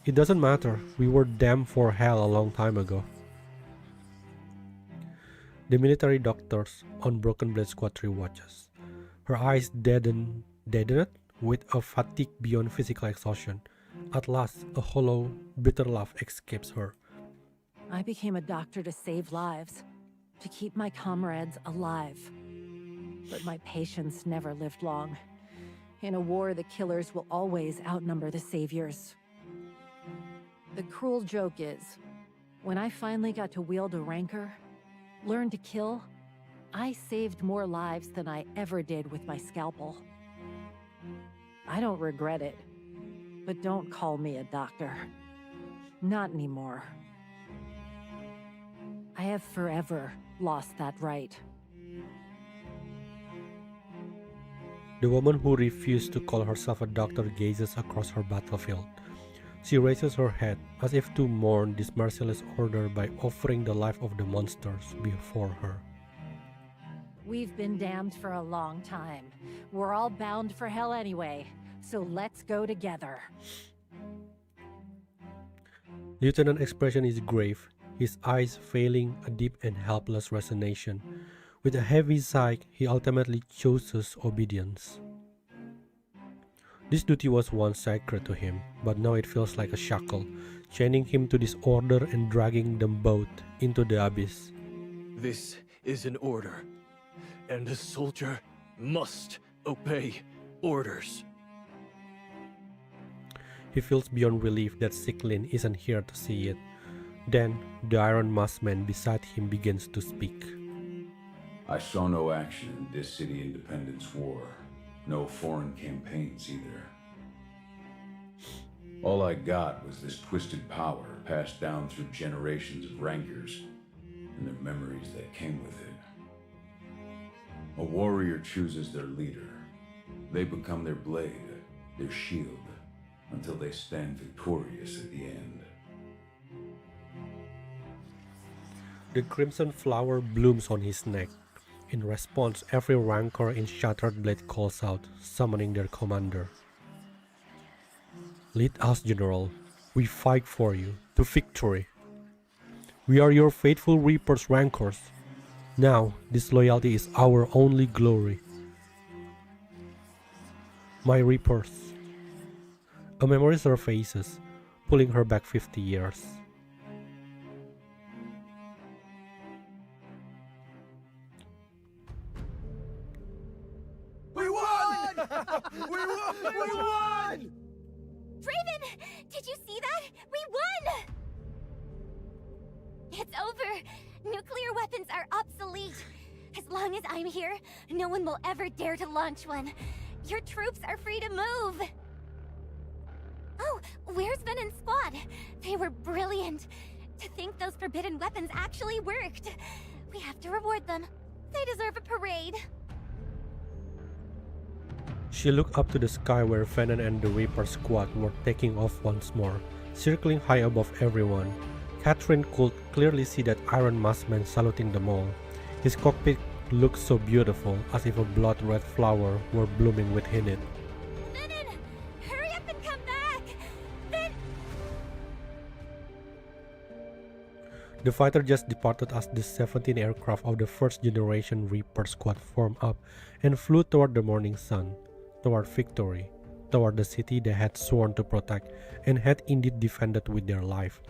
Speaker 1: It doesn't matter, we were damned for hell a long time ago. The military doctors on Broken Blade Squad 3 watches. Her eyes deadened with a fatigue beyond physical exhaustion. At last, a hollow, bitter laugh escapes her.
Speaker 17: I became a doctor to save lives, to keep my comrades alive. But my patients never lived long. In a war, the killers will always outnumber the saviors. The cruel joke is, when I finally got to wield a rancor, learn to kill, I saved more lives than I ever did with my scalpel. I don't regret it, but don't call me a doctor. Not anymore. I have forever lost that right.
Speaker 1: The woman who refused to call herself a doctor gazes across her battlefield. She raises her head as if to mourn this merciless order by offering the life of the monsters before her.
Speaker 17: We've been damned for a long time. We're all bound for hell anyway, so let's go together.
Speaker 1: Lieutenant's expression is grave, his eyes veiling a deep and helpless resignation. With a heavy sigh, he ultimately chooses obedience. This duty was once sacred to him, but now it feels like a shackle, chaining him to this order and dragging them both into the abyss.
Speaker 12: This is an order, and a soldier must obey orders.
Speaker 1: He feels beyond relief that Siklin isn't here to see it. Then, the Iron Masked Man beside him begins to speak.
Speaker 11: I saw no action in this city independence war. No foreign campaigns either. All I got was this twisted power passed down through generations of rankers and the memories that came with it. A warrior chooses their leader. They become their blade, their shield, until they stand victorious at the end.
Speaker 1: The crimson flower blooms on his neck. In response, every rancor in Shattered Blade calls out, summoning their commander. Lead us, General. We fight for you, to victory. We are your faithful Reaper's rancors. Now, this loyalty is our only glory. My Reapers. A memory surfaces, pulling her back 50 years.
Speaker 15: We won! We won! We won!
Speaker 6: Draven! Did you see that? We won! It's over. Nuclear weapons are obsolete. As long as I'm here, no one will ever dare to launch one. Your troops are free to move. Oh, where's Ven and Squad? They were brilliant. To think those forbidden weapons actually worked. We have to reward them. They deserve a parade.
Speaker 1: She looked up to the sky where Venom and the Reaper squad were taking off once more, circling high above everyone. Catherine could clearly see that Iron Masked Man saluting them all. His cockpit looked so beautiful, as if a blood-red flower were blooming within it.
Speaker 6: Venom! Hurry up and come back!
Speaker 1: The fighter just departed as the 17 aircraft of the first generation Reaper squad formed up and flew toward the morning sun, toward victory, toward the city they had sworn to protect and had indeed defended with their life.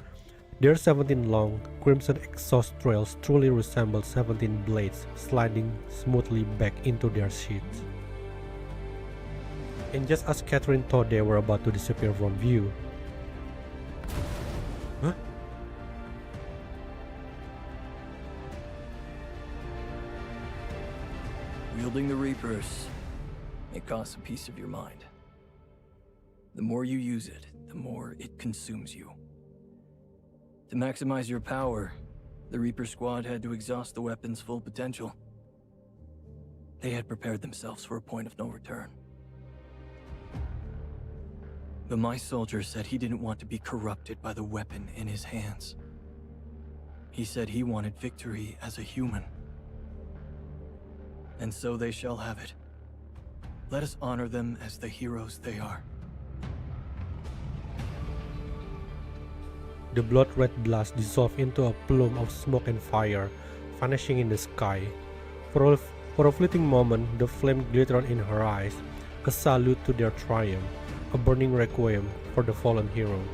Speaker 1: Their 17 long, crimson exhaust trails truly resembled 17 blades sliding smoothly back into their sheaths. And just as Catherine thought they were about to disappear from view, huh?
Speaker 12: Wielding the Reapers, it costs a piece of your mind. The more you use it, the more it consumes you. To maximize your power, the Reaper squad had to exhaust the weapon's full potential. They had prepared themselves for a point of no return. But my soldier said he didn't want to be corrupted by the weapon in his hands. He said he wanted victory as a human. And so they shall have it. Let us honor them as the heroes they are.
Speaker 1: the blood-red blast dissolved into a plume of smoke and fire, vanishing in the sky. For a fleeting moment, the flame glittered in her eyes, a salute to their triumph, a burning requiem for the fallen heroes.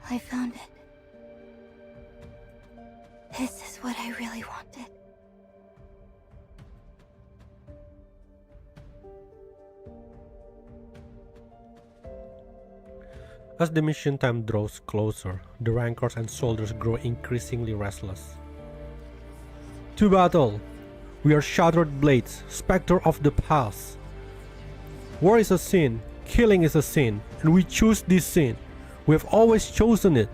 Speaker 6: I found it. This is what I really wanted.
Speaker 1: As the mission time draws closer, the rankers and soldiers grow increasingly restless. To battle! We are Shattered Blades, Spectre of the Past. War is a sin, killing is a sin, and we choose this sin. We have always chosen it.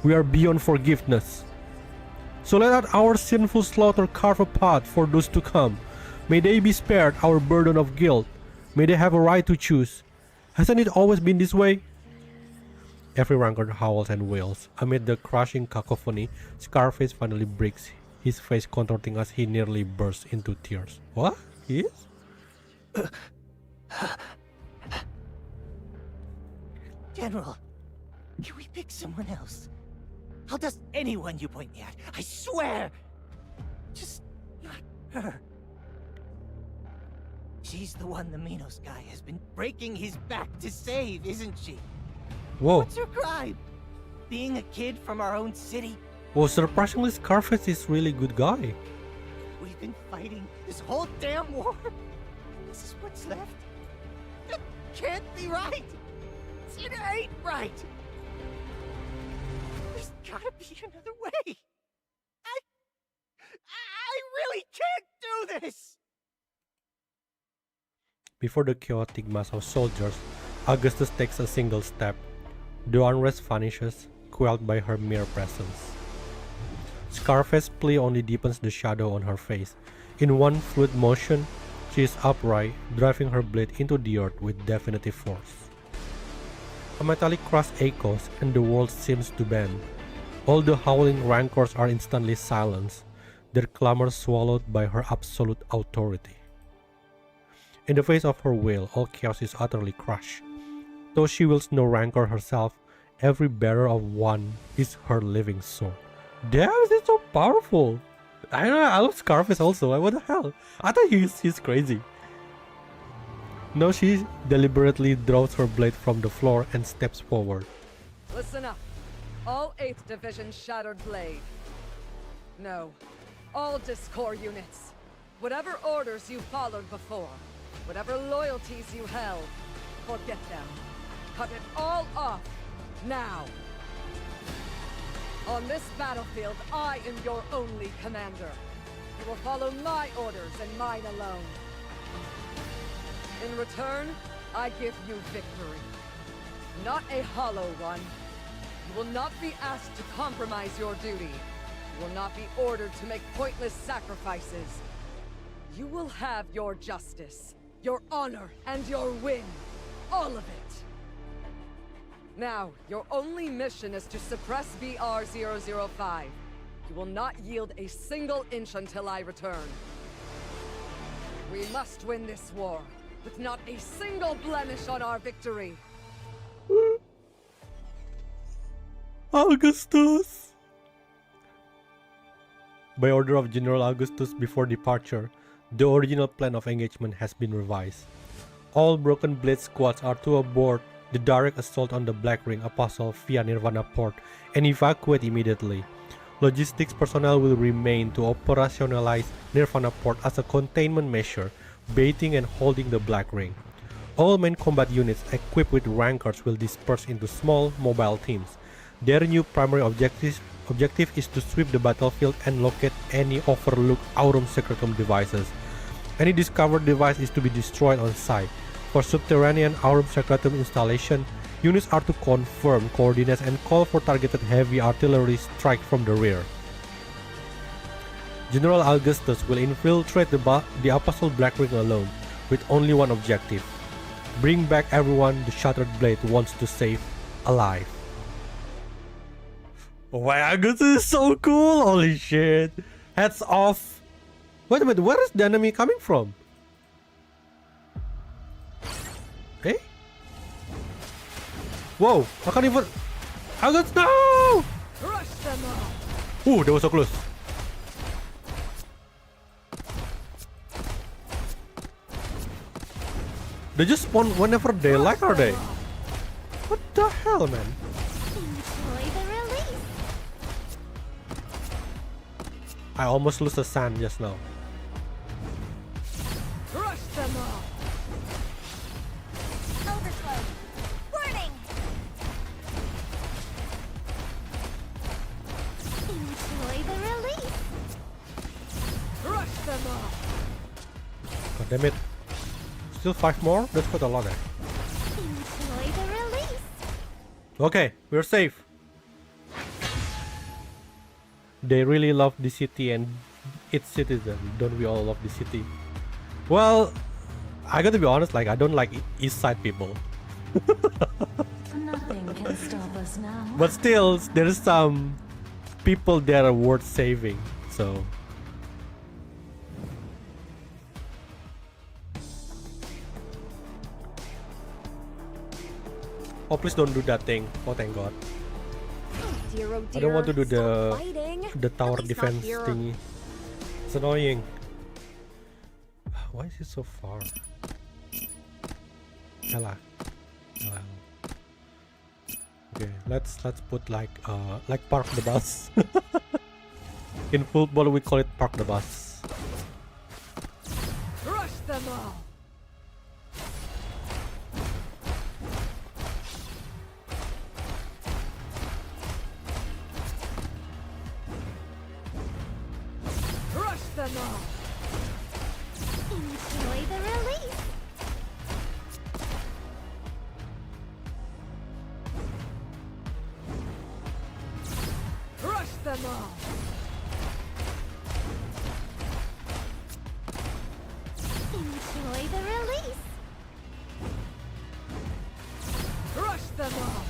Speaker 1: We are beyond forgiveness. So let out our sinful slaughter carve a path for those to come. May they be spared our burden of guilt. May they have a right to choose. Hasn't it always been this way? Every ranker howls and wails. Amid the crushing cacophony, Scarface finally breaks, his face contorting as he nearly bursts into tears. What? He is?
Speaker 18: General, can we pick someone else? How does anyone you point me at? I swear! Just not her. She's the one the Minos guy has been breaking his back to save, isn't she?
Speaker 1: Whoa.
Speaker 18: What's her crime? Being a kid from our own city?
Speaker 1: Well, surprisingly, Scarface is really good guy.
Speaker 18: We've been fighting this whole damn war. This is what's left. It can't be right. It ain't right. There's gotta be another way. I really can't do this.
Speaker 1: Before the chaotic mass of soldiers, Augustus takes a single step. The unrest vanishes, quelled by her mere presence. Scarface's plea only deepens the shadow on her face. In one fluid motion, she is upright, driving her blade into the earth with definitive force. A metallic crash echoes, and the world seems to bend. All the howling rancors are instantly silenced, their clamor swallowed by her absolute authority. In the face of her will, all chaos is utterly crushed. Though she wields no rancor herself, every bearer of one is her living sword. Damn, this is so powerful! I know, I love Scarface also. What the hell? I thought he's crazy. Now she deliberately draws her blade from the floor and steps forward.
Speaker 10: Listen up. All 8th Division Shattered Blade. No. All Discord units. Whatever orders you followed before, whatever loyalties you held, forget them. Cut it all off. Now. On this battlefield, I am your only commander. You will follow my orders and mine alone. In return, I give you victory. Not a hollow one. You will not be asked to compromise your duty. You will not be ordered to make pointless sacrifices. You will have your justice, your honor, and your win. All of it. Now, your only mission is to suppress BR-005. You will not yield a single inch until I return. We must win this war, with not a single blemish on our victory.
Speaker 1: Augustus! By order of General Augustus before departure, the original plan of engagement has been revised. All Broken Blade squads are to abort the direct assault on the Black Ring Apostle via Nirvana Port and evacuate immediately. Logistics personnel will remain to operationalize Nirvana Port as a containment measure, baiting and holding the Black Ring. All main combat units equipped with rankers will disperse into small, mobile teams. Their new primary objective is to sweep the battlefield and locate any overlooked Aurum Secretum devices. Any discovered device is to be destroyed on site. For subterranean Aurum Secretum installation, units are to confirm coordinates and call for targeted heavy artillery strike from the rear. General Augustus will infiltrate the Apostle Black Ring alone, with only one objective: bring back everyone the Shattered Blade wants to save alive. Oh my god, this is so cool! Holy shit! Heads off! Wait a minute, where is the enemy coming from? Hey? Whoa, I can't even... Augustus, no!
Speaker 10: Crush them all!
Speaker 1: Ooh, that was so close. They just spawn whenever they like, are they? What the hell, man?
Speaker 15: Enjoy the release.
Speaker 1: I almost lost the sand just now.
Speaker 10: Crush them all!
Speaker 6: Overflow. Warning!
Speaker 1: God damn it. Still 5 more? That's quite a lot, eh?
Speaker 6: Enjoy the release.
Speaker 1: Okay, we're safe. They really love the city and its citizens. Don't we all love the city? Well, I gotta be honest, like, I don't like East Side people.
Speaker 2: Nothing can stop us now.
Speaker 1: But still, there's some people that are worth saving, so. Oh, please don't do that thing. Oh, thank God.
Speaker 6: Dear, oh dear.
Speaker 1: I don't want to do
Speaker 6: Stop fighting.
Speaker 1: the tower
Speaker 6: At least not
Speaker 1: defense
Speaker 6: here.
Speaker 1: thingy. It's annoying. Why is it so far? Ella. Okay, let's put like park the bus. In football we call it park the bus.
Speaker 10: Crush them all! Crush them all!
Speaker 6: Enjoy the release.
Speaker 10: Crush them all!
Speaker 6: Enjoy the release.
Speaker 10: Crush them all!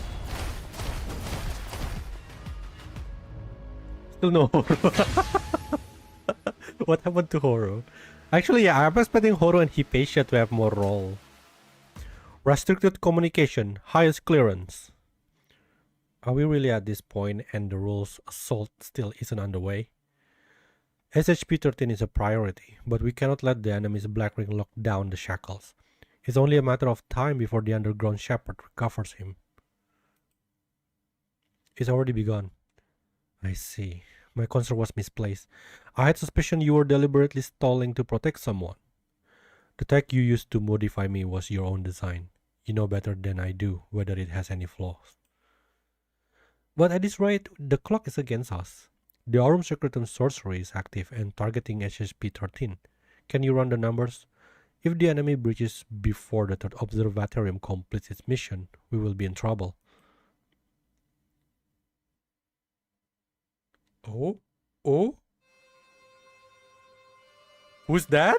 Speaker 1: Still no Horo. What happened to Horo? Actually, yeah, I'm expecting Horo and Hypatia to have more role. Restricted communication, highest clearance. Are we really at this point and the rules assault still isn't underway? SHP-13 is a priority, but we cannot let the enemy's Black Ring lock down the shackles. It's only a matter of time before the underground shepherd recovers him. It's already begun. I see. My concern was misplaced. I had suspicion you were deliberately stalling to protect someone. The tech you used to modify me was your own design. You know better than I do whether it has any flaws. But at this rate, the clock is against us. The Aurum Secretum sorcery is active and targeting SHP-13. Can you run the numbers? If the enemy breaches before the third observatorium completes its mission, we will be in trouble. Oh? Who's that?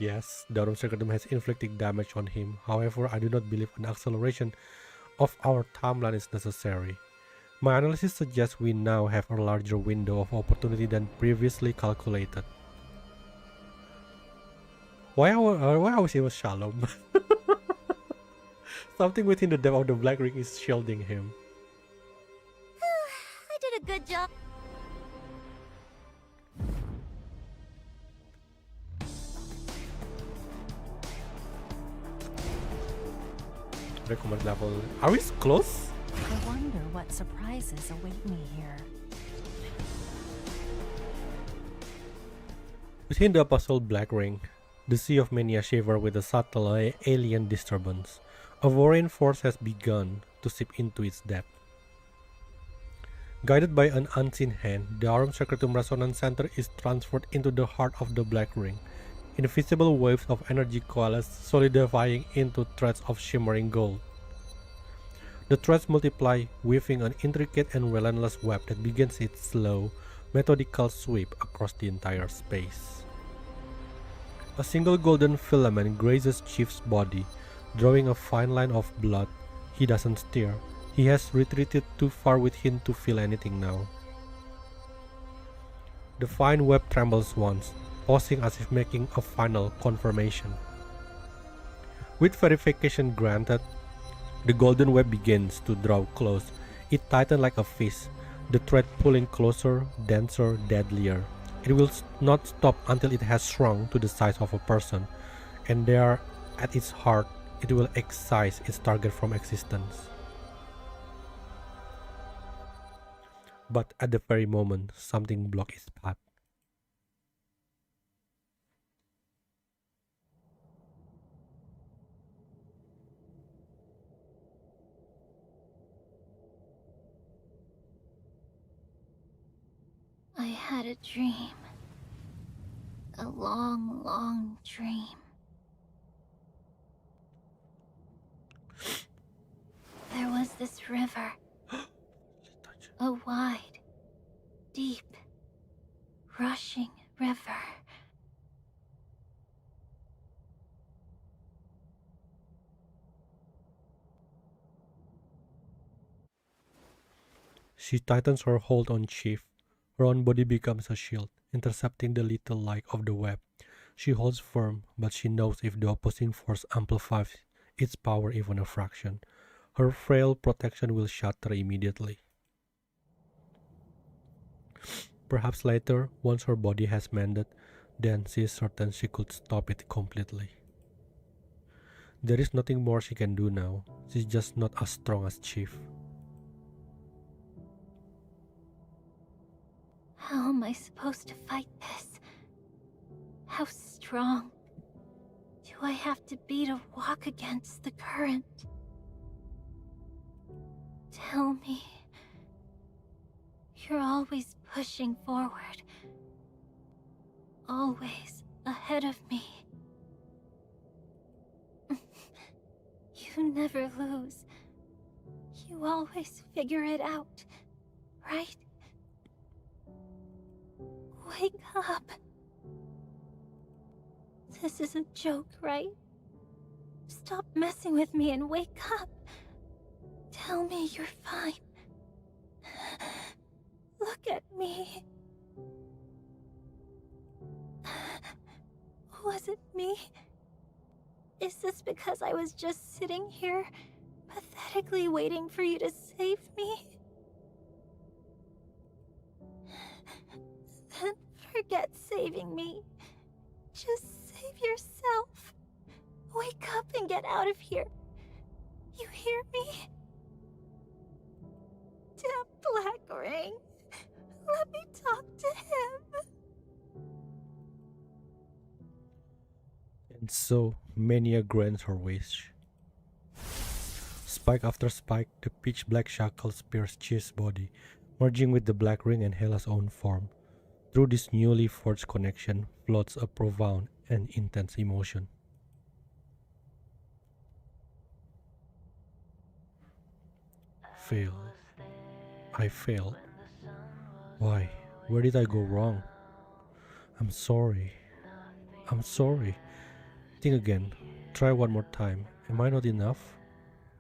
Speaker 1: Yes, the Aurum Secretum has inflicted damage on him. However, I do not believe an acceleration of our timeline is necessary. My analysis suggests we now have a larger window of opportunity than previously calculated. Why always it was Shalom? Something within the depth of the Black Ring is shielding him.
Speaker 6: I did a good job.
Speaker 1: Recommend level. Are we close?
Speaker 17: I wonder what surprises await me here.
Speaker 1: Within the Apostle Black Ring, the Sea of Mania shiver with a subtle alien disturbance. A Vorian force has begun to seep into its depth. Guided by an unseen hand, the Aurum Secretum Resonance Center is transferred into the heart of the Black Ring. Invisible waves of energy coalesce, solidifying into threads of shimmering gold. The threads multiply, weaving an intricate and relentless web that begins its slow, methodical sweep across the entire space. A single golden filament grazes Chief's body, drawing a fine line of blood. He doesn't stir. He has retreated too far within to feel anything now. The fine web trembles once, pausing as if making a final confirmation. With verification granted, the golden web begins to draw close. It tightens like a fist, the thread pulling closer, denser, deadlier. It will not stop until it has shrunk to the size of a person, and there, at its heart, it will excise its target from existence. But at the very moment, something blocks its path.
Speaker 6: I had a dream.
Speaker 8: a long, long dream. There was this river. A wide, deep, rushing river.
Speaker 1: She tightens her hold on Chief. Her own body becomes a shield, intercepting the little light of the web. She holds firm, but she knows if the opposing force amplifies its power even a fraction, her frail protection will shatter immediately. Perhaps later, once her body has mended, then she is certain she could stop it completely. There is nothing more she can do now. She's just not as strong as Chief.
Speaker 8: How am I supposed to fight this? How strong do I have to be to walk against the current? Tell me. You're always pushing forward. Always ahead of me. You never lose. You always figure it out, right? Wake up. This is a joke, right? Stop messing with me and wake up. Tell me you're fine. Look at me. Was it me? Is this because I was just sitting here, pathetically waiting for you to save me? Then forget saving me. Just save yourself. Wake up and get out of here. You hear me? Damn Black Ring. Let me talk to him.
Speaker 1: And so, Mania grants her wish. Spike after spike, the pitch black shackles pierce Chief's body, merging with the Black Ring and Hela's own form. Through this newly forged connection floats a profound and intense emotion. Failed. I failed. Why? Where did I go wrong? I'm sorry. I'm sorry. Think again. Try one more time. Am I not enough?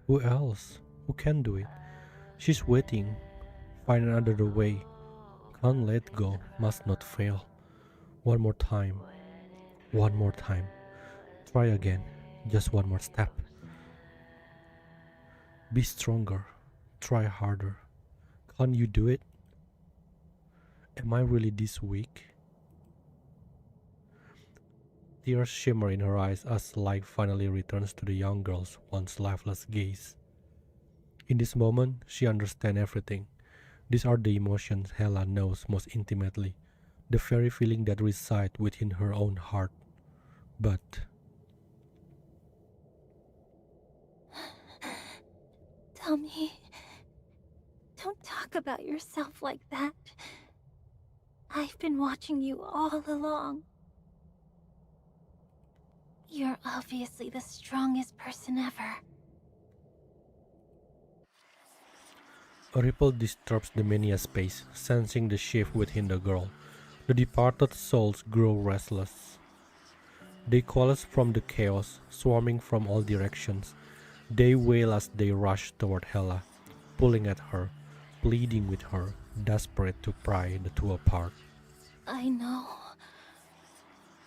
Speaker 1: Who else? Who can do it? She's waiting. Find another way. Can't let go. Must not fail. One more time. One more time. Try again. Just one more step. Be stronger. Try harder. Can't you do it? Am I really this weak? Tears shimmer in her eyes as light finally returns to the young girl's once lifeless gaze. In this moment, she understands everything. These are the emotions Hela knows most intimately, the very feeling that reside within her own heart. But
Speaker 8: Tell me. Don't talk about yourself like that. I've been watching you all along. You're obviously the strongest person ever.
Speaker 1: a ripple disturbs the Mania space, sensing the shift within the girl. The departed souls grow restless. They coalesce from the chaos, swarming from all directions. They wail as they rush toward Hela, pulling at her, pleading with her, desperate to pry the two apart.
Speaker 8: I know.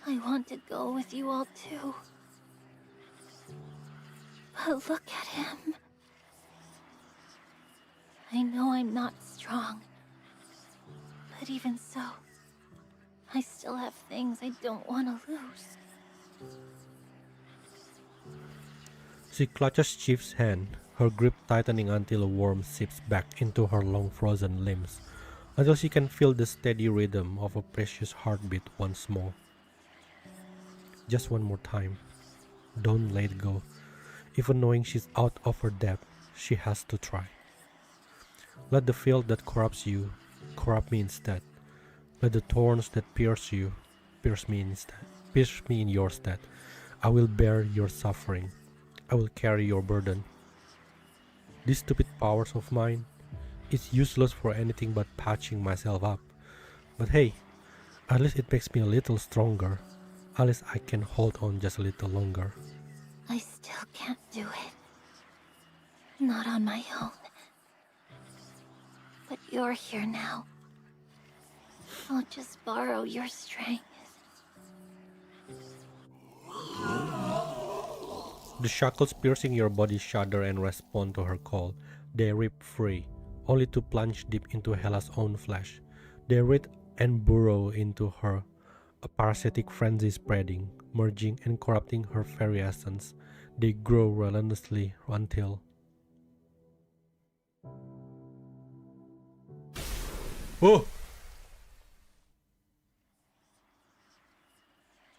Speaker 8: I want to go with you all too. But look at him. I know I'm not strong. But even so, I still have things I don't want to lose.
Speaker 1: She clutches Chief's hand, her grip tightening until a worm seeps back into her long frozen limbs, until she can feel the steady rhythm of a precious heartbeat once more. Just one more time. Don't let go. Even knowing she's out of her depth, she has to try. Let the field that corrupts you corrupt me instead. Let the thorns that pierce you pierce me in your stead. I will bear your suffering. I will carry your burden. These stupid powers of mine, it's useless for anything but patching myself up. But hey, at least it makes me a little stronger. At least I can hold on just a little longer.
Speaker 8: I still can't do it. Not on my own. But you're here now. I'll just borrow your strength.
Speaker 1: The shackles piercing your body shudder and respond to her call. They rip free, only to plunge deep into Hela's own flesh. They writhe and burrow into her, a parasitic frenzy spreading, merging and corrupting her very essence. They grow relentlessly until... Oh!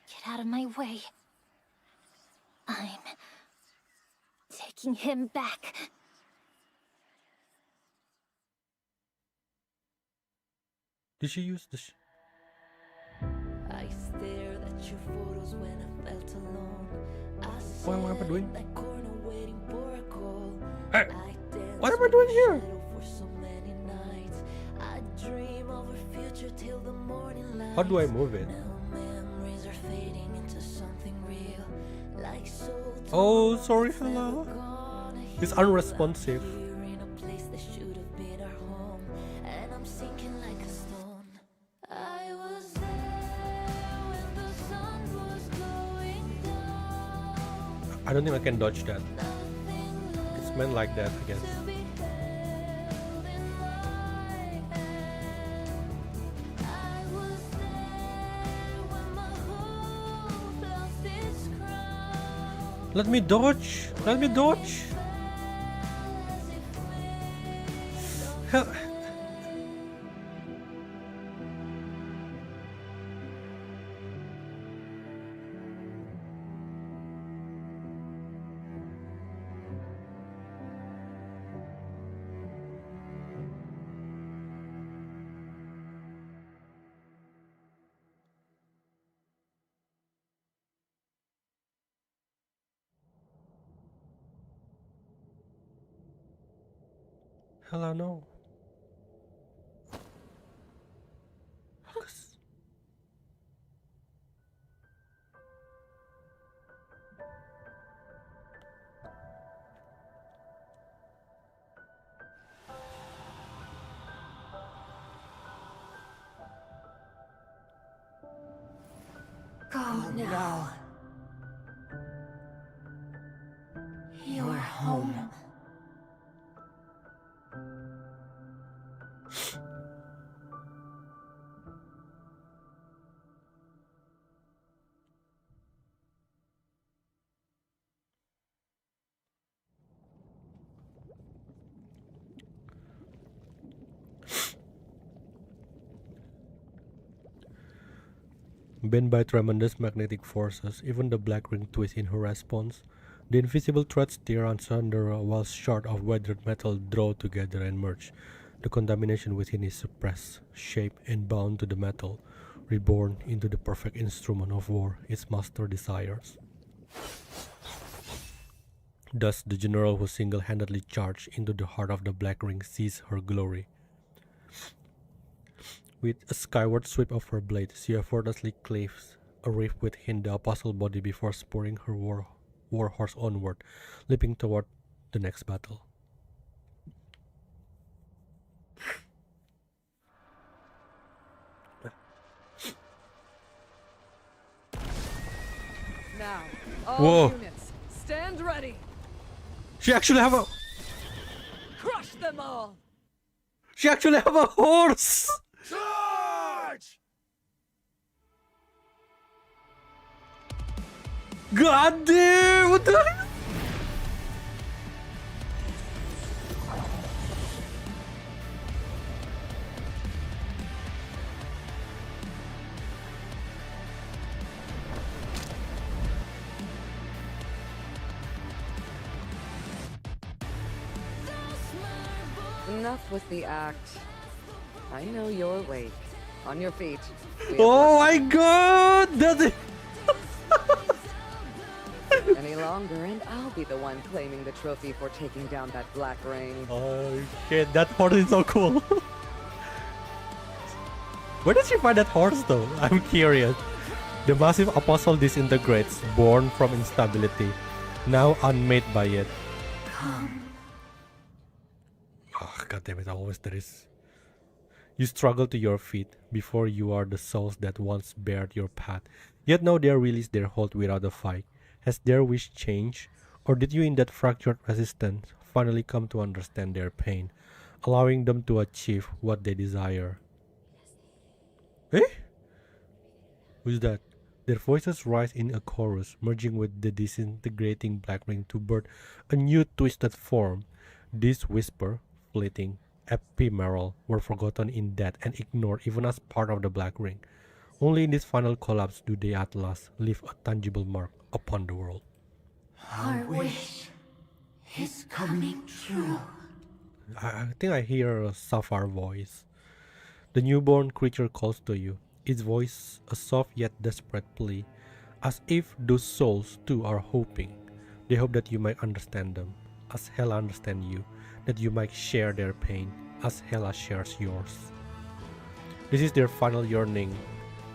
Speaker 8: Get out of my way. I'm taking him back.
Speaker 1: Did she use this?
Speaker 19: I stared at your photos when I felt alone.
Speaker 1: What am I doing?
Speaker 19: That corner waiting for a call.
Speaker 1: Hey, what am I doing here?
Speaker 19: For so many nights. I dream of a future till the morning light.
Speaker 1: How do I move it?
Speaker 19: Memories are fading into something real. Like soul.
Speaker 1: Oh, sorry, hello. It's unresponsive.
Speaker 19: In a place that should have been our home, and I'm sinking like a stone. I was there when the sun was going down.
Speaker 1: I don't think I can dodge that. It's meant like that, I guess. Let me dodge! Let me dodge! Hell. Hello, no. Focus.
Speaker 8: Go now. You're home.
Speaker 1: Bent by tremendous magnetic forces, even the black ring twists in her response. The invisible threads tear asunder while shards of weathered metal draw together and merge. The contamination within is suppressed, shaped and bound to the metal, reborn into the perfect instrument of war its master desires. Thus, the general who single-handedly charged into the heart of the black ring sees her glory. With a skyward sweep of her blade, she effortlessly cleaves a rift within the apostle body before spurring her war horse onward, leaping toward the next battle.
Speaker 20: Now, all
Speaker 1: Whoa.
Speaker 20: units, stand ready.
Speaker 1: She actually have a...
Speaker 20: Crush them all.
Speaker 1: She actually have a horse!
Speaker 7: Charge!
Speaker 1: God damn! What the hell?
Speaker 10: Enough with the act. I know your weight. On your feet.
Speaker 1: Oh my god! That's it!
Speaker 10: Any longer, and I'll be the one claiming the trophy for taking down that black ring.
Speaker 1: Oh shit, that horse is so cool. Where did she find that horse though? I'm curious. The massive apostle disintegrates, born from instability, now unmade by it. Oh, god damn it, always there is. You struggle to your feet. Before you are the souls that once bared your path, yet now they release their hold without a fight. Has their wish changed? Or did you in that fractured resistance finally come to understand their pain, allowing them to achieve what they desire? Eh? Who's that? Their voices rise in a chorus, merging with the disintegrating black ring to birth a new twisted form. This whisper, fleeting, ephemeral, were forgotten in death and ignored even as part of the black ring. Only in this final collapse do they at last leave a tangible mark upon the world.
Speaker 18: Our wish is coming true.
Speaker 1: I think I hear a Sapphire voice. The newborn creature calls to you, its voice a soft yet desperate plea, as if those souls too are hoping. They hope that you might understand them, as Hela understands you, that you might share their pain, as Hela shares yours. This is their final yearning.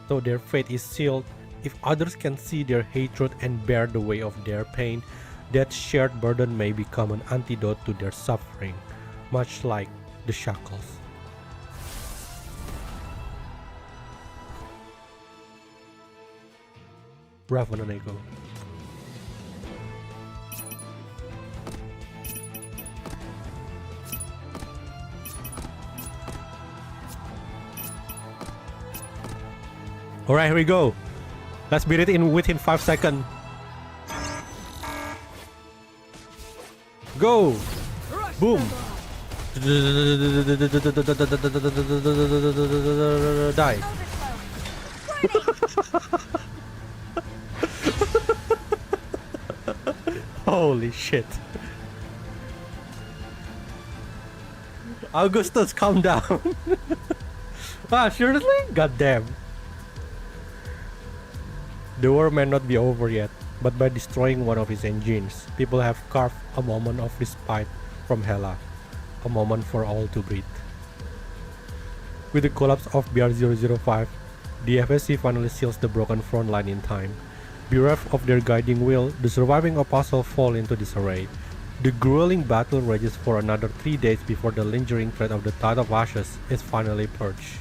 Speaker 1: Though their fate is sealed, if others can see their hatred and bear the weight of their pain, that shared burden may become an antidote to their suffering, much like the shackles. Raven and Echo. Alright, here we go. Let's beat it in within 5 seconds. Go! Boom! Die. Holy shit. Augustus, calm down. Ah, seriously? Goddamn. The war may not be over yet, but by destroying one of his engines, people have carved a moment of respite from Hela, a moment for all to breathe. With the collapse of BR-005, the FSC finally seals the broken front line in time. Bereft of their guiding wheel, the surviving apostles fall into disarray. The grueling battle rages for another 3 days before the lingering threat of the Tide of Ashes is finally purged.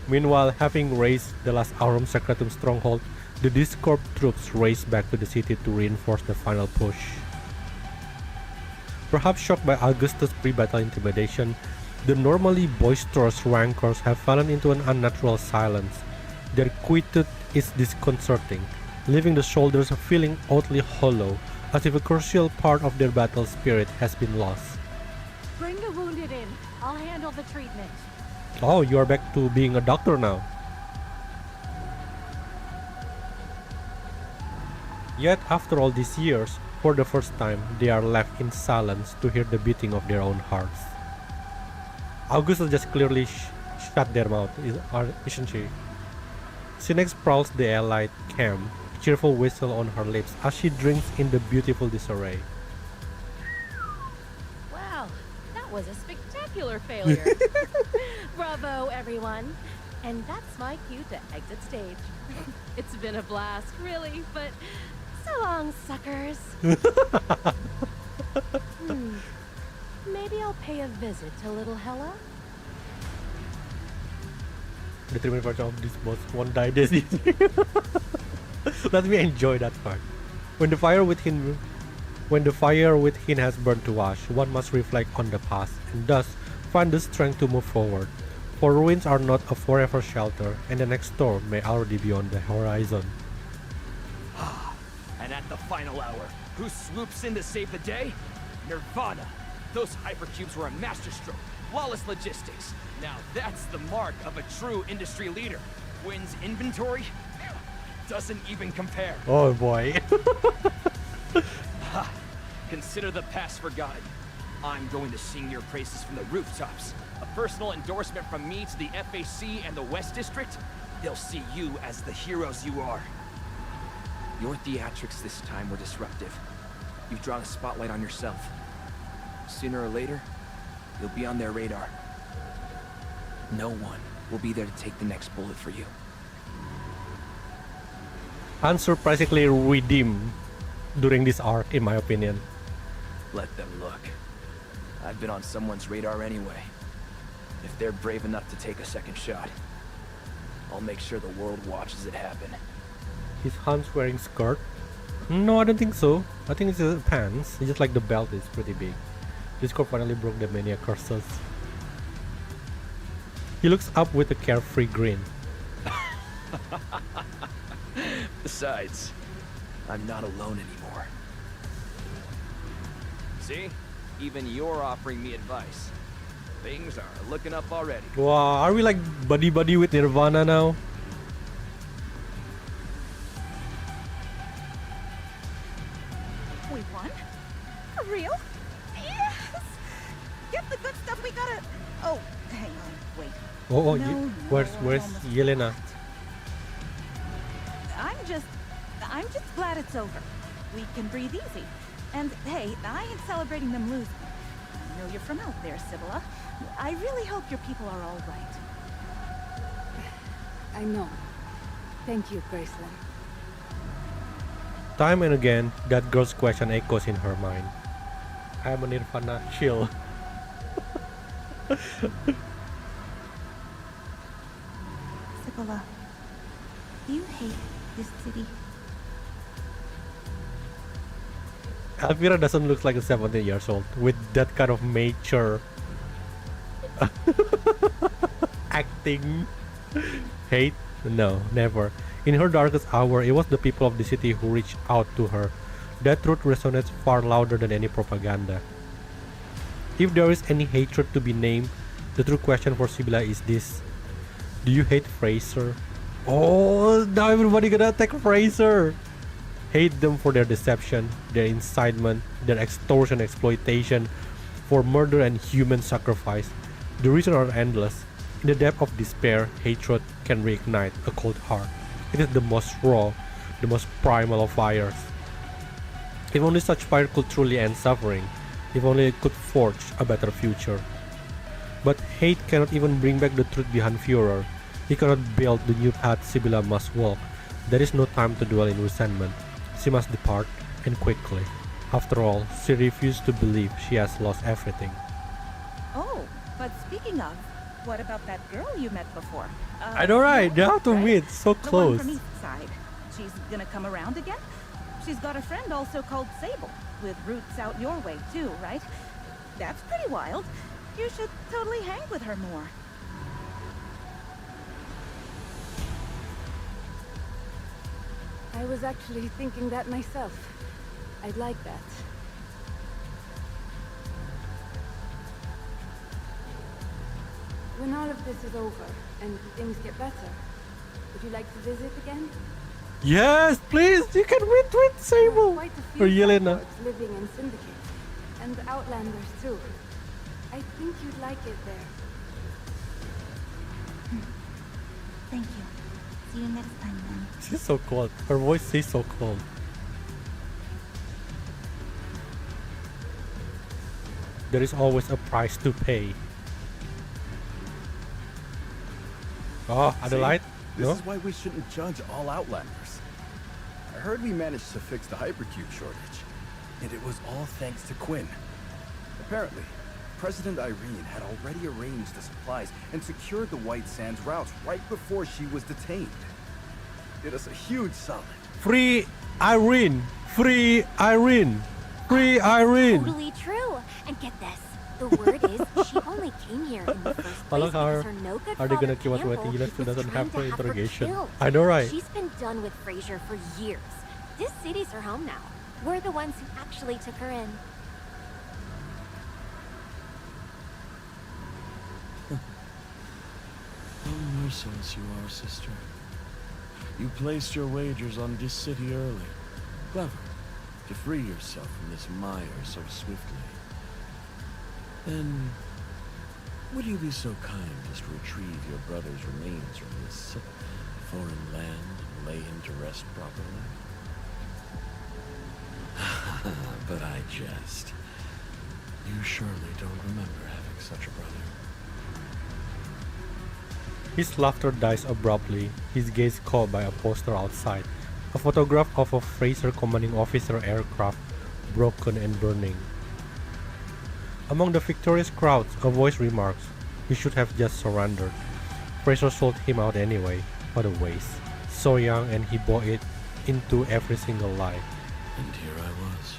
Speaker 1: Meanwhile, having razed the last Aurum Sacratum stronghold, the Discord troops race back to the city to reinforce the final push. Perhaps shocked by Augustus' pre-battle intimidation, the normally boisterous rancors have fallen into an unnatural silence. Their quietude is disconcerting, leaving the soldiers feeling oddly hollow, as if a crucial part of their battle spirit has been lost.
Speaker 3: Bring the wounded in. I'll handle the treatment.
Speaker 1: Oh, you are back to being a doctor now. Yet, after all these years, for the first time, they are left in silence to hear the beating of their own hearts. Augustus just clearly shut their mouth, isn't she? Sinex prowls the allied camp, cheerful whistle on her lips as she drinks in the beautiful disarray.
Speaker 3: Wow, that was a spectacular failure. Bravo, everyone. And that's my cue to exit stage. It's been a blast, really, but so long, suckers. Maybe I'll pay a visit to little Hela.
Speaker 1: The treatment version of this boss won't die this easy. Let me enjoy that part. When the fire within has burned to ash, one must reflect on the past and thus find the strength to move forward. For ruins are not a forever shelter, and the next storm may already be on the horizon.
Speaker 21: And at the final hour, who swoops in to save the day? Nirvana. Those hypercubes were a masterstroke. Flawless logistics. Now that's the mark of a true industry leader. Wins inventory? Doesn't even compare.
Speaker 1: Oh boy.
Speaker 21: Ha! Consider the past forgotten. I'm going to sing your praises from the rooftops. A personal endorsement from me to the FAC and the West District. They'll see you as the heroes you are. Your theatrics this time were disruptive. You've drawn a spotlight on yourself. Sooner or later, you'll be on their radar. No one will be there to take the next bullet for you.
Speaker 1: Unsurprisingly redeemed during this arc, in my opinion.
Speaker 21: Let them look. I've been on someone's radar anyway. If they're brave enough to take a second shot, I'll make sure the world watches it happen.
Speaker 1: Is Hans wearing skirt? No, I don't think so. I think it's his pants. It's just like the belt is pretty big. Discord finally broke the mania curses. He looks up with a carefree grin.
Speaker 21: Besides, I'm not alone anymore. See? Even you're offering me advice. Things are looking up already.
Speaker 1: Wow, are we like buddy-buddy with Nirvana now?
Speaker 9: We won? For real? Yes! Get the good stuff, we gotta... Oh, hang on, wait.
Speaker 1: Oh,
Speaker 9: No,
Speaker 1: where's
Speaker 9: almost
Speaker 1: Yelena?
Speaker 9: I'm just glad it's over. We can breathe easy. And hey, I ain't celebrating them losing. I know you're from out there, Sibylla. I really hope your people are all right.
Speaker 5: I know. Thank you, Graceland.
Speaker 1: Time and again, that girl's question echoes in her mind. I'm a Nirvana, chill.
Speaker 9: Sibylla, do you hate this city?
Speaker 1: Elvira doesn't look like a 17 years old with that kind of mature acting. Hate? No, never. In her darkest hour, it was the people of the city who reached out to her. That truth resonates far louder than any propaganda. If there is any hatred to be named, the true question for Sibylla is this. Do you hate Fraser? Oh, now everybody gonna attack Fraser! Hate them for their deception, their incitement, their extortion, exploitation, for murder and human sacrifice. The reasons are endless. In the depth of despair, hatred can reignite a cold heart. It is the most raw, the most primal of fires. If only such fire could truly end suffering, if only it could forge a better future. But hate cannot even bring back the truth behind Führer. He cannot build the new path Sibylla must walk. There is no time to dwell in resentment. She must depart, and quickly. After all, she refused to believe she has lost everything.
Speaker 9: Oh, but speaking of, what about that girl you met before?
Speaker 1: I know, right? They have to meet so
Speaker 9: The one
Speaker 1: close.
Speaker 9: from East Side. She's gonna come around again? She's got a friend also called Sable, with roots out your way too, right? That's pretty wild. You should totally hang with her more.
Speaker 5: I was actually thinking that myself. I'd like that. When all of this is over and things get better, would you like to visit again?
Speaker 1: Yes, please! You can meet with Sable!
Speaker 5: Quite a
Speaker 1: Or
Speaker 5: few
Speaker 1: Yelena.
Speaker 5: cyborgs living in Syndicate. And Outlanders too. I think you'd like it there.
Speaker 9: Thank you. See you next time then.
Speaker 1: She's so cold. Her voice is so cold. There is always a price to pay. Oh, Adelaide?
Speaker 13: This
Speaker 1: No?
Speaker 13: is why we shouldn't judge all Outlanders. I heard we managed to fix the hypercube shortage, and it was all thanks to Quinn. Apparently, President Irene had already arranged the supplies and secured the White Sands routes right before she was detained. Did us a huge solid.
Speaker 1: Free Irene! Free Irene! Free Irene!
Speaker 6: Totally true. And get this. The word is she only came here in the first
Speaker 1: How
Speaker 6: place
Speaker 1: long
Speaker 6: because her no good
Speaker 1: are they gonna
Speaker 6: father
Speaker 1: keep us
Speaker 6: Campbell
Speaker 1: waiting? Unless she
Speaker 6: was
Speaker 1: doesn't
Speaker 6: trying
Speaker 1: have
Speaker 6: to
Speaker 1: her
Speaker 6: have her
Speaker 1: interrogation.
Speaker 6: killed.
Speaker 1: I know, right?
Speaker 6: She's been done with Fraser for years. This city's her home now. We're the ones who actually took her in.
Speaker 22: How merciless you are, sister. You placed your wagers on this city early. Clever. To free yourself from this mire so swiftly. Then, would you be so kind as to retrieve your brother's remains from this foreign land and lay him to rest properly? But I jest. You surely don't remember having such a brother.
Speaker 1: His laughter dies abruptly, his gaze caught by a poster outside, a photograph of a Fraser commanding officer aircraft, broken and burning. Among the victorious crowds, a voice remarks, "He should have just surrendered." Fraser sold him out anyway. What a waste. So young, and he bought it into every single lie.
Speaker 22: And here I was,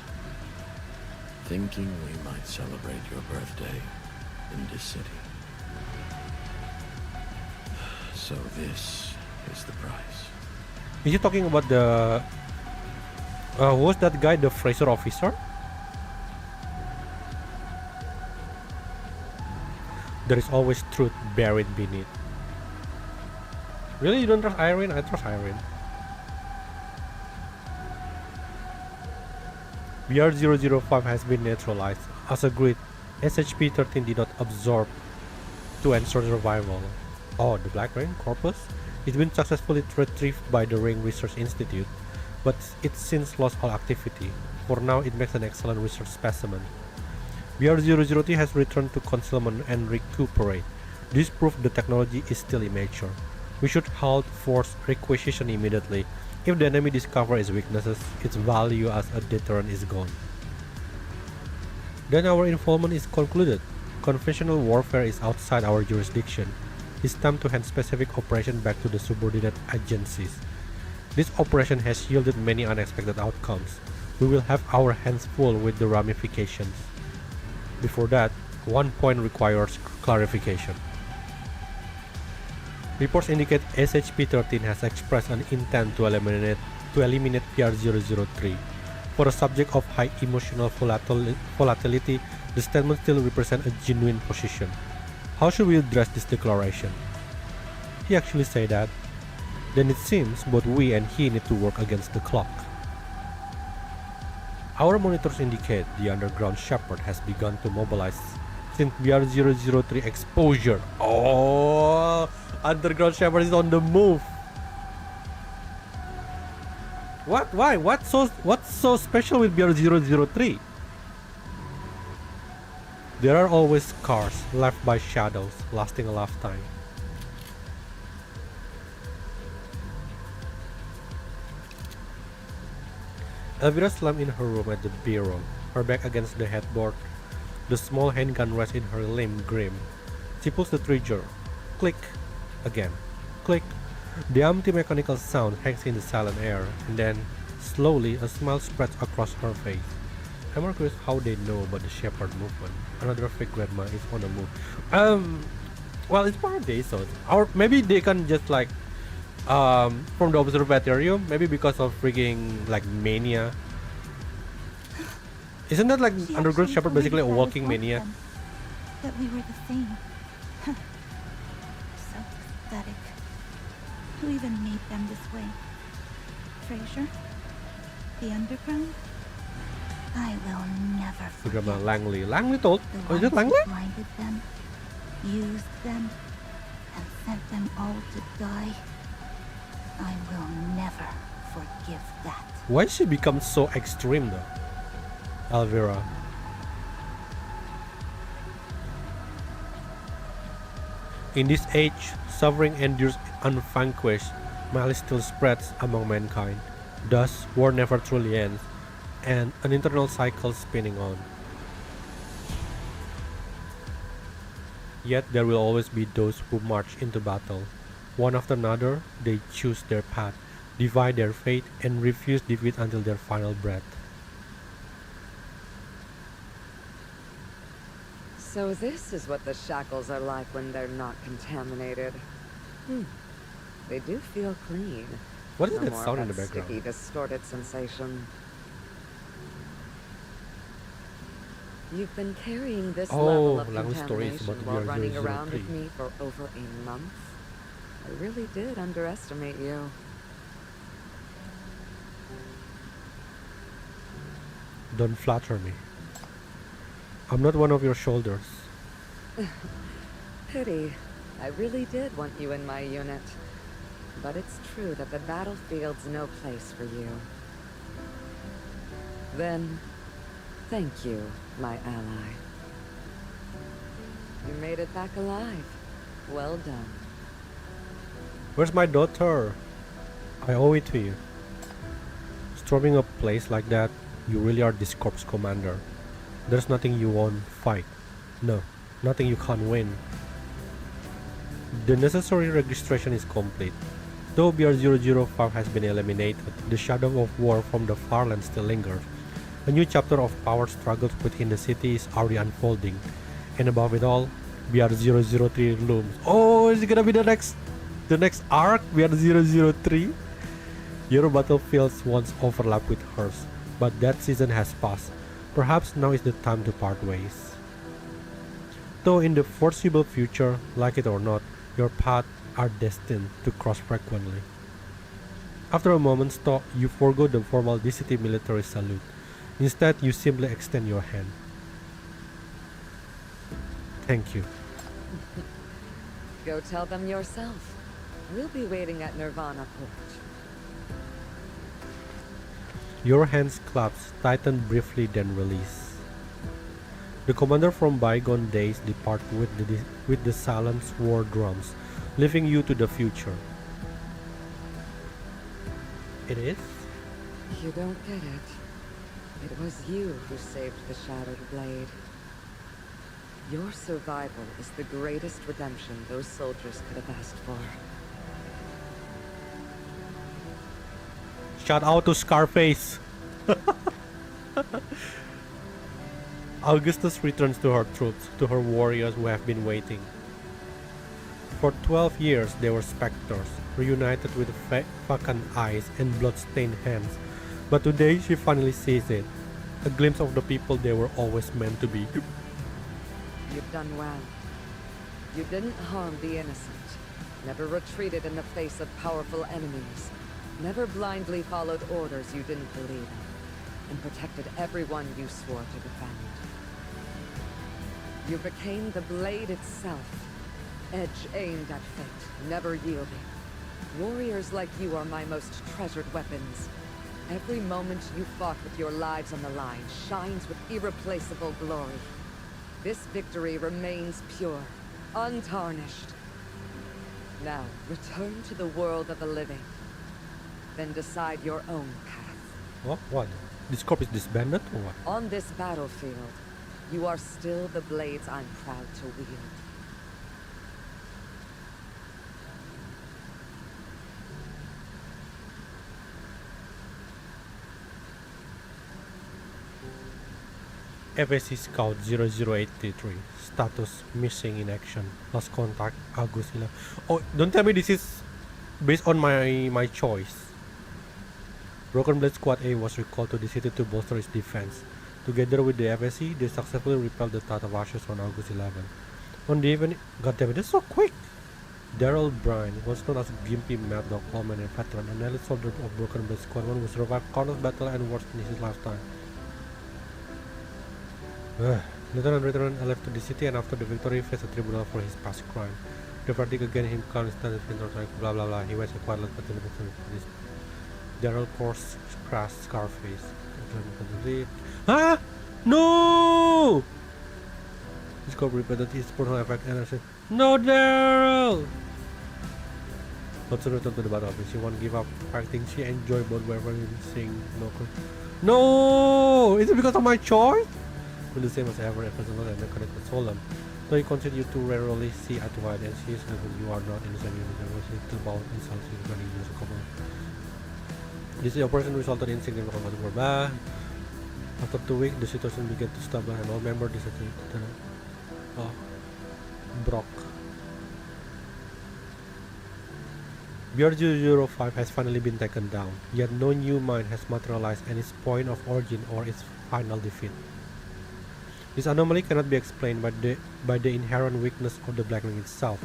Speaker 22: thinking we might celebrate your birthday in this city. So this is the price.
Speaker 1: Is he talking about the... who was that guy, the Fraser officer? There is always truth buried beneath. Really? You don't trust Irene? I trust Irene. BR005 has been neutralized. As agreed, SHP-13 did not absorb to ensure survival. Oh, the Black Ring corpus? It's been successfully retrieved by the Ring Research Institute, but it's since lost all activity. For now, it makes an excellent research specimen. BR003 has returned to concealment and recuperate. This proves the technology is still immature. We should halt force requisition immediately. If the enemy discovers its weaknesses, its value as a deterrent is gone. Then our involvement is concluded. Conventional warfare is outside our jurisdiction. It's time to hand specific operation back to the subordinate agencies. This operation has yielded many unexpected outcomes. We will have our hands full with the ramifications. Before that, one point requires clarification. Reports indicate SHP-13 has expressed an intent to eliminate PR003. For a subject of high emotional volatility, the statement still represents a genuine position. How should we address this declaration? He actually said that. Then it seems both we and he need to work against the clock. Our monitors indicate the underground shepherd has begun to mobilize since BR003 exposure. Oh, underground shepherd is on the move. What? Why? What's so special with BR003? There are always scars left by shadows, lasting a lifetime. Elvira slammed in her room at the bureau, her back against the headboard. The small handgun rests in her limb grim. She pulls the trigger. Click. Again. Click. The empty mechanical sound hangs in the silent air, and then, slowly, a smile spreads across her face. I'm more curious how they know about the shepherd movement. Another fake grandma is on the move. Well, it's part of the episode. Or maybe they can just like, from the observatorium, maybe because of freaking like mania. Isn't that like underground shepherd basically a walking mania?
Speaker 9: That we were the same. So pathetic. Who even made them this way? Fraser? The underground? I will never forget.
Speaker 1: Langley. Langley told.
Speaker 9: The
Speaker 1: Is it Langley?
Speaker 9: Blinded them, used them, and sent them all to die. I will never forgive that.
Speaker 1: Why she becomes so extreme though? Elvira. In this age, suffering endures unvanquished. Malice still spreads among mankind. Thus, war never truly ends, and an internal cycle spinning on. Yet there will always be those who march into battle. One after another, they choose their path, divide their fate, and refuse defeat until their final breath.
Speaker 10: So this is what the shackles are like when they're not contaminated. They do feel clean.
Speaker 1: What is
Speaker 10: No
Speaker 1: that
Speaker 10: more
Speaker 1: sound
Speaker 10: of
Speaker 1: in the
Speaker 10: that
Speaker 1: background?
Speaker 10: Sticky, distorted sensation. You've been carrying this level of
Speaker 1: Langley's story is
Speaker 10: contamination
Speaker 1: about
Speaker 10: while running around
Speaker 1: BR003.
Speaker 10: with me for over a month. I really did underestimate you.
Speaker 1: Don't flatter me. I'm not one of your shoulders.
Speaker 10: Pity. I really did want you in my unit. But it's true that the battlefield's no place for you. Then, thank you, my ally. You made it back alive. Well done.
Speaker 1: Where's my daughter? I owe it to you. Storming a place like that, you really are this corps commander. There's nothing you won't fight. No, nothing you can't win. The necessary registration is complete. Though BR005 has been eliminated, the shadow of war from the far land still lingers. A new chapter of power struggles within the city is already unfolding. And above it all, BR003 looms. Oh, is it gonna be the next arc, BR003? Your battlefields once overlapped with hers, but that season has passed. Perhaps now is the time to part ways. Though in the foreseeable future, like it or not, your paths are destined to cross frequently. After a moment's thought, you forgo the formal DCT military salute. Instead, you simply extend your hand. Thank you.
Speaker 10: Go tell them yourself. We'll be waiting at Nirvana Port.
Speaker 1: Your hands clasp, tighten briefly, then release. The commander from bygone days depart with the silent war drums, leaving you to the future. It is?
Speaker 10: You don't get it. It was you who saved the Shattered Blade. Your survival is the greatest redemption those soldiers could have asked for.
Speaker 1: Shout out to Scarface! Augustus returns to her troops, to her warriors who have been waiting. For 12 years they were specters, reunited with vacant eyes and blood-stained hands. But today she finally sees it, a glimpse of the people they were always meant to be.
Speaker 10: You've done well. You didn't harm the innocent, never retreated in the face of powerful enemies, never blindly followed orders you didn't believe in, and protected everyone you swore to defend. You became the blade itself, edge aimed at fate, never yielding. Warriors like you are my most treasured weapons. Every moment you fought with your lives on the line shines with irreplaceable glory. This victory remains pure, untarnished. Now, return to the world of the living. Then decide your own path.
Speaker 1: What? This corps is disbanded or what?
Speaker 10: On this battlefield, you are still the blades I'm proud to wield.
Speaker 1: FSC Scout 0083. Status missing in action. Lost contact August 11. Oh, don't tell me this is based on my choice. Broken Blade Squad A was recalled to the city to bolster its defense. Together with the FSC, they successfully repelled the threat of Ashes on August 11. On the event, goddammit, that's so quick! Daryl Bryan, once known as Gimpy Mad Dog Lawman and veteran, an elite soldier of Broken Blade Squad 1 who survived countless battles and wars in his lifetime. Lieutenant returned alive to the city and after the victory faced a tribunal for his past crime. The verdict against him counts standard blah blah blah. He was acquired but this Daryl Course crashed Scarface. Ah! No! This corp reported his personal effect and I said, no, Daryl! But soon returned to the battlefield. She won't give up fighting. She enjoyed both wherever he sing no! Is it because of my choice? The same as ever, personal and connect with Solemn. Though you continue to rarely see eye to eye, and she is when you are not in the same unit, there was little about insults regarding use of couple. This operation resulted in significant war. After 2 weeks, the situation began to stabilize and all members decided to Brock. BR005 has finally been taken down, yet no new mine has materialized at its point of origin or its final defeat. This anomaly cannot be explained by the inherent weakness of the Black Ring itself,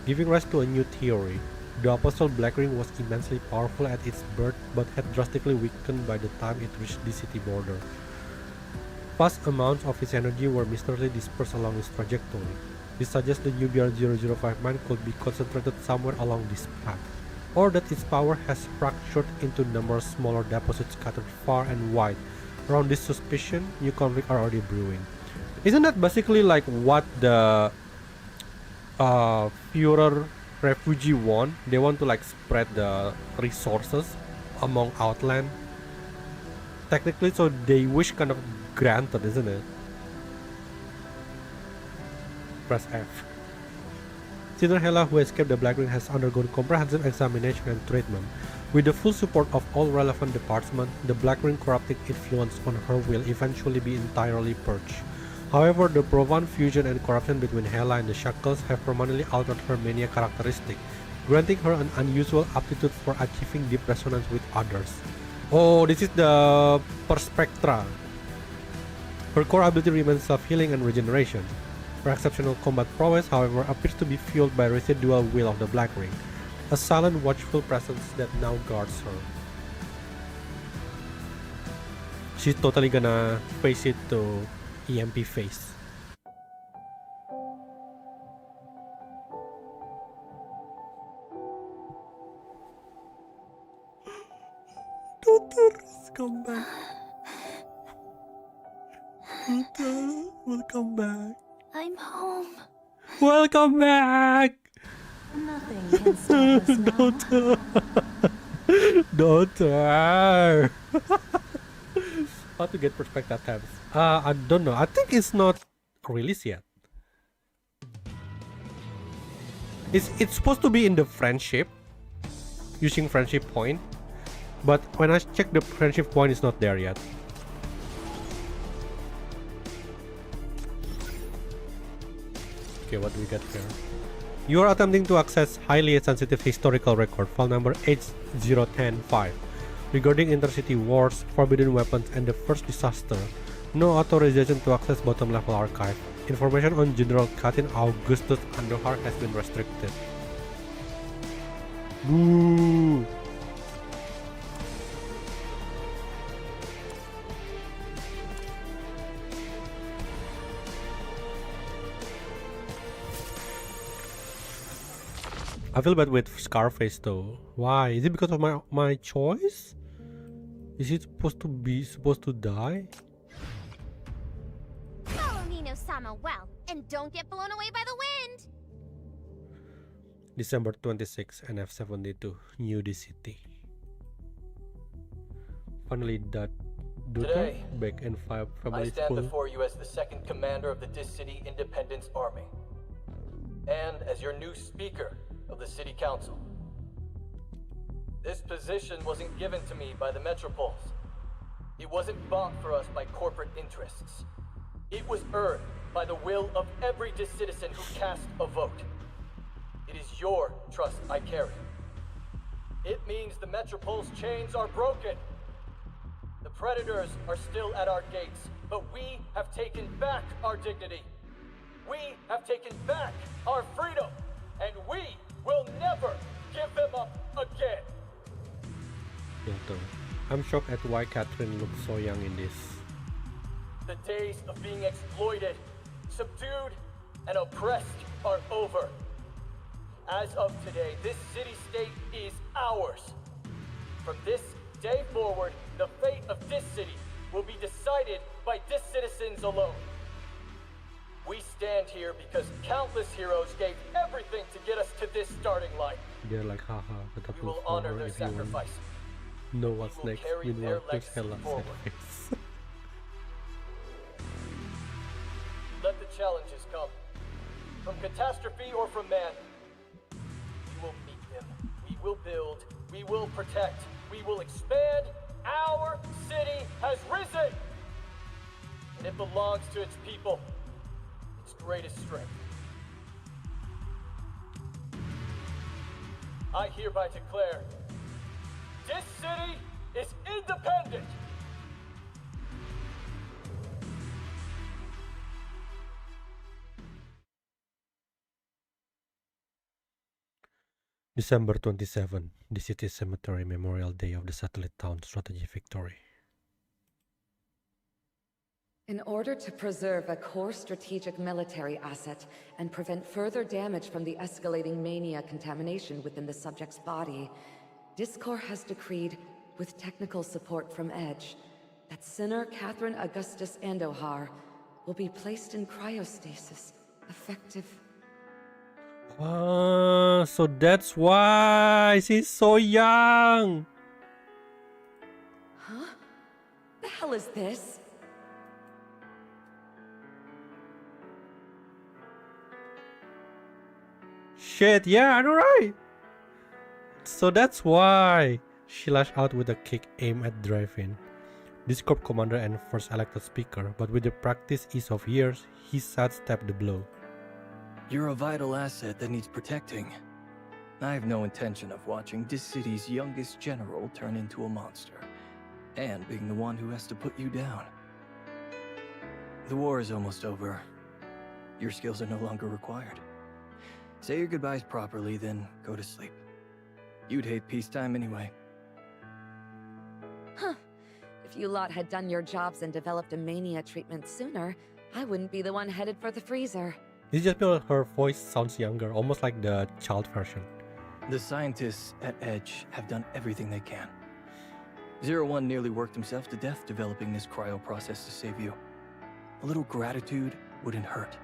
Speaker 1: giving rise to a new theory. The Apostle Black Ring was immensely powerful at its birth, but had drastically weakened by the time it reached the city border. Vast amounts of its energy were mysteriously dispersed along its trajectory. This suggests the new BR-005 mine could be concentrated somewhere along this path, or that its power has fractured into numerous smaller deposits scattered far and wide. Around this suspicion, new conflicts are already brewing. Isn't that basically like what the Führer refugee want? They want to like spread the resources among Outland. Technically, so they wish kind of granted, isn't it? Press F. Sinner Hela, who escaped the Black Ring, has undergone comprehensive examination and treatment. With the full support of all relevant departments, the Black Ring corrupting influence on her will eventually be entirely purged. However, the profound fusion and corruption between Hela and the Shackles have permanently altered her mania characteristic, granting her an unusual aptitude for achieving deep resonance with others. Oh, this is the Perspectra. Her core ability remains self-healing and regeneration. Her exceptional combat prowess, however, appears to be fueled by residual will of the Black Ring, a silent, watchful presence that now guards her. She's totally gonna face it to EMP face. Doctor, come back. Doctor, welcome back.
Speaker 19: I'm home.
Speaker 1: Welcome back.
Speaker 2: Nothing can stop us now.
Speaker 1: Doctor. Doctor. How to get perspective tabs? I don't know. I think it's not released yet. It's supposed to be in the friendship, using friendship point, but when I check the friendship point, it's not there yet. Okay, what do we get here? You are attempting to access highly sensitive historical record, file number H0105, regarding intercity wars, forbidden weapons, and the first disaster. No authorization to access bottom level archive. Information on General Katin Augustus Andohar has been restricted. Boo! I feel bad with Scarface though. Why? Is it because of my choice? Is he supposed to die?
Speaker 6: Follow Nino-sama well, and don't get blown away by the wind!
Speaker 1: December 26, NF72, New City. Finally that daughter back in family
Speaker 12: I stand
Speaker 1: school.
Speaker 12: before you as the second commander of the Dis City Independence Army. And as your new speaker of the City Council. This position wasn't given to me by the Metropoles. It wasn't bought for us by corporate interests. It was earned by the will of every Dis citizen who cast a vote. It is your trust I carry. It means the Metropole's chains are broken. The predators are still at our gates, but we have taken back our dignity. We have taken back our freedom, and we will never give them up again.
Speaker 1: Doctor, I'm shocked at why Catherine looks so young in this.
Speaker 12: The days of being exploited, subdued, and oppressed are over. As of today, this city-state is ours. From this day forward, the fate of this city will be decided by Dis citizens alone. We stand here because countless heroes gave everything to get us to this starting line.
Speaker 1: They're like, haha, but
Speaker 12: We will honor their sacrifice.
Speaker 1: Know what's
Speaker 12: We will
Speaker 1: next.
Speaker 12: carry
Speaker 1: Meanwhile,
Speaker 12: their
Speaker 1: there's
Speaker 12: legacy
Speaker 1: Hela
Speaker 12: forward.
Speaker 1: sad face.
Speaker 12: Let the challenges come. From catastrophe or from man. We will meet them. We will build. We will protect. We will expand. Our city has risen! And it belongs to its people. Its greatest strength. I hereby declare, this city is independent!
Speaker 1: December 27, the City Cemetery Memorial Day of the Satellite Town Strategy Victory.
Speaker 10: In order to preserve a core strategic military asset and prevent further damage from the escalating mania contamination within the subject's body, Discor has decreed, with technical support from Edge, that Sinner Catherine Augustus Andohar will be placed in cryostasis, effective.
Speaker 1: So that's why she's so young.
Speaker 10: Huh? The hell is this?
Speaker 1: Shit, yeah, I know, right? So that's why she lashed out with a kick aimed at Drive-In, Discord commander and first elected speaker, but with the practice ease of years, he sidestepped the blow.
Speaker 12: You're a vital asset that needs protecting. I have no intention of watching this city's youngest general turn into a monster, and being the one who has to put you down. The war is almost over. Your skills are no longer required. Say your goodbyes properly, then go to sleep. You'd hate peacetime anyway.
Speaker 10: Huh. If you lot had done your jobs and developed a mania treatment sooner, I wouldn't be the one headed for the freezer.
Speaker 1: It's just because her voice sounds younger, almost like the child version.
Speaker 12: The scientists at Edge have done everything they can. 01 nearly worked himself to death developing this cryo process to save you. A little gratitude wouldn't hurt.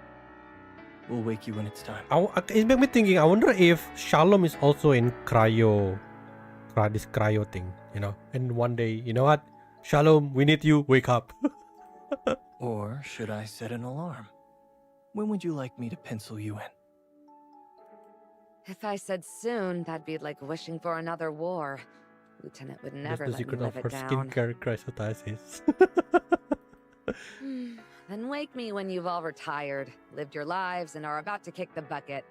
Speaker 12: We'll wake you when it's time.
Speaker 1: It made me thinking, I wonder if Shalom is also in this cryo thing, you know? And one day, you know what? Shalom, we need you, wake up.
Speaker 12: Or should I set an alarm? When would you like me to pencil you in?
Speaker 10: If I said soon, that'd be like wishing for another war. Lieutenant would never
Speaker 1: That's the
Speaker 10: let me
Speaker 1: secret of
Speaker 10: live
Speaker 1: her
Speaker 10: it down.
Speaker 1: skincare crysostasis.
Speaker 10: Then wake me when you've all retired, lived your lives, and are about to kick the bucket.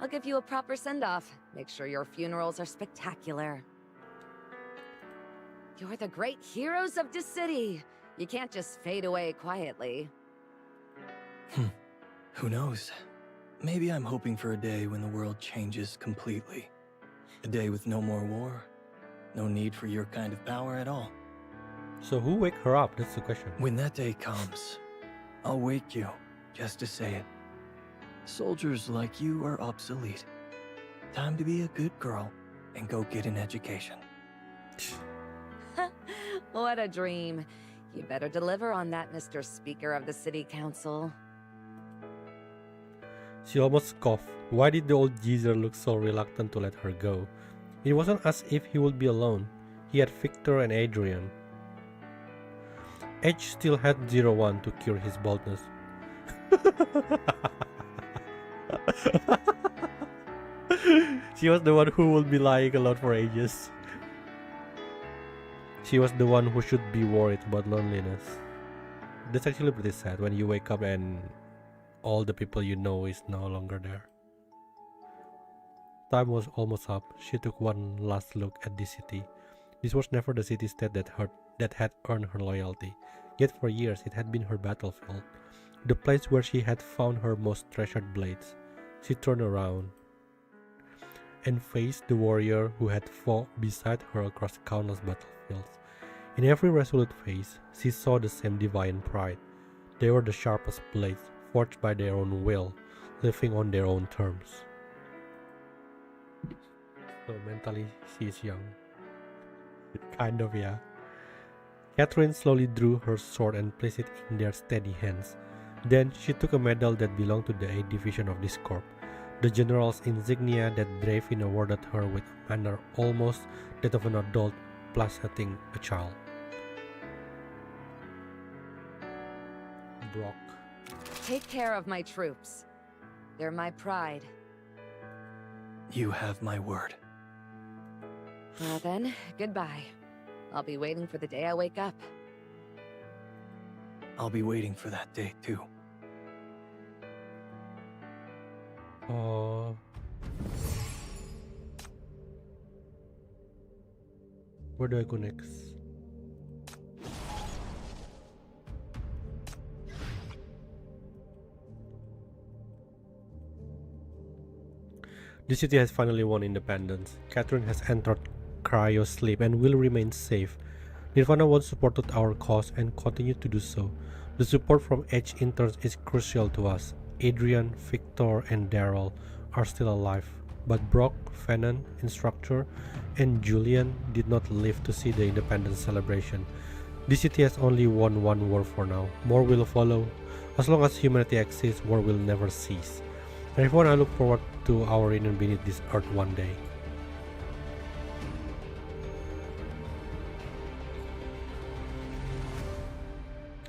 Speaker 10: I'll give you a proper send-off. Make sure your funerals are spectacular. You're the great heroes of this city. You can't just fade away quietly.
Speaker 12: Who knows? Maybe I'm hoping for a day when the world changes completely. A day with no more war. No need for your kind of power at all.
Speaker 1: So who wake her up? That's the question.
Speaker 12: When that day comes, I'll wake you, just to say it. Soldiers like you are obsolete. Time to be a good girl and go get an education.
Speaker 10: What a dream. You better deliver on that, Mr. Speaker of the City Council.
Speaker 1: She almost scoffed. Why did the old geezer look so reluctant to let her go? It wasn't as if he would be alone. He had Victor and Adrian. Edge still had 01 to cure his baldness. She was the one who would be lying a lot for ages. She was the one who should be worried about loneliness. That's actually pretty sad when you wake up and all the people you know is no longer there. Time was almost up. She took one last look at the city. This was never the city-state that had earned her loyalty. Yet for years it had been her battlefield. The place where she had found her most treasured blades. She turned around and faced the warrior who had fought beside her across countless battlefields. In every resolute face, she saw the same divine pride. They were the sharpest blades, forged by their own will, living on their own terms. So mentally, she is young. Kind of, yeah. Catherine slowly drew her sword and placed it in their steady hands. Then she took a medal that belonged to the A division of this corps, the general's insignia that Draven awarded her with a manner almost that of an adult placating a child. Brock.
Speaker 10: Take care of my troops. They're my pride.
Speaker 12: You have my word.
Speaker 10: Well then, goodbye. I'll be waiting for the day I wake up.
Speaker 12: I'll be waiting for that day too.
Speaker 1: Oh. Where do I go next? The city has finally won independence. Catherine has entered cryo sleep and will remain safe. Nirvana once supported our cause and continued to do so. The support from Edge interns is crucial to us. Adrian, Victor, and Daryl are still alive, but Brock, Fennon, Instructor, and Julian did not live to see the independence celebration. The city has only won one war for now. More will follow. As long as humanity exists, war will never cease. And everyone, I look forward to our reunion beneath this earth one day.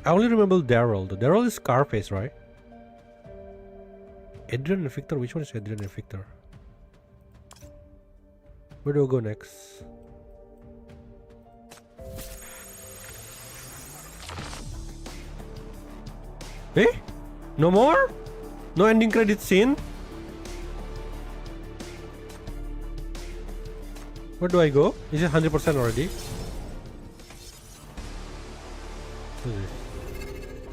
Speaker 1: I only remember Daryl. The Daryl is Scarface, right? Adrian and Victor. Which one is Adrian and Victor? Where do I go next? Eh? No more? No ending credit scene? Where do I go? Is it 100% already? What is this?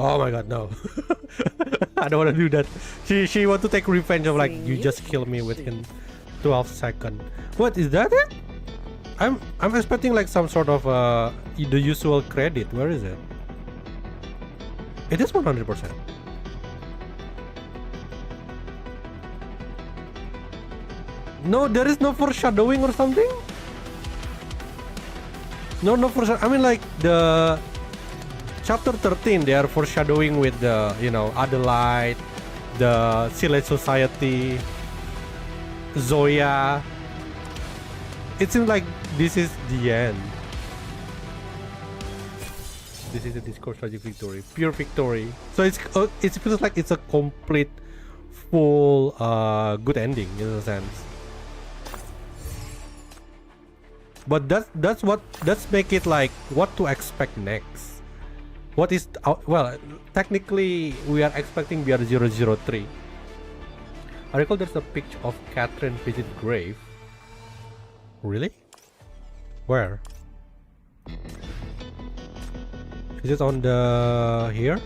Speaker 1: Oh my god, no. I don't want to do that. She want to take revenge of like, you just killed me within 12 seconds. What, is that it? I'm expecting like some sort of the usual credit. Where is it? It is 100%. No, there is no foreshadowing or something? No foreshadowing. I mean like the chapter 13, they are foreshadowing with the, you know, Adelaide, the Silent Society, Zoya. It seems like this is the end. This is a Discord tragic victory, pure victory. So it feels like it's a complete, full, good ending in a sense. But that's make it like what to expect next. What is well, technically we are expecting BR003. I recall there's a picture of Catherine visit grave. Really? Where? Is it on the here?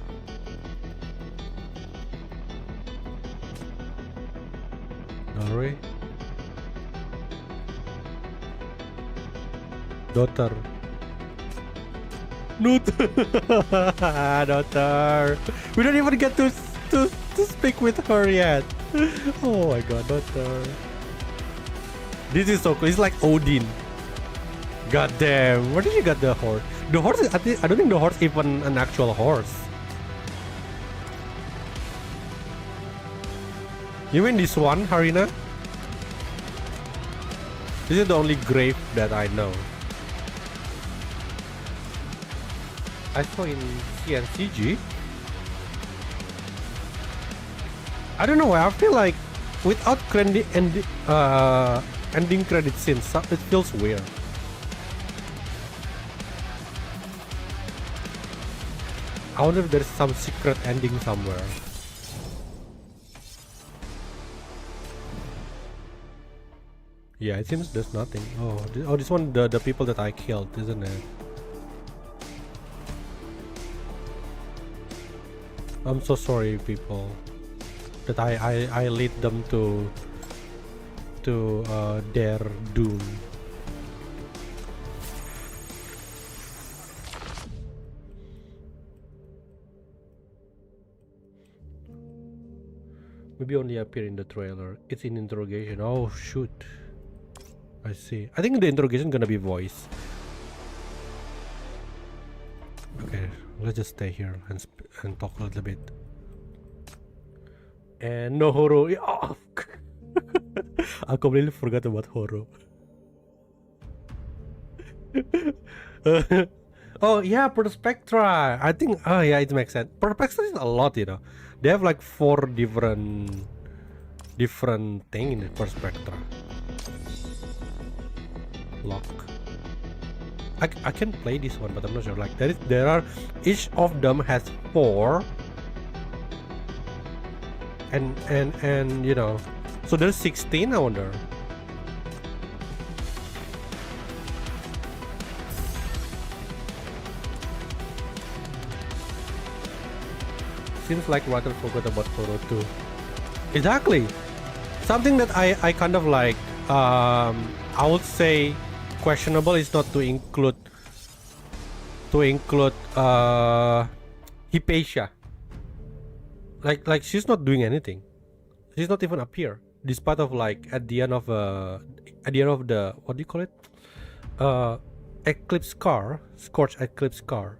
Speaker 1: Gallery. Daughter. Daughter. We don't even get to speak with her yet. Oh my god, daughter. This is so cool. It's like Odin. God damn. Where did you get the horse? The horse is, I don't think the horse is even an actual horse. You mean this one, Harina? This is the only grave that I know. I saw in CNCG. I don't know why. I feel like without ending credit scenes, it feels weird. I wonder if there's some secret ending somewhere. Yeah, it seems there's nothing. Oh, this one, the people that I killed, isn't it? I'm so sorry, people, that I lead them to their doom. Maybe only appear in the trailer. It's in interrogation. Oh shoot! I see. I think the interrogation gonna be voice. Okay. Let's just stay here and talk a little bit. And no Horo. Oh. I completely forgot about Horo. Oh yeah, Perspectra. I think. Oh yeah, it makes sense. Perspectra is a lot, you know. They have like 4 different things in the Perspectra. Lock. I can play this one, but I'm not sure. Like there are each of them has 4, and you know, so there's 16. I wonder. Seems like Writer forgot about Horo too. Exactly. Something that I kind of like. I would say questionable is not to include Hypatia. Like she's not doing anything. She's not even appear. Despite of like at the end of the what do you call it? Eclipse Scar, Scorch Eclipse Scar.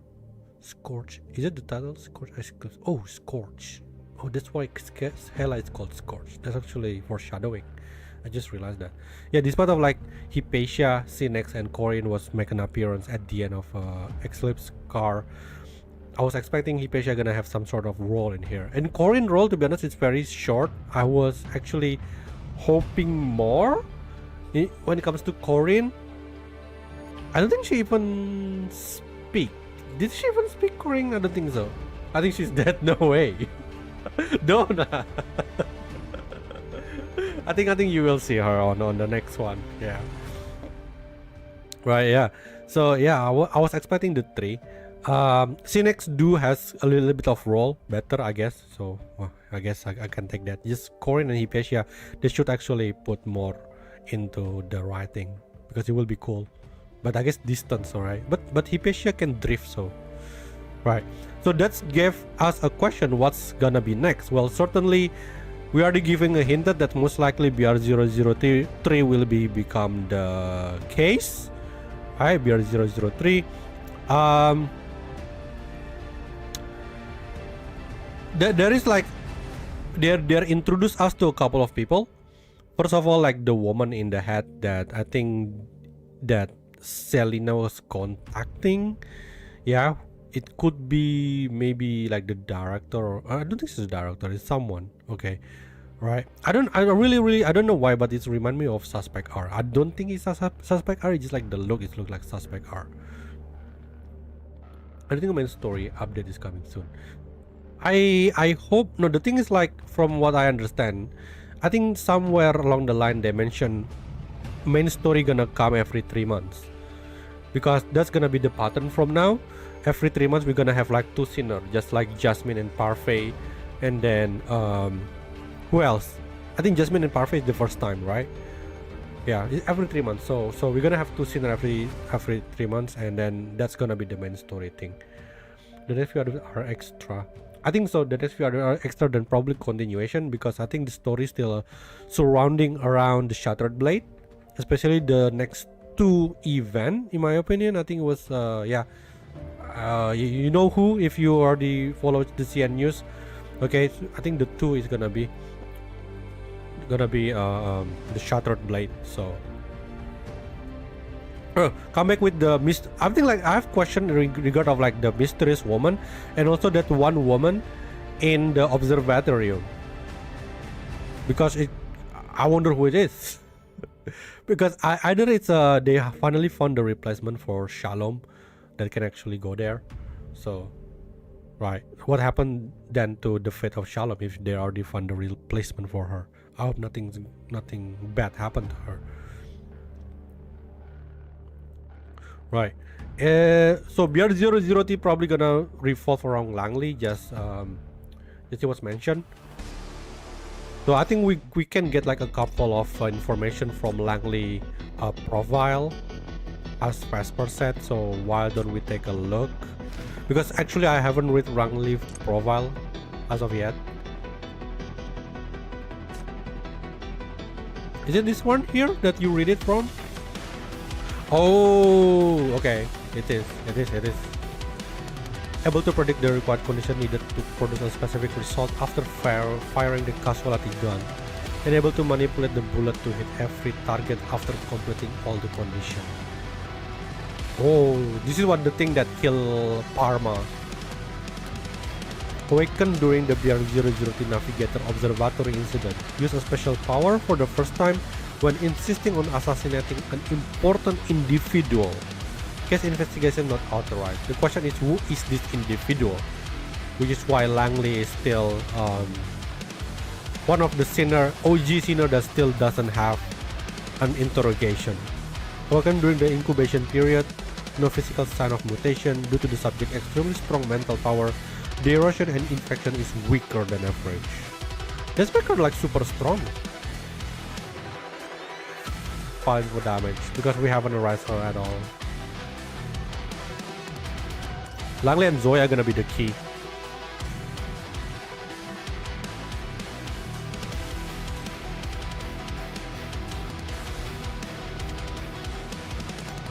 Speaker 1: Scorch, is it the title? Scorch Eclipse. Oh, Scorch. Oh, that's why Hela is called Scorch. That's actually foreshadowing. I just realized that. Yeah, despite of like Hypatia, Synex, and Corin was make an appearance at the end of Eclipse Scar. I was expecting Hypatia gonna have some sort of role in here. And Corin role, to be honest, it's very short. I was actually hoping more when it comes to Corin. I don't think she even speak. Did she even speak Corin? I don't think so. I think she's dead. No way. Don't. I think you will see her on the next one. Yeah. Right. Yeah. So yeah, I was expecting the 3. Synex has a little bit of role, better I guess. So I guess I can take that. Just Corin and Hypatia, they should actually put more into the writing because it will be cool. But I guess distance, alright. But Hypatia can drift, so right. So that gave us a question: what's gonna be next? Well, certainly we are giving a hint that most likely BR003 will become the case. Right, BR003. There is like they're introduced us to a couple of people. First of all, like the woman in the hat that I think that Selena was contacting. Yeah, it could be maybe like the director, or I don't think it's the director, it's someone. Okay, right. I don't know why, but it reminds me of Suspect R. I don't think it's Suspect R, it's just like the look, it looks like Suspect R. I think the main story update is coming soon. I hope. No, the thing is, like, from what I understand, I think somewhere along the line they mentioned main story gonna come every 3 months, because that's gonna be the pattern from now. Every 3 months we're gonna have like 2 sinners, just like Jasmine and Parfait. And then who else? I think Jasmine and Parfait is the first time, right? Yeah, every 3 months. So we're gonna have 2 sinners every 3 months, and then that's gonna be the main story thing. The next few are extra. I think so. The next few are extra than probably continuation, because I think the story is still surrounding around the Shattered Blade, especially the next 2 event. In my opinion, I think it was you know who, if you already follow the CN news. Okay, so I think the 2 is gonna be the Shattered Blade. So come back with the I think like I have question regard of like the mysterious woman, and also that one woman in the observatorium, because I wonder who it is. Because either it's they finally found the replacement for Shalom that can actually go there. So right, what happened then to the fate of Shalom if they already found the replacement for her? I hope nothing bad happened to her. Right. So BR003 probably gonna revolve around Langley, just it was mentioned. So I think we can get like a couple of information from Langley profile, as Vesper said. So why don't we take a look? Because actually I haven't read Langley profile as of yet. Is it this one here that you read it from? Oh, okay. It is. Able to predict the required condition needed to produce a specific result after firing the casualty gun, and able to manipulate the bullet to hit every target after completing all the conditions. Oh, this is what the thing that killed Parma. Awakened during the BR003 Navigator Observatory incident. Use a special power for the first time when insisting on assassinating an important individual. Case investigation not authorized. The question is, who is this individual? Which is why Langley is still one of the OG sinner that still doesn't have an interrogation. Awakened during the incubation period. No physical sign of mutation. Due to the subject's extremely strong mental power, the erosion and infection is weaker than average. That's make her like super strong. Fine for damage, because we haven't erased her at all. Langley and Zoe are gonna be the key.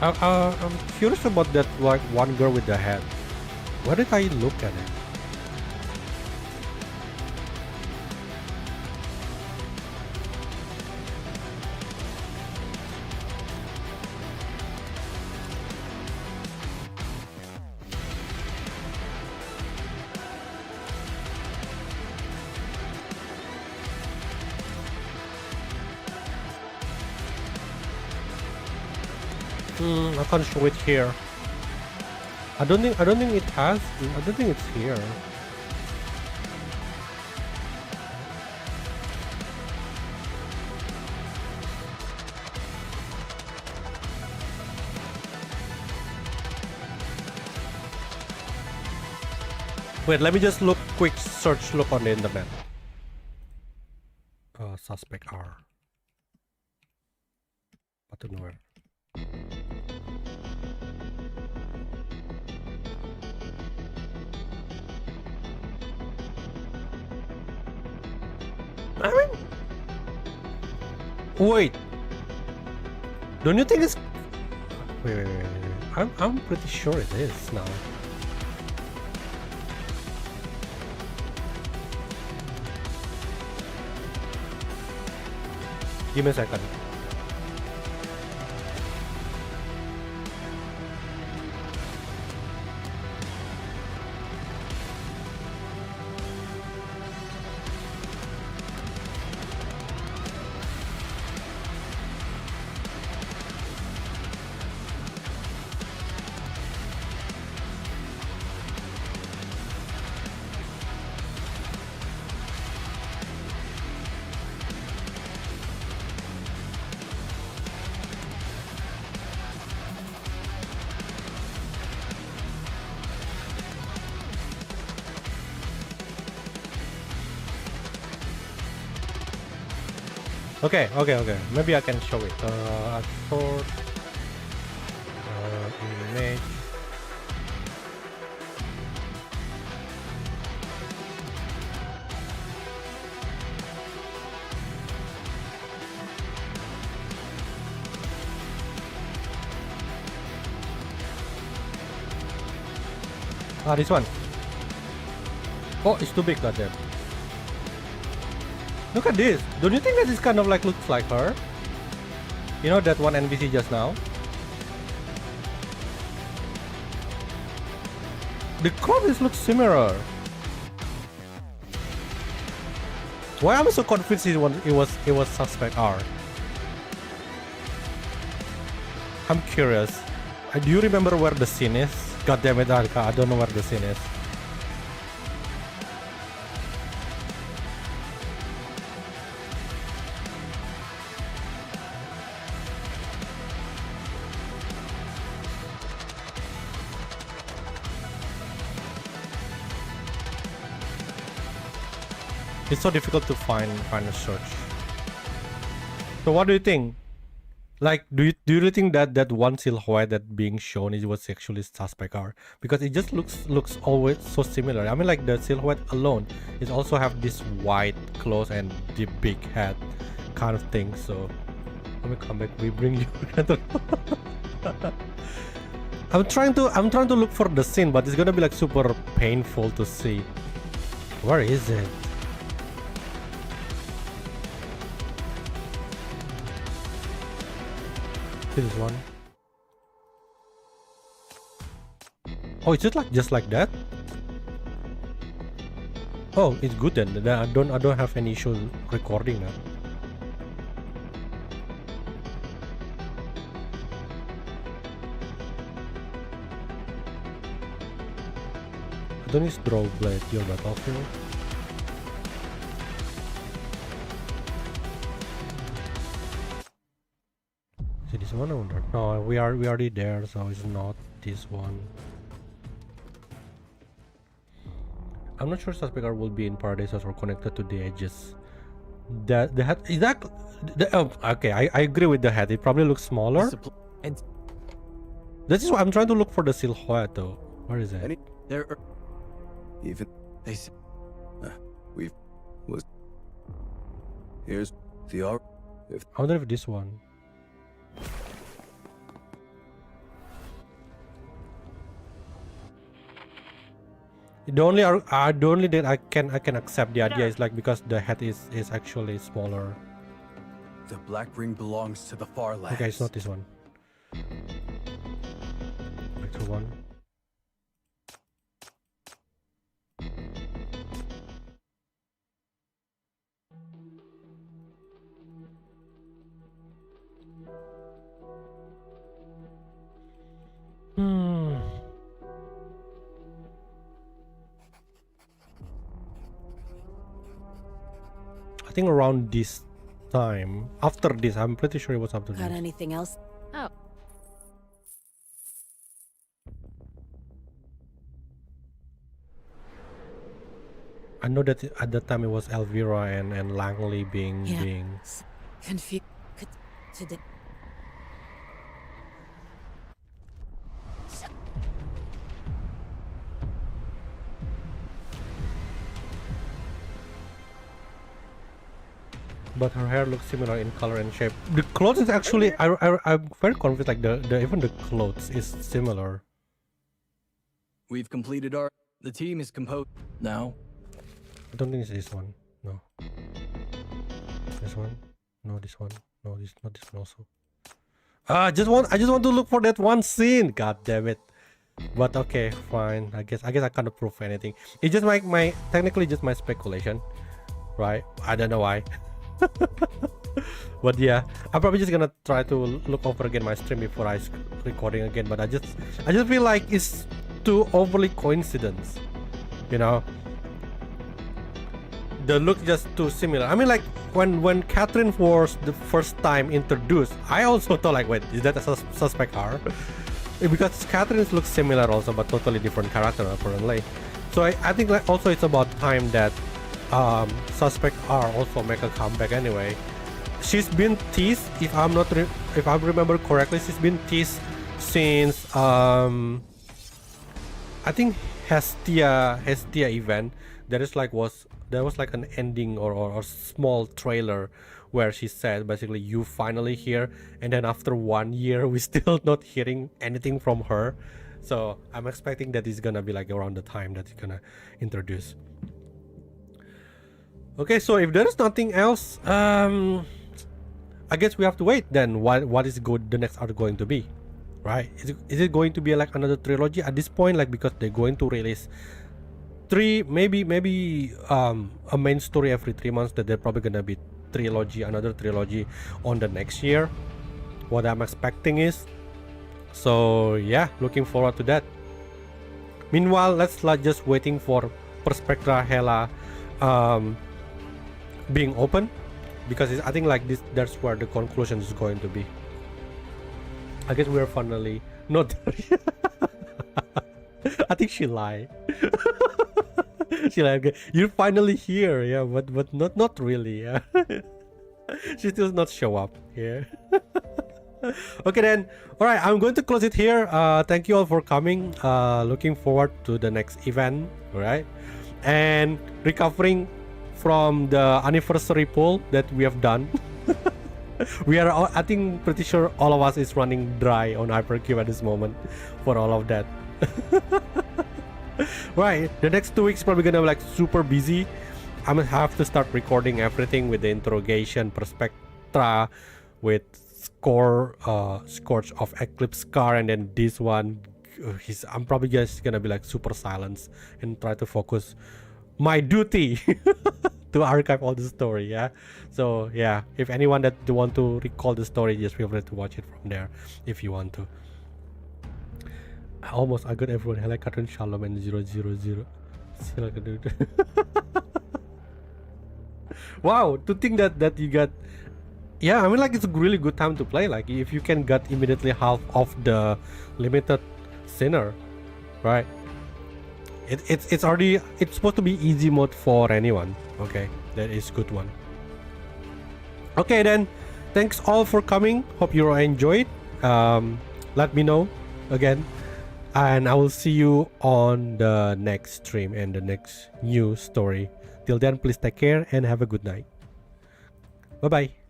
Speaker 1: I'm curious about that like one girl with the hat. Where did I look at it? I can't show it here. I don't think it has. I don't think it's here. Wait, let me just look quick search look on the internet. Suspect R. Button where? I mean, wait. Don't you think it's? Wait. I'm pretty sure it is now. Give me a second. Okay. Maybe I can show it. Export image. This one. Oh, it's too big, goddamn. Look at this. Don't you think that this kind of like looks like her? You know that one NPC just now? The clothes looks similar. Why am I so convinced it was suspect R? I'm curious. Do you remember where the scene is? God damn it, Arka, I don't know where the scene is. It's so difficult to find a search. So what do you think? Like, do you think that one silhouette that being shown is was actually suspect R? Because it just looks always so similar. I mean, like the silhouette alone, it also have this white clothes and the big hat kind of thing. So let me come back. We bring you another. I'm trying to look for the scene, but it's gonna be like super painful to see. Where is it? This one. Oh, is it like just like that? Oh, it's good then. I don't have any issue recording that. I don't use draw blade your battlefield. Is it this one or not? No, we already there, so it's not this one. I'm not sure suspect will be in paradises or connected to the edges. The head is that okay, I agree with the head. It probably looks smaller. This is why I'm trying to look for the silhouette though. Where is it?
Speaker 13: There are even they we've was here's the art.
Speaker 1: I wonder if this one. The only that I can accept the idea is like because the head is actually smaller.
Speaker 13: The Black Ring belongs to the far lands.
Speaker 1: Okay, it's not this one. Back to one. I think around this time, after this, I'm pretty sure it was after
Speaker 17: Got
Speaker 1: this.
Speaker 17: anything else?
Speaker 3: Oh.
Speaker 1: I know that at that time it was Elvira and Langley being
Speaker 17: Confused. Today.
Speaker 1: but her hair looks similar in color and shape. The clothes is actually I'm very confused. Like the even the clothes is similar.
Speaker 12: We've completed our... The team is composed now.
Speaker 1: I don't think it's this one. No. This one. No, this one. No, this not this one also. I just want to look for that one scene. God damn it. But okay, fine. I guess I cannot prove anything. It's just my technically just my speculation, right? I don't know why. But yeah, I'm probably just gonna try to look over again my stream before I recording again. But I just feel like it's too overly coincidence, you know. The look just too similar. I mean, like when Catherine was the first time introduced, I also thought like, wait, is that a suspect R? Because Catherine looks similar also, but totally different character apparently. So I think like also it's about time that suspect R also make a comeback anyway. She's been teased, if I remember correctly, she's been teased since I think Hestia event. There was like an ending or small trailer where she said basically you finally here, and then after 1 year we still not hearing anything from her. So I'm expecting that it's gonna be like around the time that it's gonna introduce. Okay, so if there is nothing else, I guess we have to wait then. What is the next arc going to be, right? Is it going to be like another trilogy at this point, like because they're going to release maybe a main story every 3 months, that they're probably gonna be another trilogy on the next year, what I'm expecting is. So yeah, looking forward to that. Meanwhile, let's just waiting for Perspectra Hela being open, because I think like that's where the conclusion is going to be. I guess we're finally not there yet. I think she lied. She like, you're finally here, yeah, but not really, yeah. She still not show up here. Okay then, all right, I'm going to close it here. Thank you all for coming. Looking forward to the next event, all right, and recovering from the anniversary poll that we have done. We are all, I think pretty sure all of us is running dry on Hypercube at this moment for all of that. Right, the next 2 weeks probably gonna be like super busy. I'm gonna have to start recording everything with the interrogation, Perspectra, with Scorch of Eclipse Scar, and then this one, I'm probably just gonna be like super silent and try to focus my duty to archive all the story. Yeah, so yeah, if anyone that want to recall the story, just feel free to watch it from there if you want to. I got everyone. Hela Cartoon Shalom and 000. Silakan dude. Wow, to think that you got, yeah, I mean like it's a really good time to play. Like if you can get immediately half of the limited sinner, right? It's supposed to be easy mode for anyone. Okay, that is good one. Okay then, thanks all for coming. Hope you enjoyed. Let me know again, and I will see you on the next stream and the next new story. Till then, please take care and have a good night. Bye bye.